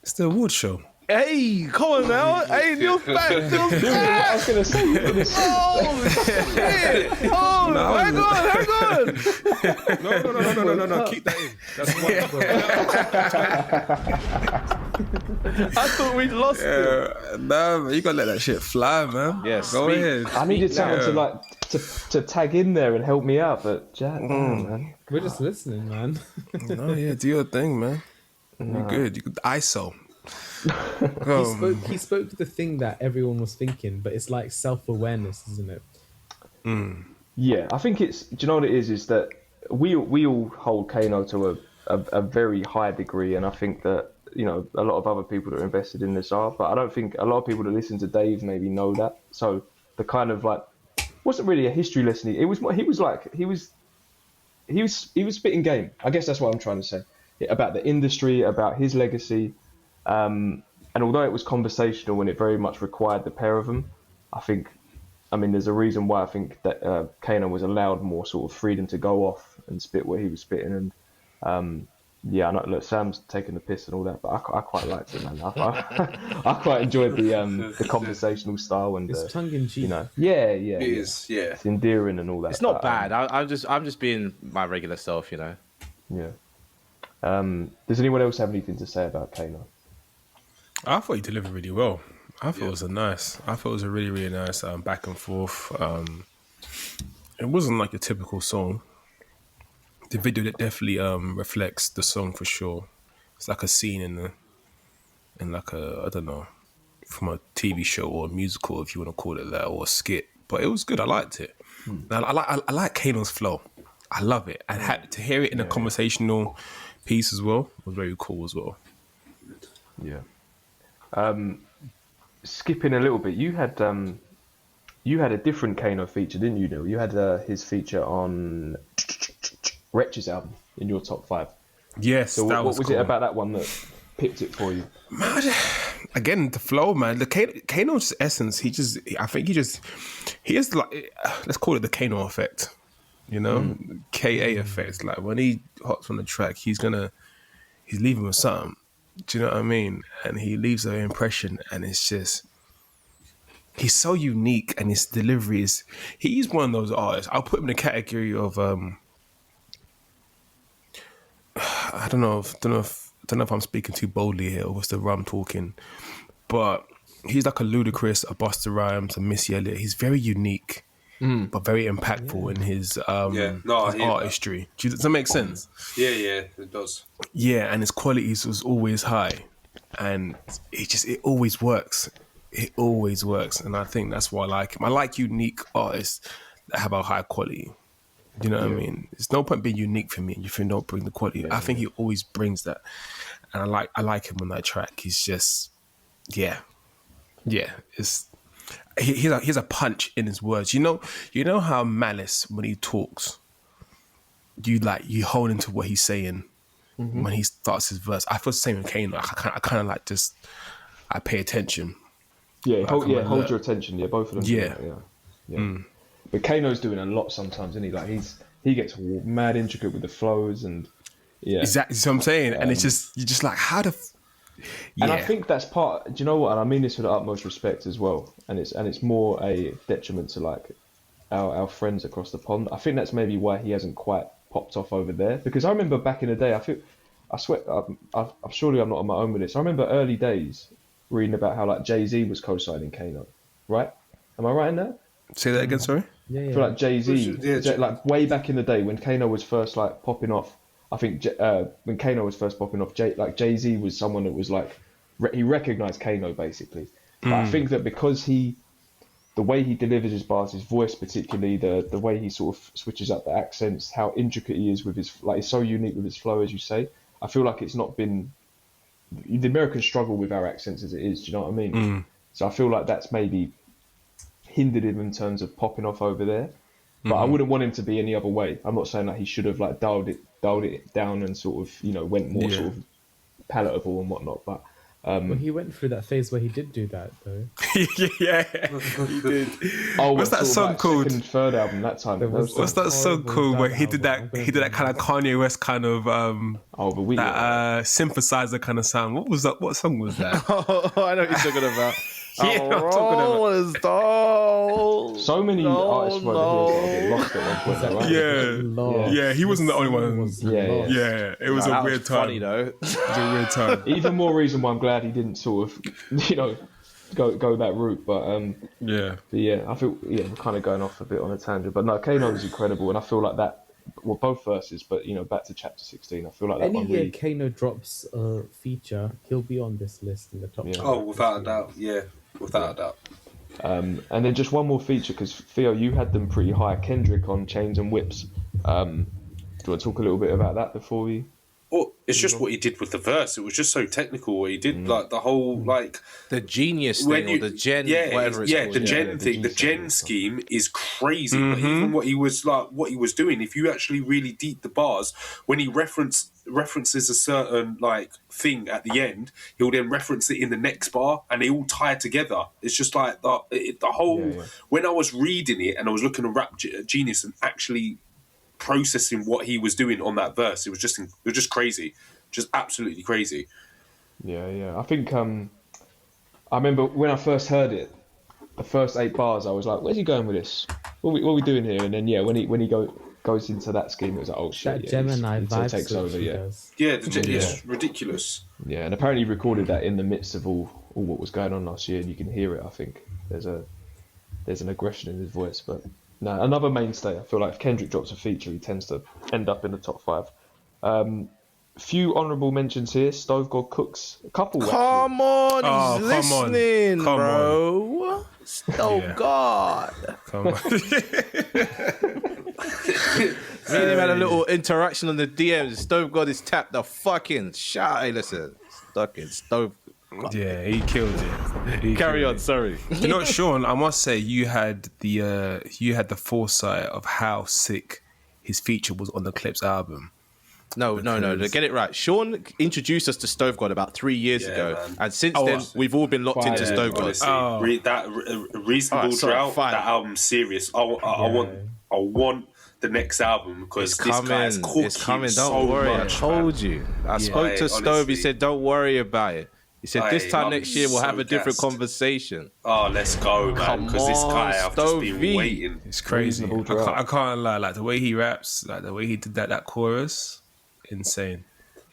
It's the award show. Hey, come on now. Hey, Neil's back. I was going to say. Oh, shit. Oh, No, hang on. No. Keep that in. That's I thought we'd lost it. Nah, man, you gotta let that shit fly, man. Yes. Go ahead. I needed someone to tag in there and help me out, but Jack, man. We're just listening, man. No, yeah, do your thing, man. You're good. You could ISO. He spoke the thing that everyone was thinking, but it's like self-awareness, isn't it? Yeah, I think it's. Do you know what it is? Is that we all hold Kano to a very high degree, and I think that a lot of other people that are invested in this are, but I don't think a lot of people that listen to Dave maybe know that. So the kind of like wasn't really a history lesson. He was spitting game. I guess that's what I'm trying to say about the industry, about his legacy. And although it was conversational and it very much required the pair of them, there's a reason why I think that Kano was allowed more sort of freedom to go off and spit what he was spitting. And I know, look, Sam's taking the piss and all that, but I quite liked it, man. I quite enjoyed the conversational style and it's tongue in cheek. It is, it's endearing and all that. It's not bad. I'm just being my regular self, Yeah. Does anyone else have anything to say about Kano? I thought he delivered really well. I thought it was a really, really nice back and forth. It wasn't like a typical song. the video that definitely reflects the song for sure. It's like a scene in like a, I don't know, from a TV show or a musical, if you want to call it that, or a skit. But it was good. I liked it. I like Kano's flow. I love it. And had to hear it in a conversational piece as well was very cool as well. Yeah. Skipping a little bit, you had a different Kano feature, didn't you, Neil? You had his feature on Wretch's album in your top 5. Yes, So that what was cool. it about that one that picked it for you? Man, again, the flow, man. The Kano's essence. He is like, let's call it the Kano effect. You know, KA effect. Like when he hops on the track, he's leaving with something. Do you know what I mean? And he leaves an impression, and it's just, he's so unique, and his delivery is. He's one of those artists. I'll put him in the category of I don't know if I'm speaking too boldly here, or what's the rum talking, but he's like a Ludacris, a Busta Rhymes, a Missy Elliott. He's very unique, but very impactful in his artistry. Does that make sense? Yeah, it does. Yeah, and his qualities was always high, and it always works. It always works, and I think that's why I like him. I like unique artists that have a high quality. You know what I mean? There's no point being unique for me if you don't bring the quality. I think he always brings that, and I like him on that track. He's just, yeah. It's he's a punch in his words. You know how Malice, when he talks, you hold into what he's saying when he starts his verse. I feel the same with Kano. I kind of like just, I pay attention. Yeah, hold your attention. Yeah, both of them. Yeah. Yeah. But Kano's doing a lot sometimes, isn't he? Like he gets mad intricate with the flows and exactly. So I'm saying, and it's just, you're just like, how the. And I think that's part. Do you know what? And I mean this with the utmost respect as well. And it's more a detriment to like our friends across the pond. I think that's maybe why he hasn't quite popped off over there. Because I remember back in the day, I'm surely I'm not on my own with this. I remember early days reading about how like Jay-Z was co-signing Kano, right? Am I right in that? Say that again, sorry? Yeah. I feel like Jay-Z, like way back in the day when Kano was first like popping off, I think when Kano was first popping off, Jay-Z was someone that was like, he recognised Kano basically. But I think that because the way he delivers his bars, his voice particularly, the way he sort of switches up the accents, how intricate he is with his, like he's so unique with his flow, as you say. I feel like it's not been, the Americans struggle with our accents as it is, do you know what I mean? So I feel like that's maybe hindered him in terms of popping off over there. But I wouldn't want him to be any other way. I'm not saying that he should have like dialed it down and sort of, went more sort of palatable and whatnot. But Well, he went through that phase where he did do that though. Yeah, he did. Oh, what's that song called? Second, third album that time. What's that song called where he did that kind of Kanye West kind of that synthesizer kind of sound? What was that? What song was that? Oh, I know what you're talking about. Yeah, I'm talking about. So many artists were lost at one point, right? Yeah, he wasn't the only one. Yeah. It was a weird time. Funny though. It was a weird time. Even more reason why I'm glad he didn't sort of, go that route. But I feel we're kind of going off a bit on a tangent. But no, Kano was incredible, and I feel like that. Well, both verses, but back to chapter 16. I feel like that Any one year really. Kano drops a feature, he'll be on this list in the top. Oh, without a doubt. Yeah, without a doubt. And then just one more feature, because Theo, you had them pretty high. Kendrick on Chains and Whips. Do you want to talk a little bit about that before we? Well, it's just what he did with the verse. It was just so technical. What he did, like the whole the genius thing, or the gen, whatever it's called. The gen thing. The gen scheme is crazy. Like, even what he was doing. If you actually really deep the bars, when he references a certain like thing at the end, he'll then reference it in the next bar, and they all tie together. It's just like the whole. When I was reading it and I was looking at Rap Genius and actually processing what he was doing on that verse, it was just crazy, just absolutely crazy. I think I remember when I first heard it, the first 8 bars, I was like, where's he going with this? What are we doing here? And then when he goes into that scheme, it was like, oh shit, that Gemini vibe takes over. It's ridiculous. And apparently he recorded that in the midst of all what was going on last year, and you can hear it. I think there's an aggression in his voice, but No, another mainstay. I feel like if Kendrick drops a feature, he tends to end up in the top 5. Few honourable mentions here. Stove God Cooks, a couple. Come on, Oh, he's come on. listening, Come bro. Oh Yeah. God. Come on. Me and him had a little interaction on the DMs. Stove God is tapped the fucking shot. Hey, listen, stuck in Stove. Yeah, he killed it. He Carry killed on. it. Sorry. You know, Sean, I must say you had the foresight of how sick his feature was on the Clips album. No. Get it right. Sean introduced us to Stove God about 3 years ago, man. and since then we've all been locked into Stove God. Honestly, Oh. Reasonable Alright, sorry, Drought. fine. That album's serious. I want the next album because It's this coming. guy's cooking It's coming. Don't so worry. much, I told you. I spoke to Stove. He honestly. said, "Don't worry about it." He said, "This time I'm next year we'll have so a different gassed. conversation." Oh, let's go, man! Come Because this guy, on, I've just been Stovey. waiting. It's crazy. Reasonable I drought. can't lie. Like the way he raps, like the way he did that chorus, insane.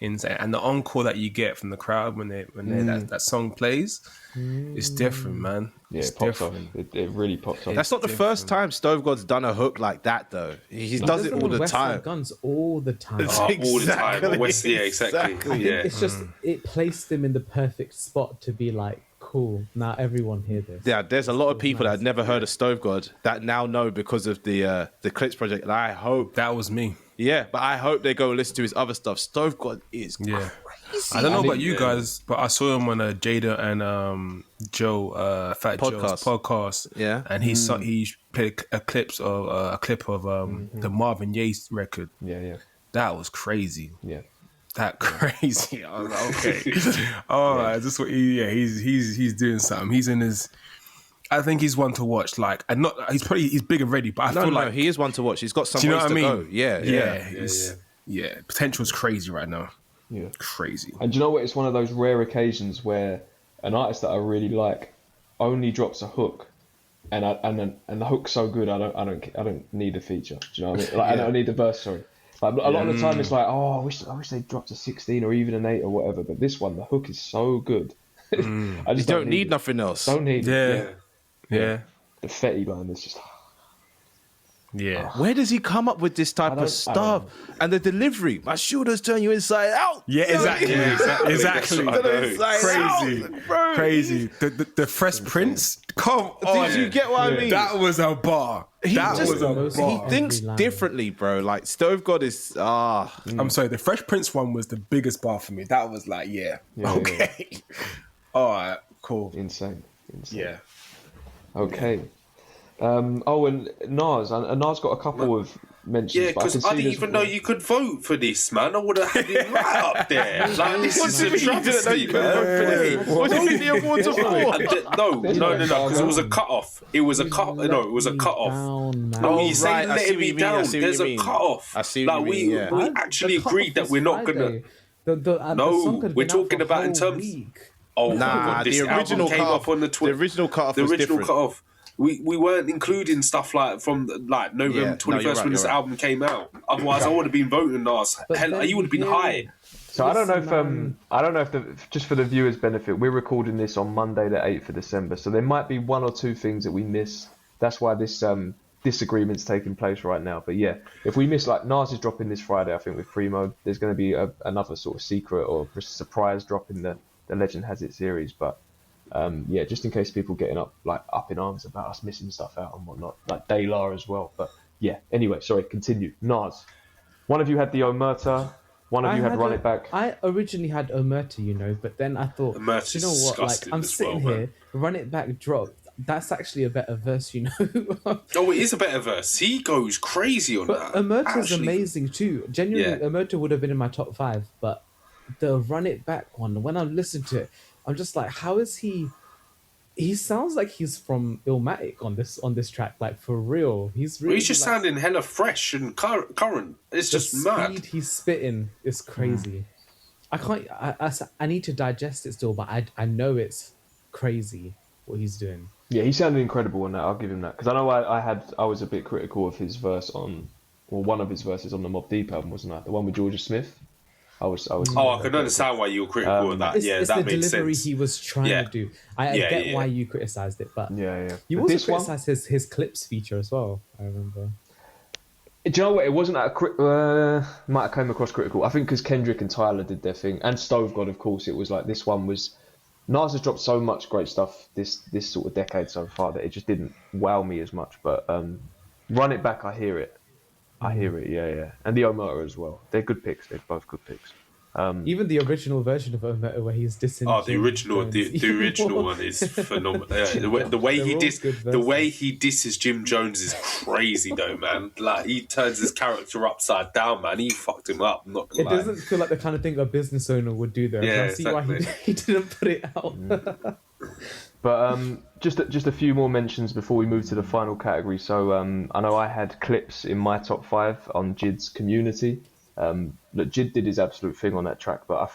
And the encore that you get from the crowd when that song plays, it's different, man. Yeah, It's it pops off. different. It really pops off. That's not the first time Stove God's done a hook like that, though. He does it all the West Side time. Guns all the time. Oh, all the time. Exactly. Exactly. I think Yeah. it's just it placed him in the perfect spot to be like, cool. Now everyone hear this. Yeah, there's a lot of people that had never heard of Stove God that now know because of the Clips project. And I hope, That was me. but I hope they go listen to his other stuff. Stove God is Yeah. crazy. I don't know about you guys, but I saw him on a Jada and Fat Joe's podcast. Yeah. And he played a clip of the Marvin Gaye record. Yeah. That was crazy. Yeah. That crazy. I was like, okay. All right, this is what he's doing something. He's in his. I think he's one to watch. Like, and not he's big already, but I feel like he is one to watch. He's got some do you know ways what I to mean? go. Yeah. Potential's crazy right now. Yeah. Crazy. And do you know what? It's one of those rare occasions where an artist that I really like only drops a hook, and the hook's so good I don't need a feature. Do you know what I mean? Like I don't need the verse. Sorry. Like a lot of the time it's like, oh, I wish they dropped a 16 or even an 8 or whatever. But this one, the hook is so good. I You just don't need it. nothing else. Don't need it. Yeah. The Fetty line is just. Yeah. Where does he come up with this type of stuff? And the delivery, my shoulders turn you inside out. Yeah, exactly. Exactly. Crazy. Crazy. The Fresh Prince? Come on. Did you get what I mean? That was a bar. That was a Most bar. He thinks Every line. differently, bro. Like Stove God is I'm sorry, the Fresh Prince one was the biggest bar for me. That was like, okay. All right, cool. Insane. Yeah. Okay. And Nas. And Nas got a couple of mentions. Yeah, but because I didn't even know you could vote for this, man. I would have had it right up there. Like, this is a travesty, man. What do you mean the awards are for? No, because it was a cut-off. It was a cut. No, it was a cut-off. Down, man. No, Oh, you say right, I see letting what me you mean, I down. see what There's you a mean. cut-off. I see what you mean, yeah. We actually The cut-off agreed that was we're not gonna. Friday. The No, song could have we're been out talking for a about in whole terms- week. Oh my Nah, God, this the album original came cut-off. up on the The original cut-off was different. cut-off. We weren't including stuff like from like November Yeah, no, 21st you're right, when this you're right. album came out. Otherwise, I would have been voting Nas. But Hell, then you would have been you- high. So I don't know if Listen, just for the viewers' benefit, we're recording this on Monday the 8th of December, so there might be one or two things that we miss. That's why this disagreement's taking place right now. But yeah, if we miss, like Nas is dropping this Friday, I think with Primo, there's going to be another sort of secret or surprise drop in the Legend Has It series. But yeah, just in case people getting up in arms about us missing stuff out and whatnot, like Daylar as well. But yeah, anyway, sorry, continue. Nas, one of you had the Omerta. One of you had Run It Back. I originally had Omerta, but then I thought, Omerta's you know what? Like, disgusting I'm as sitting well, here, man. Run It Back dropped. That's actually a better verse, Oh, it is a better verse. He goes crazy on But that. Omerta's Actually, amazing too. Genuinely, Yeah. Omerta would have been in my top 5, but the Run It Back one, when I listened to it, I'm just like, how is he? He sounds like he's from Illmatic on this track, like for real. He's really. He's just like, sounding hella fresh and current. It's the just speed mad. he's spitting is crazy. I can't. I need to digest it still, but I know it's crazy what he's doing. Yeah, he sounded incredible on that. I'll give him that because I know I was a bit critical of his verse on, or one of his verses on the Mobb Deep album, wasn't I? The one with Georgia Smith. I was. Oh, I can understand why you were critical of that. Yeah, It's that the makes delivery sense. he was trying Yeah. to do. I Yeah, get yeah. why you criticised it, but Yeah. you But also this one- criticised his clips feature as well. I remember. Do you know what? It wasn't might have come across critical. I think because Kendrick and Tyler did their thing, and Stove God, of course. It was like this one was. Nas has dropped so much great stuff this sort of decade so far that it just didn't wow me as much. But Run It Back, I hear it. Yeah. And the Omerta as well. They're good picks. They're both good picks. Even the original version of Omerta where he's dissing. Oh, the Jim original, Jones, the even original more. one is phenomenal. Yeah, the way They're he all good the way he disses Jim Jones is crazy, though, man. Like he turns his character upside down, man. He fucked him up. I'm not gonna It lie. doesn't feel like the kind of thing a business owner would do, though. Yeah, I see why he didn't put it out. But just a few more mentions before we move to the final category. So I know I had clips in my top 5 on Jid's Community. Look, Jid did his absolute thing on that track, but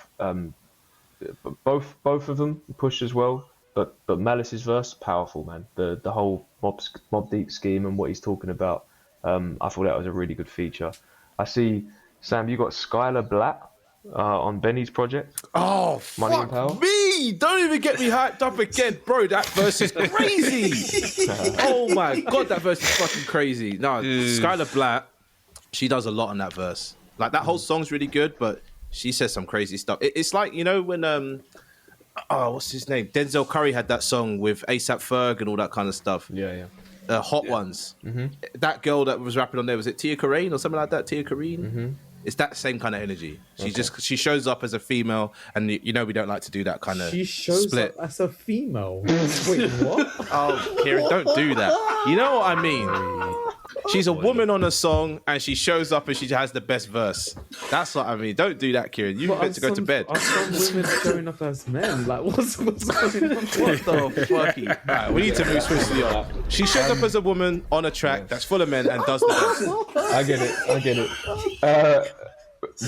both of them pushed as well. But Malice's verse, powerful, man. The whole Mob Deep scheme and what he's talking about. I thought that was a really good feature. I see, Sam, you got Skylar Blatt on Benny's project. Oh, Money and Power? fuck me! Don't even get me hyped up again, bro. That verse is crazy. Oh my god, that verse is fucking crazy. No, Skylar Blatt, she does a lot on that verse. Like that whole song's really good, but she says some crazy stuff. It's like, you know, when what's his name? Denzel Curry had that song with ASAP Ferg and all that kind of stuff. Yeah. Hot Ones. Mm-hmm. That girl that was rapping on there, was it Tia Corrine or something like that? Tia Corrine. Mm-hmm. It's that same kind of energy. She shows up as a female, and you know we don't like to do that kind of She shows split. up as a female. Wait, what? Oh, Kieran, don't do that. You know what I mean? She's a woman on a song, and she shows up and she has the best verse. That's what I mean. Don't do that, Kieran. You meant to go to bed. Are some women showing up as men? Like, what's going on? What the fucky? Right, we need to move swiftly on. She shows up as a woman on a track that's full of men and does the best. I get it.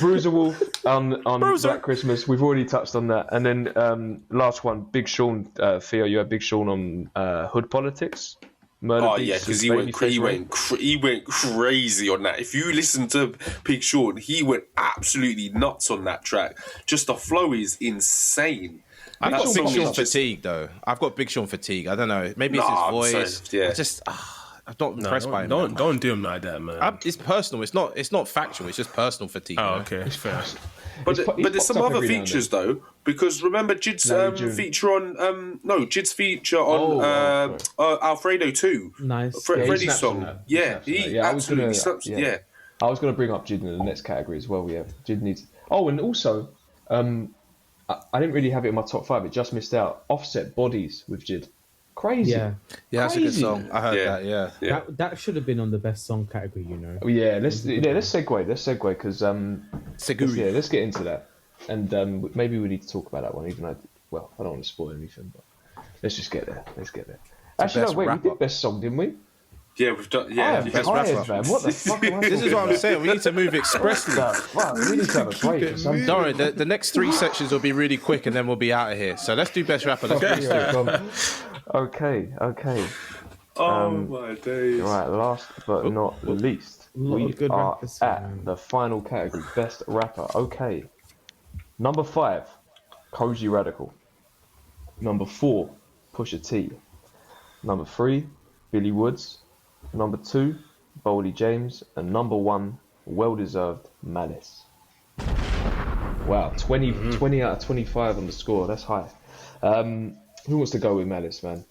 Bruiser Wolf on Black Christmas. We've already touched on that. And then last one, Big Sean. Theo, you had Big Sean on Hood Politics. Murder Oh Beats yeah, because and he went crazy on that. If you listen to Big Sean, he went absolutely nuts on that track. Just the flow is insane. I've That got Big song Sean is just- fatigue though. I've got Big Sean fatigue. I don't know. Maybe it's Nah, his I'm voice. saying, yeah. I just I'm not impressed by him. Don't do him like that, man. It's personal. It's not factual. It's just personal fatigue. Oh, you know? okay, it's fair. But He's there's some popped up other every now and features though, because remember Jid's Larry June. feature on Jid's feature on Alfredo 2. Nice. he Freddie's snaps song. on that. Yeah, He snaps on that. he Yeah, I was absolutely gonna- snaps. yeah. Yeah. I was going to bring up Jid in the next category as well. Yeah, Jid needs. Oh, and also, I didn't really have it in my top 5. It just missed out. Offset Bodies with Jid. Crazy. Yeah. Yeah, that's a good Crazy. song. I heard Yeah. that. Yeah. Yeah. That should have been on the best song category, you know. Oh, yeah, let's segue because Seguri. let's get into that, and maybe we need to talk about that one. Even though, well, I don't want to spoil anything, but let's just get there. Actually, no, best wait, we wrap-up. did best song, didn't we? Yeah, we've done. Yeah, I'm best tired, wrap-up. man. What the fuck am I This is what I'm saying. We need to move expressly. Fuck, we need to have a break or something. Don't worry, the next 3 sections will be really quick and then we'll be out of here. So let's do best rapper. Let's do this. Okay. Oh my days. Right, last but not least, lot we of good are rappers here, at man. the final category, best rapper. Okay. Number 5, Koji Radical. Number 4, Pusha T. Number 3, Billy Woods. Number 2, Boldy James. And number 1, well-deserved Malice. Wow, 20 out of 25 on the score. That's high. Who wants to go with Malice, man?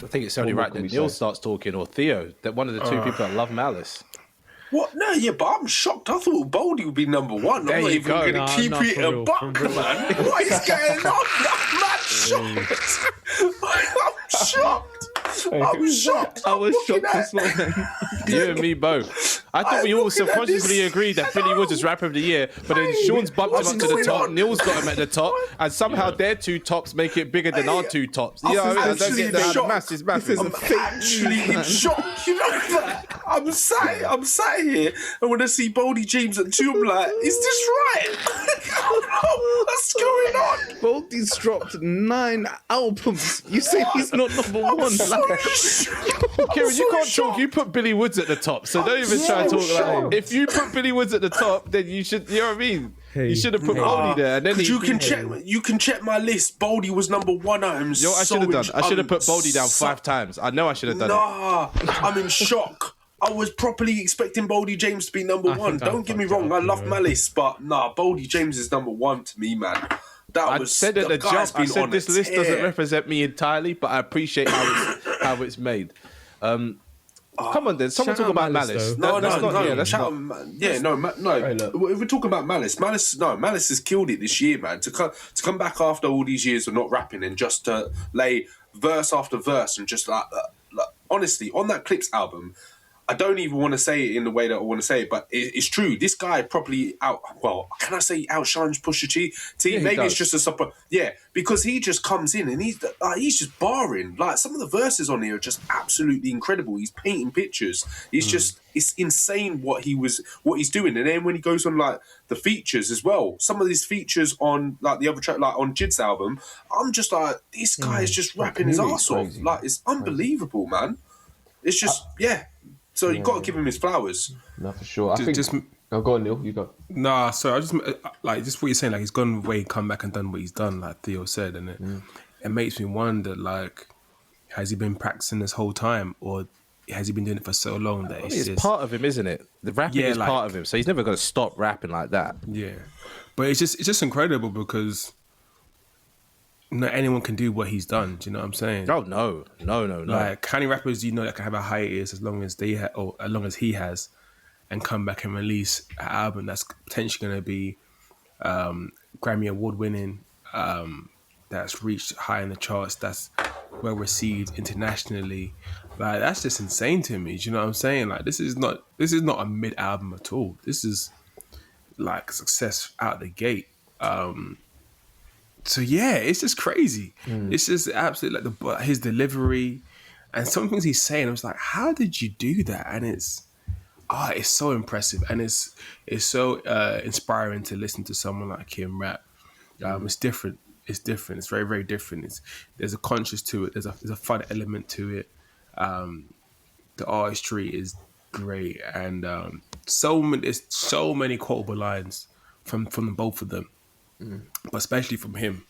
I think it's only What right can that we Neil say? starts talking, or Theo, that one of the two people that love Malice. What? No, yeah, but I'm shocked. I thought Boldy would be number 1. There I'm not you even go. going Nah, to keep nah, it for a real, buck, for real. man. What is going on? I'm mad shocked. I'm shocked. I'm shocked. I was I'm looking shocked at- as well, man. You and me both. I thought we all subconsciously agreed that Billy Woods is rapper of the year, but then Sean's bumped him up to the What's top, going on? Neil's got him at the top, and somehow their 2 tops make it bigger than our 2 tops. You know what I mean? I don't actually get that. The shocked. maths is massive. I'm actually in shock. You know, like, I'm sat here, and when I see Boldy James at 2, I'm like, is this right? What's going on? Boldy's dropped 9 albums. You say he's not number 1. Kieran, you can't talk. You put Billy Woods at the top, so don't even try to talk like that. If you put Billy Woods at the top, then you should. You know what I mean? You should have put Boldy there, and then you can check my list. Boldy was number 1. I should have done. I should have put Boldy down 5 times. I know I should have done it. I'm in shock. I was properly expecting Boldy James to be number 1. Don't get me wrong, I love Malice, but Boldy James is number 1 to me, man. I said at the jump, I said this list doesn't represent me entirely, but I appreciate how it's made. Come on, then. Someone talk about Malice. No. If we're talking about Malice, Malice has killed it this year, man. To come back after all these years of not rapping and just to lay verse after verse and just like honestly, on that Clips album, I don't even want to say it in the way that I want to say it, but it's true. This guy probably can I say outshines Pusha T? Maybe it's just a support. Yeah, because he just comes in and he's just barring. Like, some of the verses on here are just absolutely incredible. He's painting pictures. It's insane what he's doing. And then when he goes on like the features as well, some of these features on like the other track, like on Jid's album, I'm just like, this guy is just rapping his ass off. Like, it's unbelievable, man. It's just So you've got to give him his flowers. No, for sure. Go on, Neil. You go. Nah, sorry. I just just what you're saying. Like, he's gone away, come back, and done what he's done. Like Theo said, and it makes me wonder. Like, has he been practicing this whole time, or has he been doing it for so long that it's part of him, isn't it? The rapping is part of him, so he's never going to stop rapping like that. Yeah, but it's just incredible because not anyone can do what he's done. Do you know what I'm saying? Oh no. Like, how many rappers do you know that can have a hiatus as long as or as long as he has, and come back and release an album that's potentially going to be Grammy Award winning, that's reached high in the charts, that's well received internationally. Like, that's just insane to me. Do you know what I'm saying? Like, this is not a mid album at all. This is like success out the gate. So yeah, it's just crazy. It's just absolutely like his delivery and some things he's saying. I was like, how did you do that? And it's so impressive, and it's so inspiring to listen to someone like him rap. It's different. It's different. It's very, very different. There's a conscious to it. There's a fun element to it. The artistry is great, and there's so many quotable lines from the both of them. But especially from him,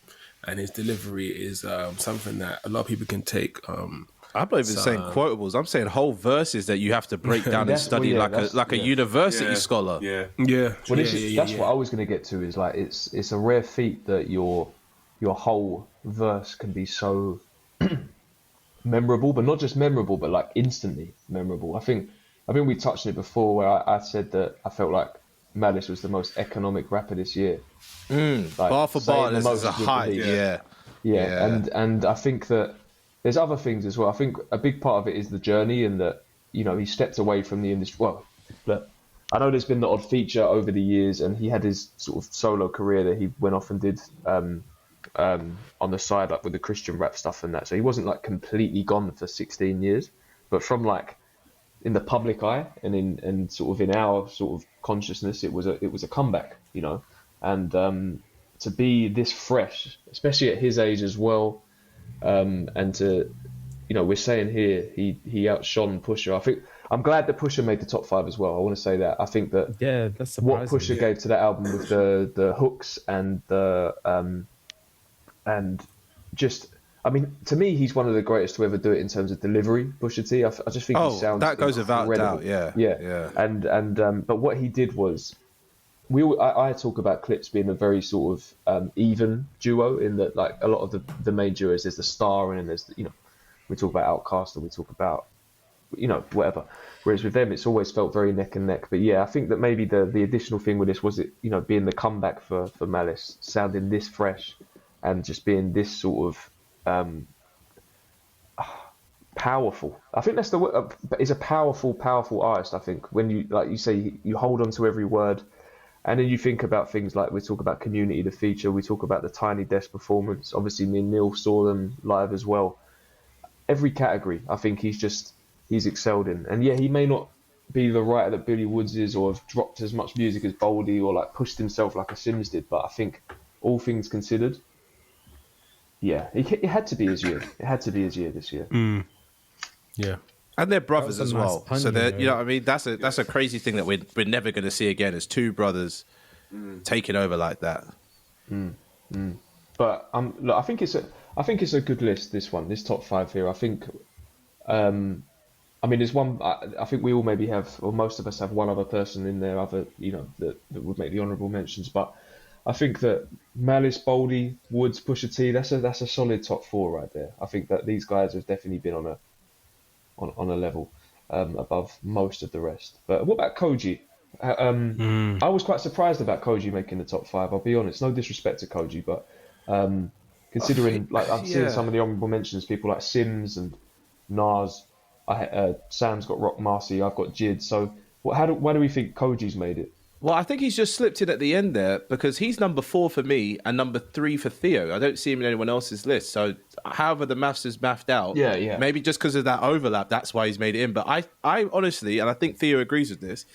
and his delivery is something that a lot of people can take. I'm not even saying quotables. I'm saying whole verses that you have to break down and study like a university scholar. Well, that's what I was going to get to. Is like it's a rare feat that your whole verse can be so memorable, but not just memorable, but like instantly memorable. I think we touched on it before, where I said that I felt like Malice was the most economic rapper this year. Like, bar for bar, there's a high. Yeah. And I think that there's other things as well. I think a big part of it is the journey, and that, you know, he stepped away from the industry. Well, but I know there's been the odd feature over the years, and he had his sort of solo career that he went off and did on the side, like with the Christian rap stuff and that. So he wasn't like completely gone for 16 years, but from like in the public eye and in sort of in our sort of consciousness, it was a comeback, you know, and to be this fresh, especially at his age as well, and to, you know, we're saying here he outshone Pusha. I'm glad that Pusha made the top 5 as well. I want to say that. I think that that's surprising. What Pusha gave to that album with the hooks and the and just, I mean, to me, he's one of the greatest to ever do it in terms of delivery. Pusha T, I just think he sounds that goes incredible. without doubt. Yeah. And but what he did was, I talk about Clips being a very sort of even duo, in that like a lot of the main duos, there's the star and then there's you know, we talk about Outkast or we talk about, you know, whatever. Whereas with them, it's always felt very neck and neck. But yeah, I think that maybe the additional thing with this was it, you know, being the comeback for Malice, sounding this fresh and just being this sort of powerful. I think that's the word. Is a powerful artist. I think when you, like you say, you hold on to every word, and then you think about things like we talk about Community, the feature. We talk about the Tiny Desk performance. Obviously, me and Neil saw them live as well. Every category, I think he's excelled in. And yeah, he may not be the writer that Billy Woods is, or have dropped as much music as Boldy, or like pushed himself like a Sims did. But I think all things considered, yeah, it had to be his year. It had to be his year this year. Yeah. And they're brothers as well. Nice So they're, you know what I mean? That's a crazy thing that we're never going to see again, is two brothers taking over like that. But look, I think it's a good list. This top five here. I think, I mean, there's one. I think we all maybe have, or most of us have one other person in there, that would make the honourable mentions. But I think that Malice, Boldy, Woods, Pusha T, that's a solid top four right there. I think that these guys have definitely been on a level above most of the rest. But what about Koji? I was quite surprised about Koji making the top five. I'll be honest. No disrespect to Koji, but considering I've seen some of the honourable mentions, people like Sims and Nas. Sam's got Rock Marcy. I've got Jid. So why do we think Koji's made it? Well, I think he's just slipped in at the end there because he's number 4 for me and number 3 for Theo. I don't see him in anyone else's list. So however the maths is mathed out, maybe just because of that overlap, that's why he's made it in. But I honestly, and I think Theo agrees with this,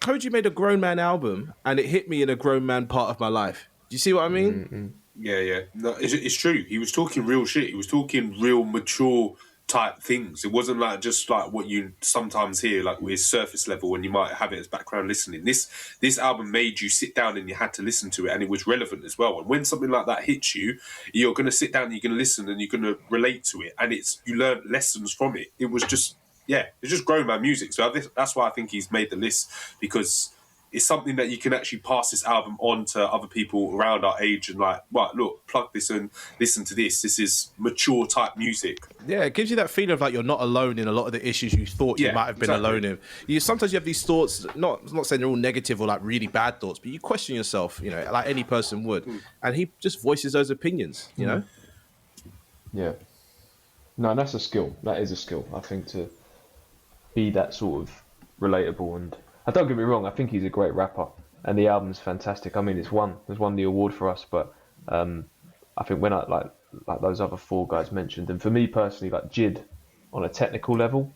Koji made a grown man album and it hit me in a grown man part of my life. Do you see what I mean? Mm-hmm. Yeah. No, it's true. He was talking real shit. He was talking real mature type things. It wasn't like just like what you sometimes hear like with surface level and you might have it as background listening. This album made you sit down and you had to listen to it and it was relevant as well. And when something like that hits you, you're going to sit down and you're going to listen and you're going to relate to it and you learn lessons from it. It was just it's just grown man music. So that's why I think he's made the list, because it's something that you can actually pass this album on to other people around our age and like, right, look, plug this and listen to this. This is mature type music. Yeah, it gives you that feeling of like you're not alone in a lot of the issues you thought you might have been alone in. Sometimes you have these thoughts, not saying they're all negative or like really bad thoughts, but you question yourself, like any person would. And he just voices those opinions, you know? Yeah. No, that's a skill. That is a skill, I think, to be that sort of relatable. And don't get me wrong, I think he's a great rapper and the album's fantastic. I mean, it's won the award for us, but I think when I like those other 4 guys mentioned, and for me personally, like Jid on a technical level,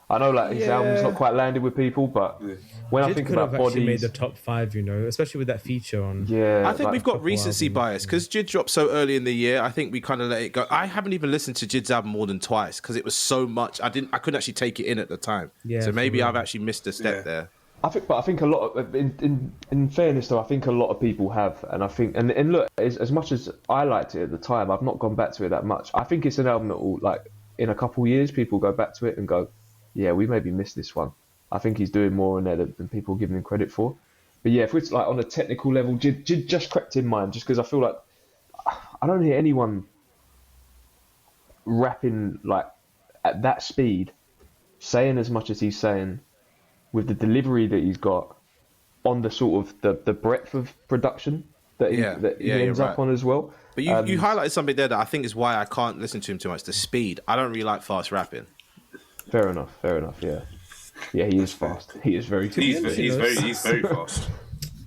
I know like his album's not quite landed with people, but when I think about Bodies, actually made the top 5, especially with that feature on. Yeah, I think we've got recency bias because Jid dropped so early in the year. I think we kind of let it go. I haven't even listened to Jid's album more than twice because it was so much. I couldn't actually take it in at the time. Yeah, so maybe I've actually missed a step there. I think a lot of, in fairness though, I think a lot of people have, and I think, and look, as much as I liked it at the time, I've not gone back to it that much. I think it's an album that will, like, in a couple of years, people go back to it and go, yeah, we maybe missed this one. I think he's doing more in there than people give him credit for. But yeah, if it's like on a technical level, Jid just crept in mind, just because I feel like I don't hear anyone rapping like at that speed, saying as much as he's saying, with the delivery that he's got, on the sort of the breadth of production that he ends up on as well. But you highlighted something there that I think is why I can't listen to him too much, the speed. I don't really like fast rapping. Fair enough, yeah. Yeah, he is fast. He is very fast. He's very fast.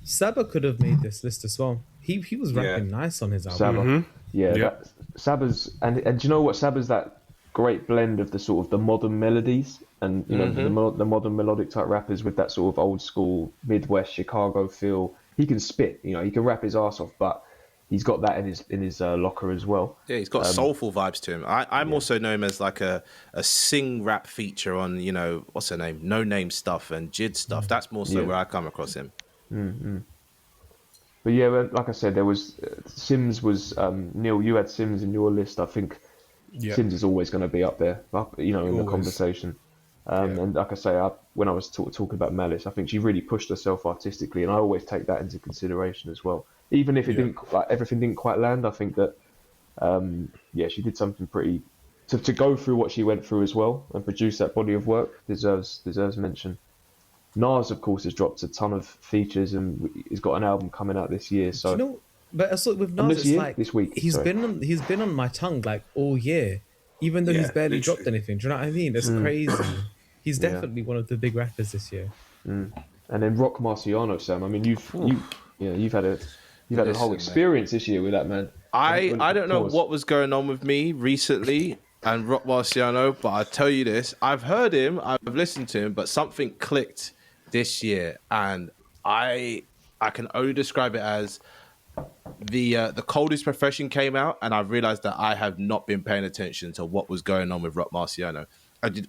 Saba could have made this list as well. He was rapping nice on his album. Saba. Yeah. Saba's, and do you know what? Saba's that great blend of the sort of the modern melodies and the modern melodic type rappers with that sort of old school Midwest Chicago feel. He can spit, he can rap his ass off, but he's got that in his locker as well. Yeah, he's got soulful vibes to him. I'm also know him as like a sing rap feature on, what's her name? No Name stuff and Jid stuff. That's more so where I come across him. Mm-hmm. But yeah, like I said, there was Sims was Neil. You had Sims in your list. I think Sims is always going to be up there, in the conversation. And like I say, when I was talking about Malice, I think she really pushed herself artistically, and I always take that into consideration as well. Even if it everything didn't quite land, I think that she did something pretty to go through what she went through as well and produce that body of work deserves mention. Nas, of course, has dropped a ton of features and he's got an album coming out this year. So, but also with Nas, this week, he's been on my tongue like all year, even though he's barely dropped anything. Do you know what I mean? It's crazy. He's definitely one of the big rappers this year. And then Rock Marciano, Sam. I mean, you've had a whole experience this year with that man. I don't know what was going on with me recently and Rock Marciano, but I tell you this: I've heard him, I've listened to him, but something clicked this year, and I can only describe it as the Coldest Profession came out, and I realized that I have not been paying attention to what was going on with Rock Marciano.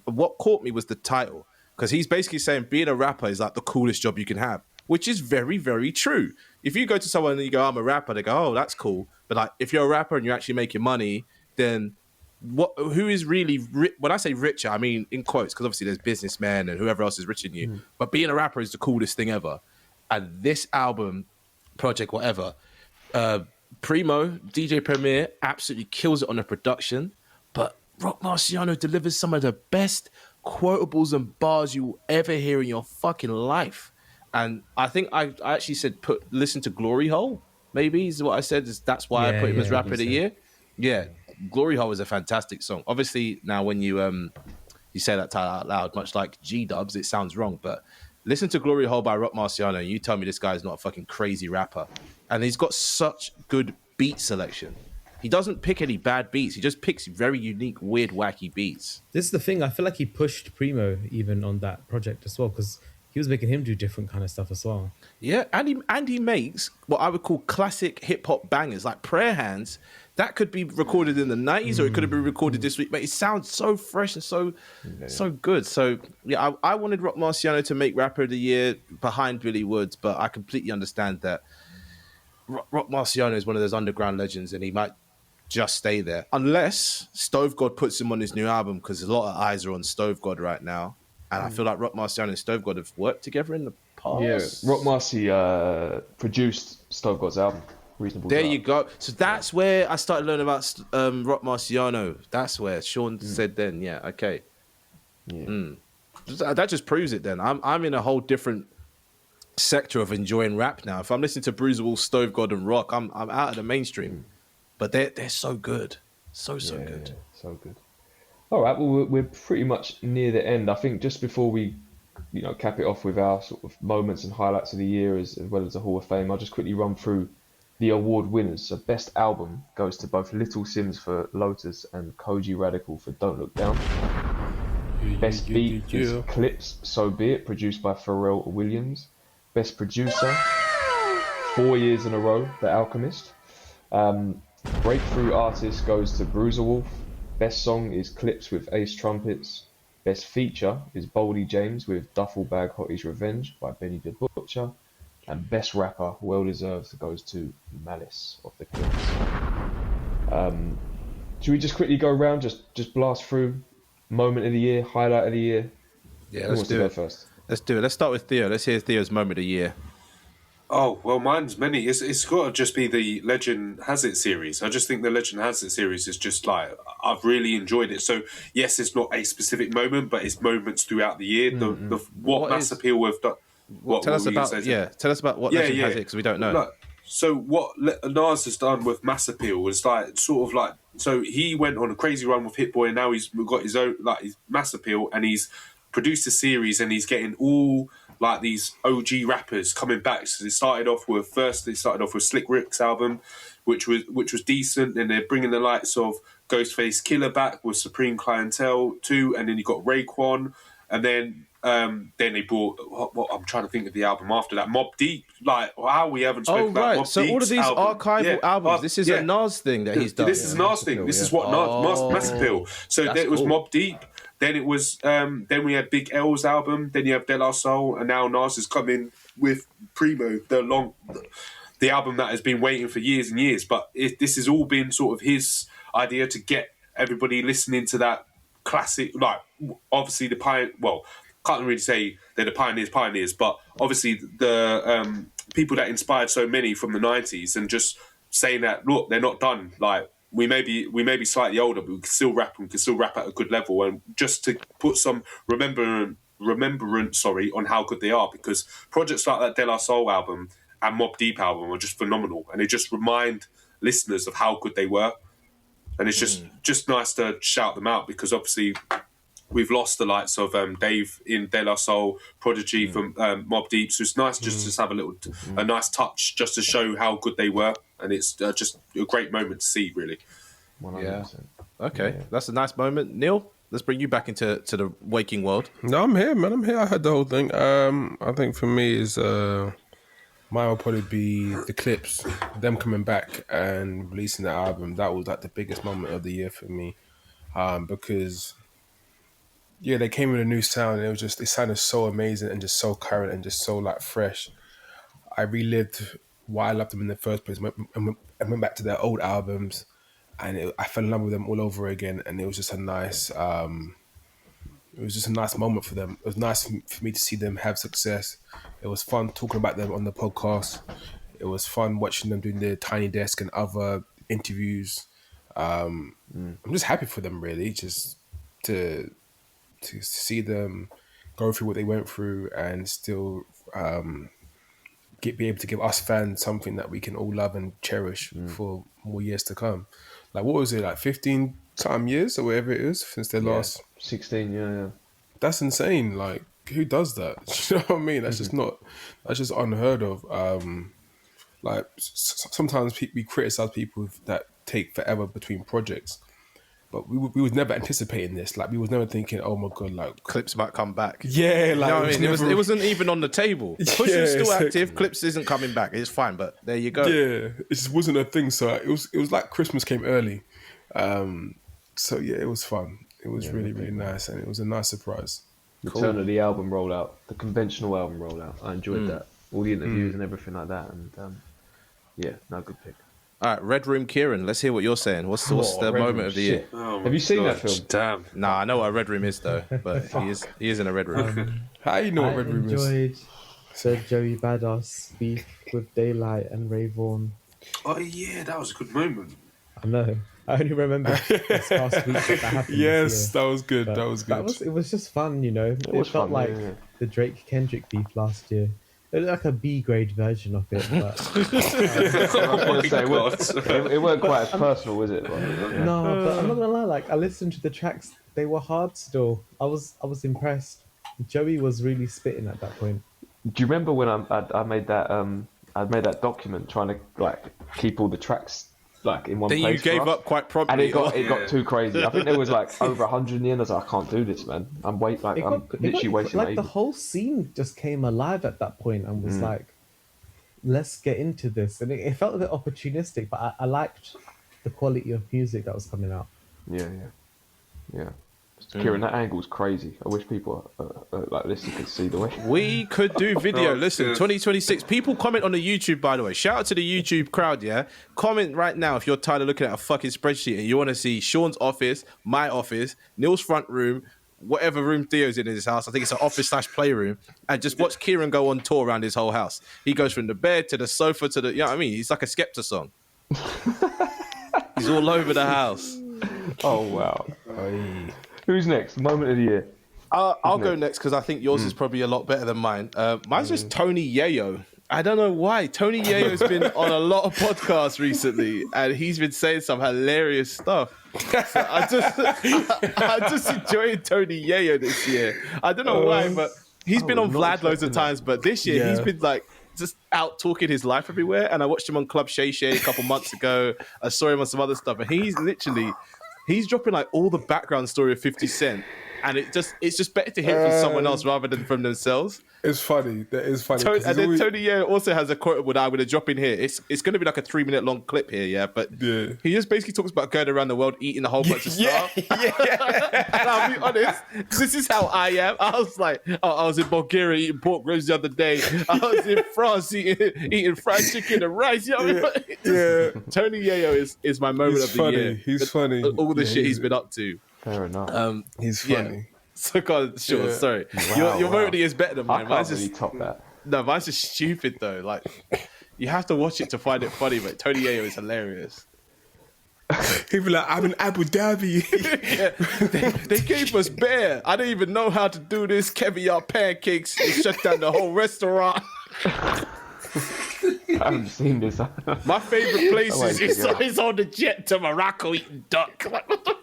What caught me was the title, because he's basically saying being a rapper is like the coolest job you can have. which is very, very true. If you go to someone and you go, I'm a rapper, they go, oh, that's cool. But like, if you're a rapper and you're actually making money, then who is really when I say richer, I mean in quotes, because obviously there's businessmen and whoever else is richer than you. But being a rapper is the coolest thing ever. And this album, project, whatever, Primo, DJ Premier, absolutely kills it on the production. But Rock Marciano delivers some of the best quotables and bars you will ever hear in your fucking life. And I think I actually said listen to Glory Hole, maybe is what I said. That's why I put him as rapper of the year. Yeah, Glory Hole is a fantastic song. Obviously, now when you say that title out loud, much like G-dubs, it sounds wrong. But listen to Glory Hole by Rock Marciano, and you tell me this guy is not a fucking crazy rapper. And he's got such good beat selection. He doesn't pick any bad beats. He just picks very unique, weird, wacky beats. This is the thing. I feel like he pushed Primo even on that project as well, because he was making him do different kind of stuff as well. Yeah, and he makes what I would call classic hip hop bangers, like Prayer Hands. That could be recorded in the 90s or it could have been recorded this week, but it sounds so fresh and so good. So yeah, I wanted Rock Marciano to make Rapper of the Year behind Billy Woods, but I completely understand that Rock Marciano is one of those underground legends and he might just stay there. Unless Stove God puts him on his new album, because a lot of eyes are on Stove God right now. And I feel like Rock Marciano and Stove God have worked together in the past. Yeah, Rock Marcy produced Stove God's album. Reasonable. There you go. So that's where I started learning about Rock Marciano. That's where Sean said then, yeah, okay. Yeah. That just proves it then. I'm in a whole different sector of enjoying rap now. If I'm listening to Bruiser, Stove God and Rock, I'm out of the mainstream. But they're so good. So good. Yeah, so good. All right, well, we're pretty much near the end. I think just before we cap it off with our sort of moments and highlights of the year as well as the Hall of Fame, I'll just quickly run through the award winners. So best album goes to both Little Sims for Lotus and Koji Radical for Don't Look Down. Best beat is Clips, So Be It, produced by Pharrell Williams. Best producer, 4 years in a row, The Alchemist. Breakthrough artist goes to Bruiser Wolf. Best song is Clips with Ace Trumpets. Best feature is Boldy James with Duffel Bag Hottie's Revenge by Benny the Butcher. And best rapper, well deserved, goes to Malice of the Clips. Should we just quickly go around, just blast through moment of the year, highlight of the year? Yeah, let's do it first. Let's do it. Let's start with Theo. Let's hear Theo's moment of the year. Oh, well, mine's many. It's got to just be the Legend Has It series. I just think the Legend Has It series is just like, I've really enjoyed it. So, yes, it's not a specific moment, but it's moments throughout the year. What Mass Appeal have done. Tell us about what Legend Has It, because we don't know. Like, so what Nas has done with Mass Appeal was like sort of like, so he went on a crazy run with Hit Boy, and now he's got his own like his Mass Appeal, and he's produced a series, and he's getting all like these OG rappers coming back. So it started off with Slick Rick's album, which was decent, and they're bringing the likes of Ghostface Killer back with Supreme Clientele too, and then you got Raekwon, and then they brought what I'm trying to think of the album after that, Mobb Deep. Like, wow, we haven't spoken about Mobb Deep's so all of these archival albums, this is a Nas thing that he's done. This is a Nas thing. This is what Mass Appeal. So there was Mobb Deep. Then it was then we had Big L's album. Then you have De La Soul, and now Nas is coming with Primo, the album that has been waiting for years and years. But this has all been sort of his idea to get everybody listening to that classic. Like, obviously can't really say they're the pioneers, but obviously the people that inspired so many from the 90s, and just saying that, look, they're not done. Like, we may be slightly older, but we can still rap, and we can still rap at a good level, and just to put some remembrance on how good they are, because projects like that De La Soul album and Mobb Deep album are just phenomenal, and they just remind listeners of how good they were, and it's just nice to shout them out, because obviously we've lost the likes of Dave in De La Soul, Prodigy from Mobb Deep, so it's nice just to have a nice touch just to show how good they were, and it's just a great moment to see, really. 100%. Yeah. Okay, that's a nice moment. Neil, let's bring you back into the waking world. No, I'm here, man. I'm here. I heard the whole thing. I think for me is mine will probably be the Clips, them coming back and releasing that album. That was like the biggest moment of the year for me, because they came with a new sound, and it sounded so amazing and just so current and just so like fresh. I relived why I loved them in the first place. I went back to their old albums, and I fell in love with them all over again. And it was just a nice, moment for them. It was nice for me to see them have success. It was fun talking about them on the podcast. It was fun watching them doing the Tiny Desk and other interviews. I'm just happy for them, really, just to see them go through what they went through and still be able to give us fans something that we can all love and cherish for more years to come. Like, what was it, like 15 time years or whatever it is since their last 16, yeah. That's insane. Like, who does that? You know what I mean? That's just unheard of. Like, sometimes we criticize people that take forever between projects, but we was never anticipating this. Like, we was never thinking, oh my god, like Clips might come back. Yeah, like, you know what I mean? It wasn't even on the table. Pushing's still active. Clips isn't coming back. It's fine, but there you go. Yeah, it just wasn't a thing. So it was like Christmas came early. So yeah, it was fun. It was really nice, and it was a nice surprise. Return of the album rollout, the conventional album rollout. I enjoyed that. All the interviews and everything like that, and good pick. All right, Red Room Kieran, let's hear what you're saying. What's the Red moment Room, of the year? Oh Have you seen that film? Damn. Nah, I know what a Red Room is though, but he is in a Red Room. How you know what I Red Room is? enjoyed the Joey Badass beef with Daylight and Ray Vaughan. Oh yeah, that was a good moment. I know. I only remember this past week that happened. Yes, this year. that was good. But That was good. it was just fun, you know. It was felt fun, like yeah. the Drake Kendrick beef last year. It was like a B grade version of it, but It weren't quite as personal, was it? But, no. But I'm not gonna lie. Like, I listened to the tracks; they were hard still. I was impressed. Joey was really spitting at that point. Do you remember when I made that document trying to like keep all the tracks like in one Then place? you gave for us? up quite promptly. And it got too crazy. I think there was like over 100 in the end. I was like, I can't do this, man. I'm literally wasting like ages. the whole scene just came alive at that point and was like, let's get into this. And it felt a bit opportunistic, but I liked the quality of music that was coming out. Yeah. Kieran, that angle's crazy. I wish people like this could see the way. We could do video. Oh, Listen, good. 2026. People comment on the YouTube, by the way. Shout out to the YouTube crowd, yeah? Comment right now if you're tired of looking at a fucking spreadsheet and you want to see Sean's office, my office, Neil's front room, whatever room Theo's in his house. I think it's an office / playroom. And just watch Kieran go on tour around his whole house. He goes from the bed to the sofa to the... You know what I mean? He's like a Skepta song. He's all over the house. Oh, wow. Who's next? Moment of the year. I'll go next because I think yours is probably a lot better than mine. Mine's just Tony Yayo. I don't know why. Tony Yayo's been on a lot of podcasts recently, and he's been saying some hilarious stuff. So I just enjoyed Tony Yayo this year. I don't know why, but he's been on Vlad loads of times. But this year he's been like just out talking his life everywhere. And I watched him on Club Shay Shay a couple months ago. I saw him on some other stuff, and he's dropping like all the background story of 50 Cent. And it's just better to hear from someone else rather than from themselves. It's funny. That is funny. And then Tony Yayo also has a quotable that I'm going to drop in here. It's going to be like a 3-minute long clip here, yeah. But he just basically talks about going around the world eating a whole bunch of stuff. And I'll be honest, this is how I am. I was like, I was in Bulgaria eating pork ribs the other day. I was in France eating fried chicken and rice. You know what I mean? Tony Yayo is my moment of the year. He's funny. All the shit he's been up to. Fair enough. He's funny. Yeah. So, God, sure, sorry. Your moment of the year is better than mine. I Mine's can't really just top that. no, mine's just stupid though. Like, you have to watch it to find it funny. But Tony Yayo is hilarious. He'd be like, I'm in Abu Dhabi. They gave us bear. I don't even know how to do this caviar pancakes. They shut down the whole restaurant. I haven't seen this. My favorite place Oh, wait, is on the jet to Morocco eating duck. Like, what the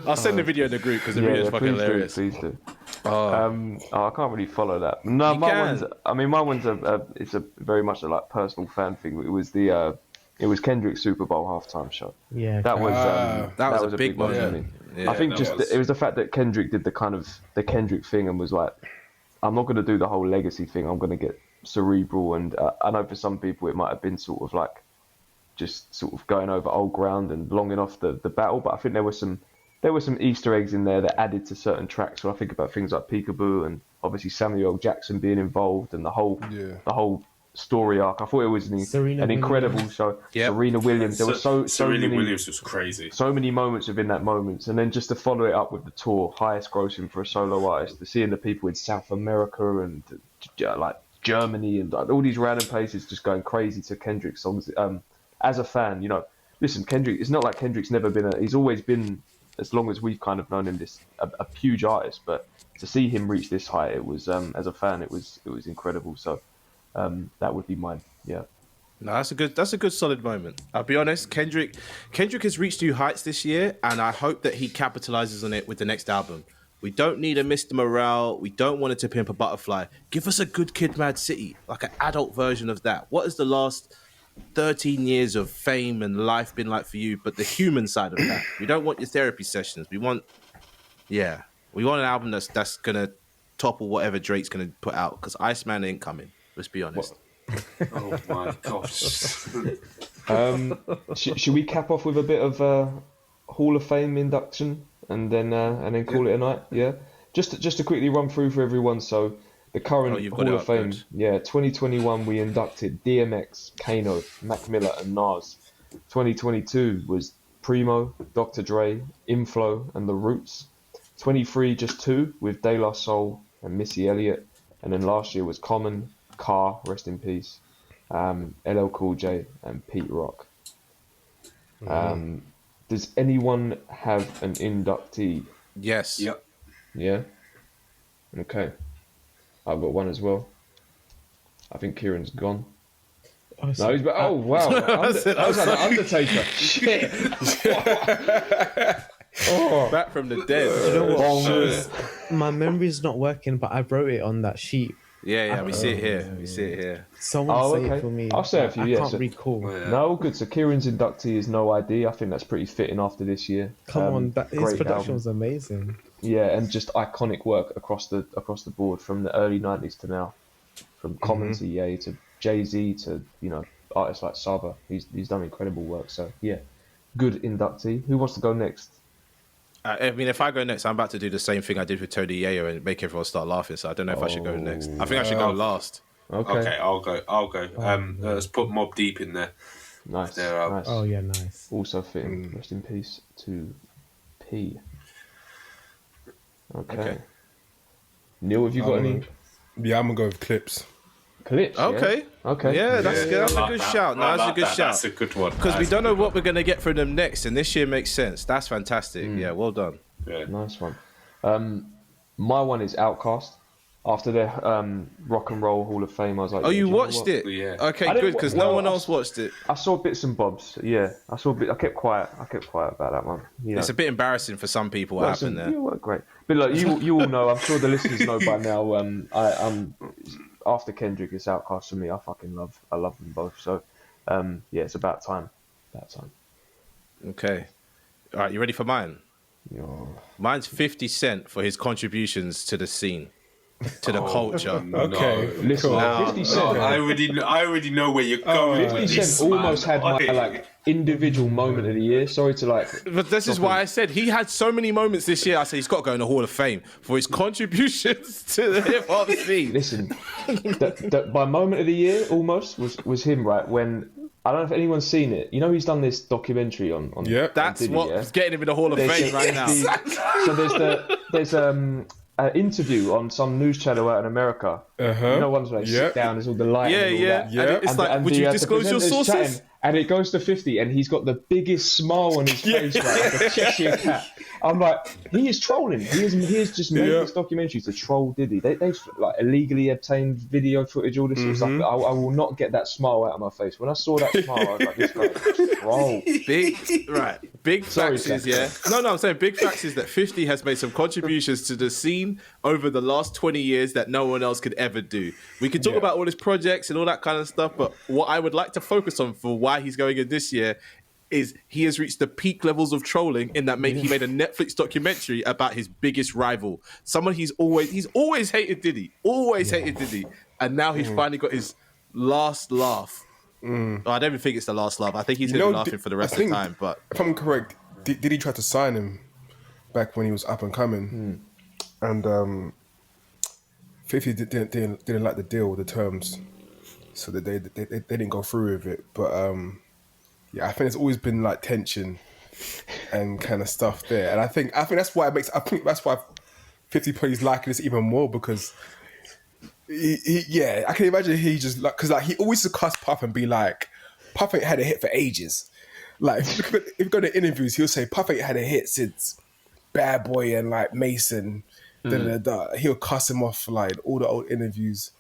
I'll send the video in the group because the video is fucking hilarious. Please do. I can't really follow that. No, my one's it's a very much a like personal fan thing. It was Kendrick's Super Bowl halftime show. Yeah, That was a big moment for moment. me. Yeah, I think that it was the fact that Kendrick did the Kendrick thing and was like, I'm not going to do the whole legacy thing. I'm going to get cerebral, and I know for some people it might have been sort of like just sort of going over old ground and longing off the battle, but I think there were some there were some Easter eggs in there that added to certain tracks. So I think about things like Peekaboo and obviously Samuel L. Jackson being involved and the whole story arc. I thought it was an incredible show. Yep. Serena Williams. There were so Serena many Williams was crazy. so many moments within that moment, and then just to follow it up with the tour, highest grossing for a solo artist, to seeing the people in South America and like Germany and all these random places just going crazy to Kendrick's songs. As a fan, you know, listen, Kendrick. It's not like Kendrick's never been. He's always been, as long as we've kind of known him, a huge artist. But to see him reach this height, it was as a fan, it was incredible. So that would be mine. Yeah. No, that's a good solid moment. I'll be honest, Kendrick has reached new heights this year, and I hope that he capitalizes on it with the next album. We don't need a Mr. Morale. We don't want it to Pimp a Butterfly. Give us a good Kid Mad City, like an adult version of that. What has the last 13 years of fame and life been like for you, but the human side of that? We don't want your therapy sessions. We want an album that's gonna topple whatever Drake's gonna put out, because Iceman ain't coming. Let's be honest. Oh my gosh. Should we cap off with a bit of Hall of Fame induction and then call it a night? Yeah. Just to quickly run through for everyone. So the current Hall of Fame, 2021 we inducted DMX, Kano, Mac Miller, and Nas. 2022 was Primo, Dr. Dre, Inflo, and The Roots. 23 just 2 with De La Soul and Missy Elliott, and then last year was Common, Carr, rest in peace, LL Cool J, and Pete Rock. Does anyone have an inductee? Yes. Yep. Yeah? Okay. I've got one as well. I think Kieran's gone. Oh, No, he's oh wow. I was like an Undertaker. Shit. Back from the dead. You know what? My memory's not working, but I wrote it on that sheet. Yeah, we see it here. Someone say it for me. I'll say it for you. I Yeah, can't recall. No, good. So Kieran's inductee is No ID. I think that's pretty fitting after this year. Come on, his great production album. was amazing. Yeah, and just iconic work across the board from the early 90s to now, from Common to Ye to Jay-Z to artists like Saba. He's done incredible work. So yeah, good inductee. Who wants to go next? I mean, if I go next, I'm about to do the same thing I did with Tony Yayo and make everyone start laughing. So I don't know if I should go next. I think I should go last. Okay, I'll go. Let's put Mobb Deep in there. nice. Nice. Oh yeah, nice. Also fitting. Rest in peace to P. Okay. Neil, have you got any Yeah, I'm gonna go with Clips. clips? Okay. Okay. Yeah, that's good. That's a good shout. No, that's a good shout. That's a good one. Because we don't know what we're going to get from them next, and this year makes sense. That's fantastic. Yeah, well done. Yeah. Nice one. My one is Outkast. After their Rock and Roll Hall of Fame, I was like, Oh, do you know watched what? it? Yeah. Okay, I good, didn't- because well, no one else watched it. I saw bits and bobs. Yeah, I kept quiet. I kept quiet about that one. You know. It's a bit embarrassing for some people what happened there. Yeah, well, great. But look, you all know. I'm sure the listeners know by now. I'm after Kendrick, it's Outkast for me. I love them both. So, yeah, it's about time. Okay. All right, you ready for mine? Yo. Mine's 50 Cent for his contributions to the scene, to the culture. Okay, Listen, cool. 50 No, Cent. I already know where you're going. 50 with Cent this, almost man. had my individual moment of the year. Sorry to But this is why I said he had so many moments this year. I said he's got to go in the Hall of Fame for his contributions to the hip hop scene. listen. My moment of the year almost was him, right? When I don't know if anyone's seen it. You know, he's done this documentary on. Yep. That's Diddy, what's yeah? getting him in the Hall of Fame right now. So there's an interview on some news channel out in America. You know, ones where they sit down, there's all the light. Yeah, and all yeah. that. And it's like, would you disclose your the presenter's sources? chatting, and it goes to 50, and he's got the biggest smile on his face, like a Cheshire cat. I'm like, he is trolling. He is just made this documentary to troll Diddy. They've like illegally obtained video footage, all this sort of stuff. But I will not get that smile out of my face. When I saw that smile, I was like, this guy is a troll. Big facts is, yeah. No, I'm saying big facts is that 50 has made some contributions to the scene over the last 20 years that no one else could ever do. We can talk about all his projects and all that kind of stuff, but what I would like to focus on for why he's going in this year is he has reached the peak levels of trolling in that he made a Netflix documentary about his biggest rival. Someone he's always hated Diddy, and now he's finally got his last laugh. Oh, I don't even think it's the last laugh. I think he's going to be laughing for the rest of the time. But if I'm correct, Diddy tried to sign him back when he was up and coming, and 50 didn't like the deal, the terms, so that they didn't go through with it. But yeah, I think there's always been like tension and kind of stuff there, and I think that's why 50 plays liking this even more, because I can imagine he just like, because like he always used to cuss Puff and be like, Puff ain't had a hit for ages. Like if you go to interviews, he'll say Puff ain't had a hit since Bad Boy and like Mason. He'll cuss him off for like all the old interviews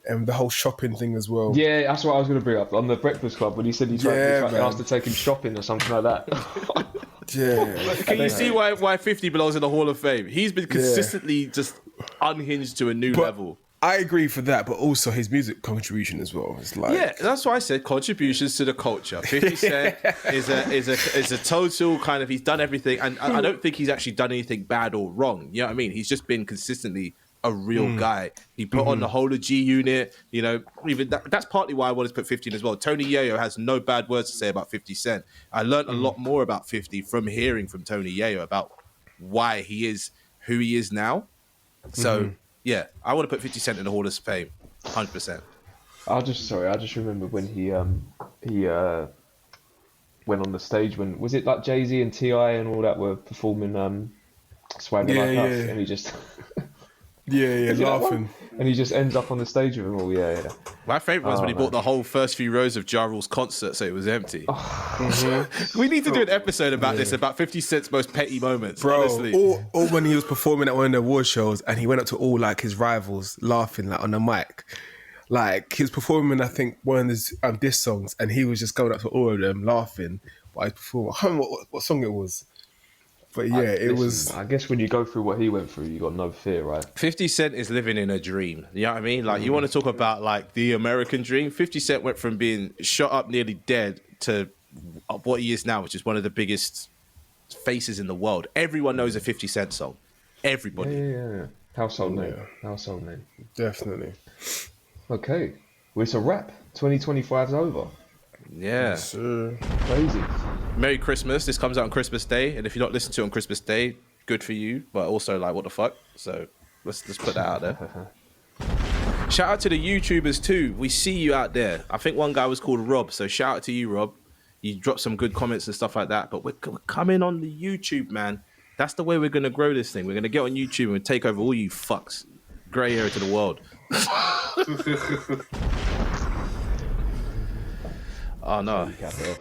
and the whole shopping thing as well. Yeah, that's what I was going to bring up on the Breakfast Club when he said he tried asked to take him shopping or something like that. Yeah. Can you see why 50 belongs in the Hall of Fame? He's been consistently just unhinged to a new level. I agree for that, but also his music contribution as well. It's like, yeah, that's why I said contributions to the culture. 50 Cent is a total kind of, he's done everything, and I don't think he's actually done anything bad or wrong. You know what I mean? He's just been consistently a real guy. He put on the whole of G Unit. You know, even that's partly why I wanted to put 50 in as well. Tony Yayo has no bad words to say about 50 Cent. I learned a lot more about 50 from hearing from Tony Yayo about why he is who he is now. So. Yeah, I want to put 50 Cent in the Hall of Fame, 100%. I just remember when he went on the stage when, was it like Jay-Z and T.I. and all that were performing Swagger Like Us, and he just laughing. And he just ends up on the stage with them all. My favourite was when he bought the whole first few rows of Ja Rule's concert, so it was empty. We need to do an episode about this, about 50 Cent's most petty moments, bro. Honestly. Or when he was performing at one of the award shows and he went up to all like his rivals laughing like on the mic. Like he was performing, I think, one of his diss songs, and he was just going up to all of them laughing while he performed. I don't know what song it was. But yeah, it was. I guess when you go through what he went through, you got no fear, right? 50 Cent is living in a dream. You know what I mean? Like, you want to talk about like the American dream? 50 Cent went from being shot up, nearly dead, to what he is now, which is one of the biggest faces in the world. Everyone knows a 50 Cent song. Everybody. Yeah. Household name. Household name. Definitely. Okay. Well, it's a wrap. 2025's over. Yeah. Yes, sir. Crazy. Merry Christmas. This comes out on Christmas Day, and if you're not listening to it on Christmas Day, good for you, but also like, what the fuck? So let's put that out there. Shout out to the YouTubers too. We see you out there. I think one guy was called Rob, so shout out to you, Rob. You dropped some good comments and stuff like that, but we're coming on the YouTube, man. That's the way we're going to grow this thing. We're going to get on YouTube and take over all you fucks. Grey area to the world. Oh no. Cap it off.